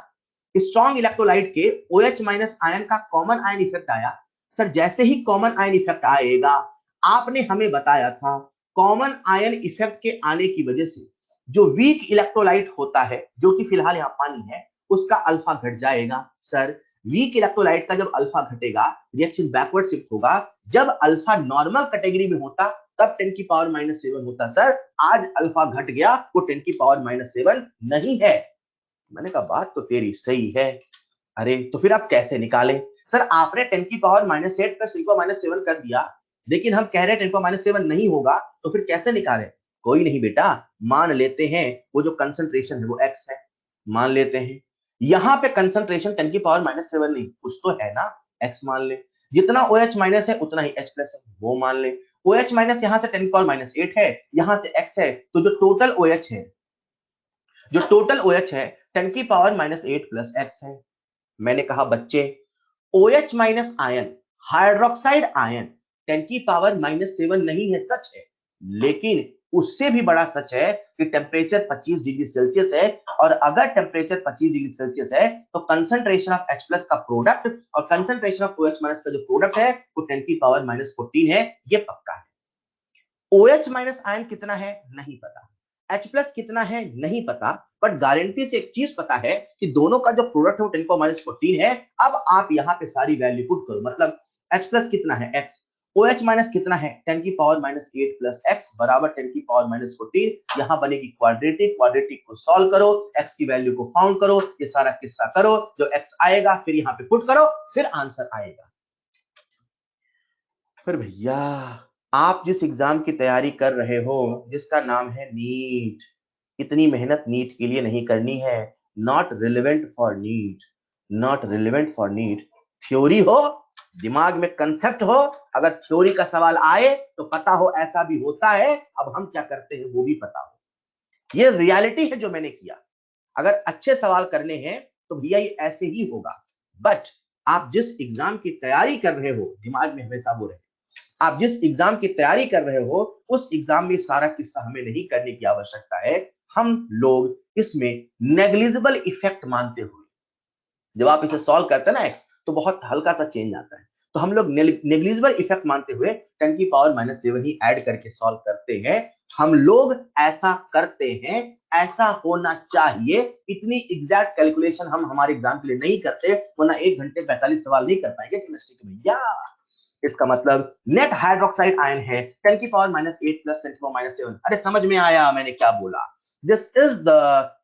स्ट्रॉन्ग इलेक्ट्रोलाइट के OH- आयन का कॉमन आयन इफेक्ट आया। सर जैसे ही कॉमन आयन इफेक्ट आएगा, आपने हमें बताया था कॉमन आयन इफेक्ट के आने की वजह से जो वीक इलेक्ट्रोलाइट होता है, जो कि फिलहाल यहां पानी है, उसका अल्फा घट जाएगा। सर वीक इलेक्ट्रोलाइट का जब अल्फा घटेगा, रिएक्शन बैकवर्ड शिफ्ट होगा। जब अल्फा नॉर्मल कैटेगरी में होता तब 10 की पावर -7 होता। सर आज अल्फा घट गया, वो 10 की पावर -7 नहीं है। मैंने कहा बात तो तेरी सही है। अरे तो फिर आप कैसे निकाले? सर आपने 10 की पावर -8 प्लस 10 की पावर -7 कर दिया, लेकिन हम कह रहे हैं 10 की पावर -7 नहीं होगा, तो फिर कैसे निकाले? कोई नहीं बेटा, मान लेते हैं वो जो कंसंट्रेशन है वो x है, मान लेते हैं। यहां पे कंसंट्रेशन 10 की पावर -7 नहीं, कुछ तो है ना, x मान ले। जितना OH माइनस है उतना ही H+ है, वो मान ले। OH माइनस यहां से 10 की पावर -8 है, यहां से x है, तो जो टोटल OH है, जो टोटल OH है 10 की पावर -8 प्लस x है। मैंने कहा बच्चे OH minus ion, hydroxide ion 10 की पावर -7 नहीं है, सच है। लेकिन उससे भी बड़ा सच है कि टेम्परेचर 25 डिग्री सेल्सियस है, और अगर टेम्परेचर 25 डिग्री सेल्सियस है तो कंसंट्रेशन ऑफ H+ का प्रोडक्ट और कंसंट्रेशन ऑफ OH- का जो प्रोडक्ट है वो 10 की पावर -14 है। ये पक्का है। OH- आयन कितना है नहीं पता, H+ कितना है नहीं पता, बट गारंटी से एक चीज पता है कि दोनों का जो प्रोडक्ट है वो 10 पावर -14 है। अब आप यहाँ पे सारी वैल्यू पुट करो, मतलब H+ कितना है x, OH- कितना है 10 की पावर -8 प्लस x बराबर 10 की पावर -14। यहाँ बनेगी क्वाड्रेटिक, क्वाड्रेटिक को सॉल्व करो, x की वैल्यू को फाउंड करो, ये सारा किस्सा करो, जो x आएगा फिर यहाँ पे पुट करो, फिर आंसर आएगा। पर भैया आप जिस एग्जाम की तैयारी कर रहे हो जिसका नाम है नीट, इतनी मेहनत नीट के लिए नहीं करनी है। Not relevant for NEET. Not relevant for NEET. Theory हो, दिमाग में कंसेप्ट हो, अगर थ्योरी का सवाल आए तो पता हो ऐसा भी होता है, अब हम क्या करते हैं वो भी पता हो। ये रियलिटी है जो मैंने किया। अगर अच्छे सवाल करने हैं तो भैया ये ऐसे ही होगा। बट आप जिस एग्जाम की तैयारी कर रहे हो, दिमाग में हमेशा वो रहे, आप जिस एग्जाम की तैयारी कर रहे हो उस एग्जाम में सारा किस्सा हमें नहीं करने की आवश्यकता है। हम लोग इसमें नेग्लिजिबल इफेक्ट मानते हुए, जब आप इसे सॉल्व करते हैं ना एक्स, तो बहुत हल्का सा चेंज आता है, तो हम लोग नेग्लिजिबल इफेक्ट मानते हुए 10 की पावर -7 ही ऐड करके सॉल्व करते हैं। हम लोग ऐसा करते हैं, ऐसा होना चाहिए। इतनी एग्जैक्ट कैलकुलेशन हम हमारे एग्जाम के लिए नहीं करते, वरना 1 घंटे 45 सवाल नहीं कर पाएंगे केमिस्ट्री के भैया। इसका मतलब नेट हाइड्रोक्साइड आयन है 10 की पावर -8 प्लस 10 की पावर -7। अरे समझ में आया मैंने क्या बोला? This is the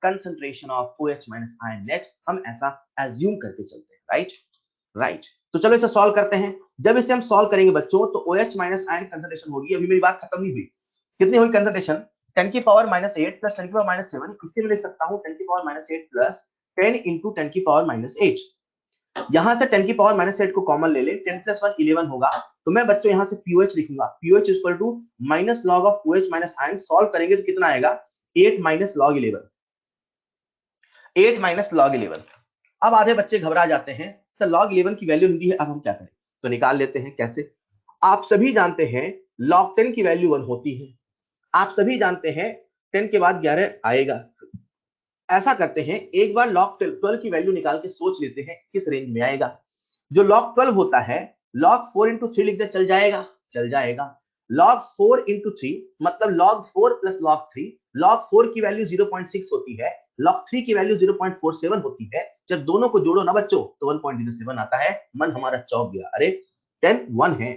concentration of OH minus ion net. हम ऐसा एज्यूम करके चलते हैं, राइट राइट। तो चलो इसे सॉल्व करते हैं। जब इसे हम सॉल्व करेंगे बच्चों तो OH माइनस आयन कंसंट्रेशन होगी, अभी मेरी बात खत्म नहीं हुई। कितनी हुई कंसंट्रेशन? 10 की पावर -8 प्लस 10 की पावर -7। इसी में लिख सकता हूं 10 की पावर -8 प्लस 10 इंटू 10 की पावर -8। यहां से 10 की पावर -8 को कॉमन ले ले, 10 प्लस 1 11 होगा। तो मैं बच्चों यहां से पीओएच लिखूंगा, pOH equal to minus log of OH minus ion. Solve करेंगे तो कितना आएगा? 8 माइनस लॉग 11, 8 माइनस लॉग 11। अब आधे बच्चे घबरा जाते हैं, सर लॉग 11 की वैल्यू नहीं दी है, अब हम क्या करें? तो निकाल लेते हैं। कैसे? आप सभी जानते हैं लॉग 10 की वैल्यू 1 होती है। आप सभी जानते हैं 10 के बाद 11 आएगा। ऐसा करते हैं, एक बार लॉग 12 की वैल्यू निकाल के सोच लेते हैं किस रेंज में आएगा। जो log 12 होता है, log 4 इंटू 3 लिख दे, चल जाएगा? चल जाएगा। log 4 इंटू 3 मतलब log 4 प्लस log 3। log 4 की वैल्यू 0.6 होती है, log 3 की वैल्यू 0.47 होती है। जब दोनों को जोड़ो ना बच्चों तो 1.07 आता है। मन हमारा चौंक गया, अरे 10 1 है,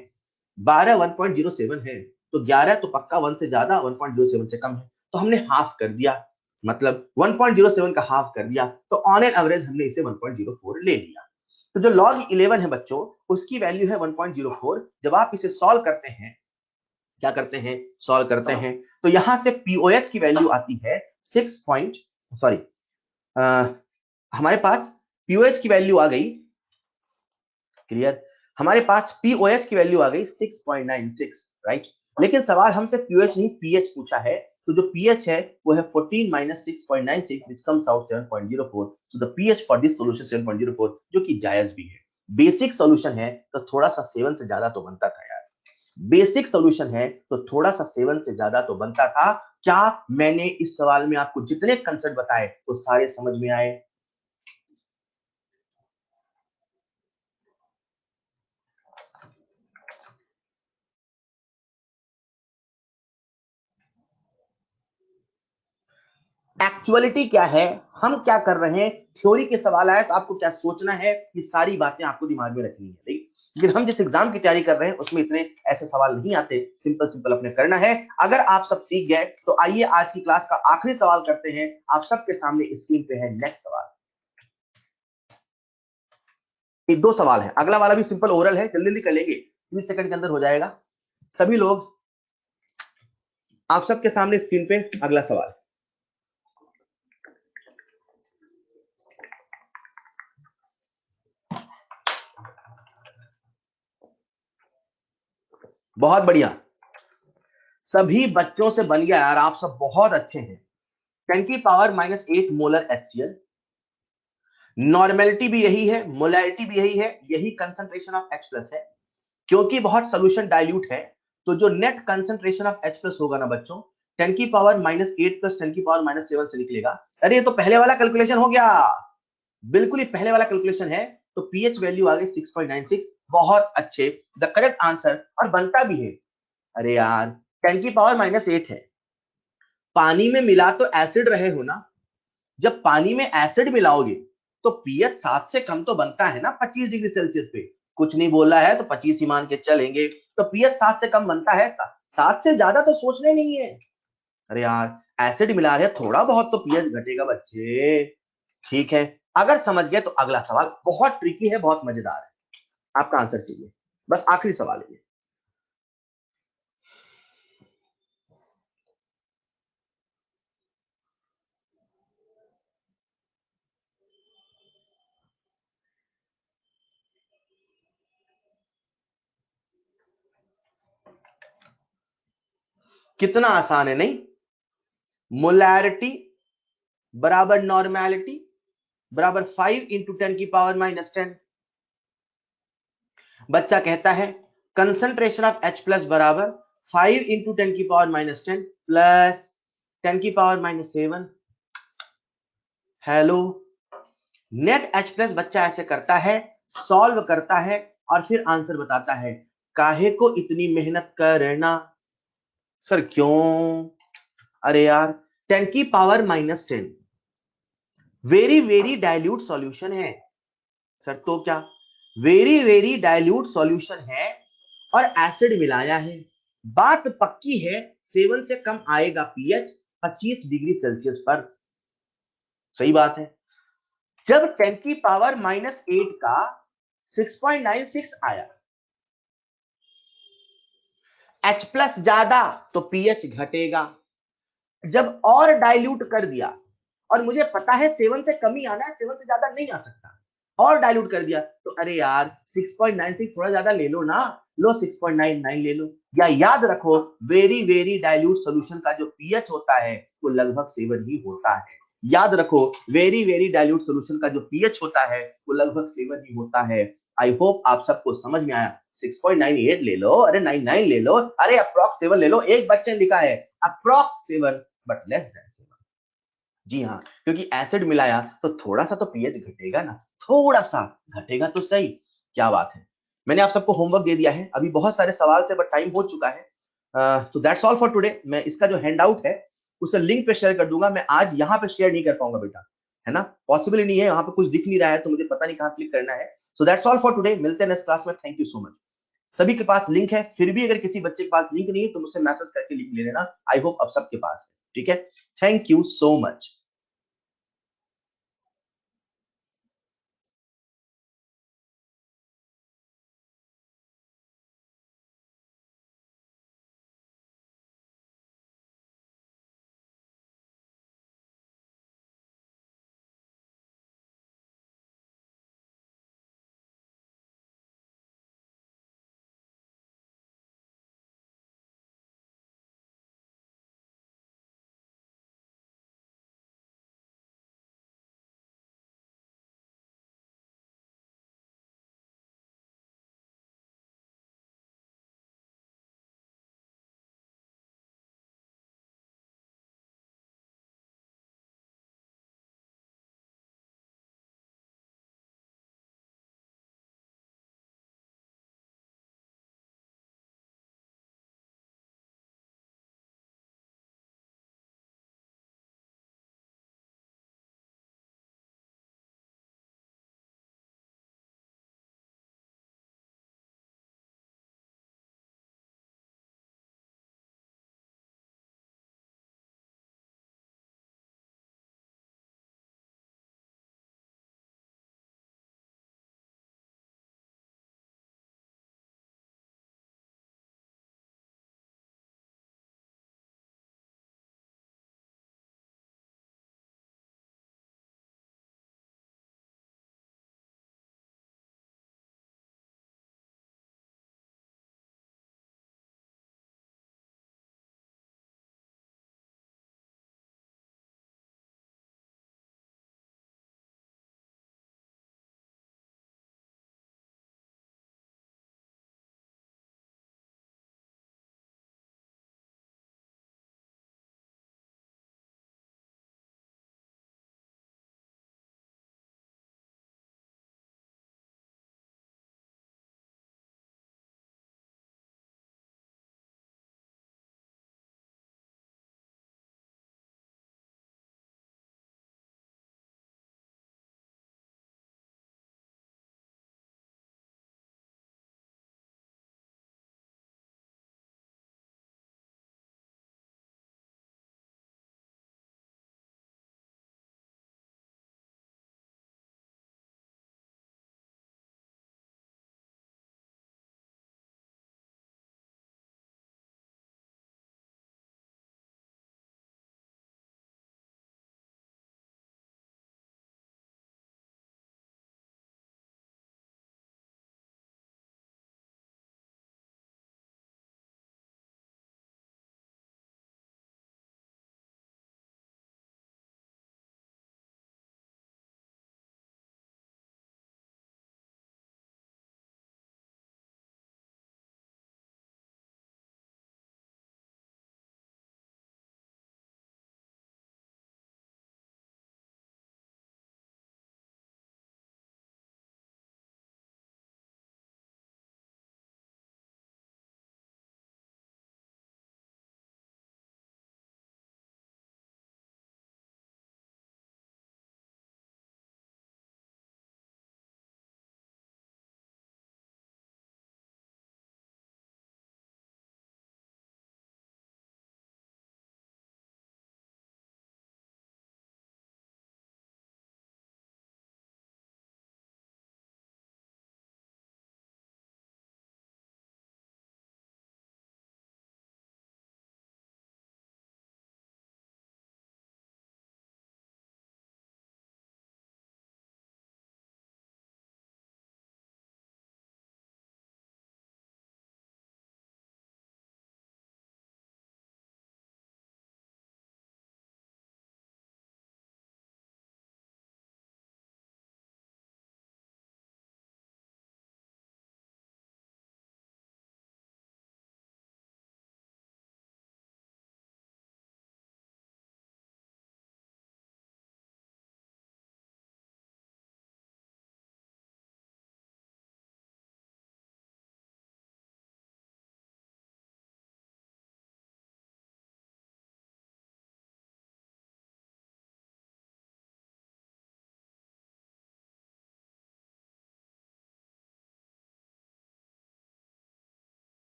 12 1.07 है, तो 11 तो पक्का 1 से ज्यादा, 1.07 से कम है, तो हमने हाफ कर दिया, मतलब 1.07 का हाफ कर दिया। तो ऑन एन एवरेज हमने इसे 1.04 ले लिया। तो जो log 11 है बच्चों, उसकी वैल्यू है 1.04। जब आप इसे सॉल्व करते हैं, क्या करते हैं? सॉल्व करते हैं तो यहां से पीओएच की वैल्यू आती है 6 पॉइंट, सॉरी, हमारे पास पीओएच की वैल्यू आ गई, क्लियर? हमारे पास पीओएच की वैल्यू आ गई 6.96, राइट। लेकिन सवाल हमसे पीओएच नहीं पीएच पूछा है, तो जो पीएच है वो है 14 minus 6.96 which comes out 7.04। so the pH for this solution 7.04, जो कि जायज भी है। बेसिक सॉल्यूशन है तो थोड़ा सा 7 से ज्यादा तो बनता था यार। बेसिक सॉल्यूशन है तो थोड़ा सा 7 से ज्यादा तो बनता था। क्या मैंने इस सवाल में आपको जितने कंसेप्ट बताए वो सारे समझ में आए? एक्चुअलिटी क्या है, हम क्या कर रहे हैं? थ्योरी के सवाल आए तो आपको क्या सोचना है, ये सारी बातें आपको दिमाग में रखनी है, राइट। लेकिन हम जिस एग्जाम की तैयारी कर रहे हैं उसमें इतने ऐसे सवाल नहीं आते, सिंपल सिंपल अपने करना है। अगर आप सब सीख गए तो आइए आज की क्लास का आखिरी सवाल करते हैं। आप सबके सामने स्क्रीन पे है नेक्स्ट सवाल। ये 2 सवाल है, अगला वाला भी सिंपल ओरल है, जल्दी जल्दी कर लेंगे, 20 सेकंड के अंदर हो जाएगा। सभी लोग, आप सबके सामने स्क्रीन पे अगला सवाल। बहुत बढ़िया, सभी बच्चों से बन गया यार, आप सब बहुत अच्छे हैं। 10 की पावर -8 मोलर HCl, नॉर्मेलिटी भी यही है, मोलैरिटी भी यही है, यही कंसंट्रेशन ऑफ H प्लस है। क्योंकि बहुत सोल्यूशन डाइल्यूट है, तो जो net concentration of H plus होगा ना बच्चों, 10 की पावर -8 प्लस 10 की पावर -7 से निकलेगा। अरे ये तो पहले वाला कैलकुलेशन हो गया, बिल्कुल ही पहले वाला कैलकुलेशन है। तो पीएच वैल्यू आ गई 6.96। बहुत अच्छे, द करेक्ट आंसर, और बनता भी है। अरे यार 10 की पावर -8 है, पानी में मिला तो एसिड रहे हो ना, जब पानी में एसिड मिलाओगे तो पीएच 7 से कम तो बनता है ना 25 डिग्री सेल्सियस पे। कुछ नहीं बोला है तो 25 ही मान के चलेंगे, तो पीएच 7 से कम बनता है, 7 से ज्यादा तो सोचने नहीं है। अरे यार एसिड मिला रहे, थोड़ा बहुत तो पीएच घटेगा बच्चे, ठीक है। अगर समझ गए तो अगला सवाल बहुत ट्रिकी है, बहुत मजेदार है, आपका आंसर चाहिए, बस आखिरी सवाल है। कितना आसान है नहीं? मोलैरिटी बराबर नॉर्मेलिटी बराबर 5 इंटू 10 की पावर -10। बच्चा कहता है कंसंट्रेशन ऑफ H प्लस बराबर 5 इंटू 10 की पावर -10 प्लस 10 की power -7। Hello, net H plus बच्चा ऐसे करता है, सॉल्व करता है और फिर आंसर बताता है। काहे को इतनी मेहनत करना सर, क्यों? अरे यार 10 की power -10 very very dilute solution है सर। तो क्या वेरी वेरी डाइल्यूट सॉल्यूशन है और एसिड मिलाया है, बात पक्की है 7 से कम आएगा पीएच 25 डिग्री सेल्सियस पर। सही बात है। जब 10 की पावर -8 का 6.96 आया, H प्लस ज्यादा तो पीएच घटेगा। जब और डाइल्यूट कर दिया और मुझे पता है 7 से कम ही आना है, 7 से ज्यादा नहीं आ सकता, और डाइल्यूट कर दिया तो अरे यार 6.96 थोड़ा ज्यादा ले लो ना, लो 6.99 ले लो। या याद रखो वेरी वेरी डाइल्यूट सॉल्यूशन का जो पीएच होता है वो लगभग 7 ही होता है। याद रखो वेरी वेरी डाइल्यूट सॉल्यूशन का जो पीएच होता है वो लगभग 7 ही होता है। आई होप आप सबको समझ में आया। 6.98 ले लो, अरे 99 ले लो, अरे अप्रॉक्स 7 ले लो। एक बच्चे ने लिखा है अप्रॉक्स 7 बट लेस देन 7। जी हाँ, क्योंकि एसिड मिलाया तो थोड़ा सा तो पीएच घटेगा ना, थोड़ा सा घटेगा तो सही। क्या बात है। मैंने आप सबको होमवर्क दे दिया है, अभी बहुत सारे सवाल थे बट टाइम हो चुका है। तो दैट्स ऑल फॉर टुडे। मैं इसका जो हैंड आउट है उसे लिंक पे शेयर कर दूंगा। मैं आज यहाँ पे शेयर नहीं कर पाऊंगा बेटा, है ना, पॉसिबल ही नहीं है, यहाँ पे कुछ दिख नहीं रहा है तो मुझे पता नहीं कहाँ क्लिक करना है। So that's all for today, मिलते हैं नेक्स्ट क्लास में। Thank you so much. सभी के पास लिंक है, फिर भी अगर किसी बच्चे के पास लिंक नहीं है तो मुझसे मैसेज करके लिंक ले लेना। आई होप अब सबके पास है। ठीक है, थैंक यू सो मच।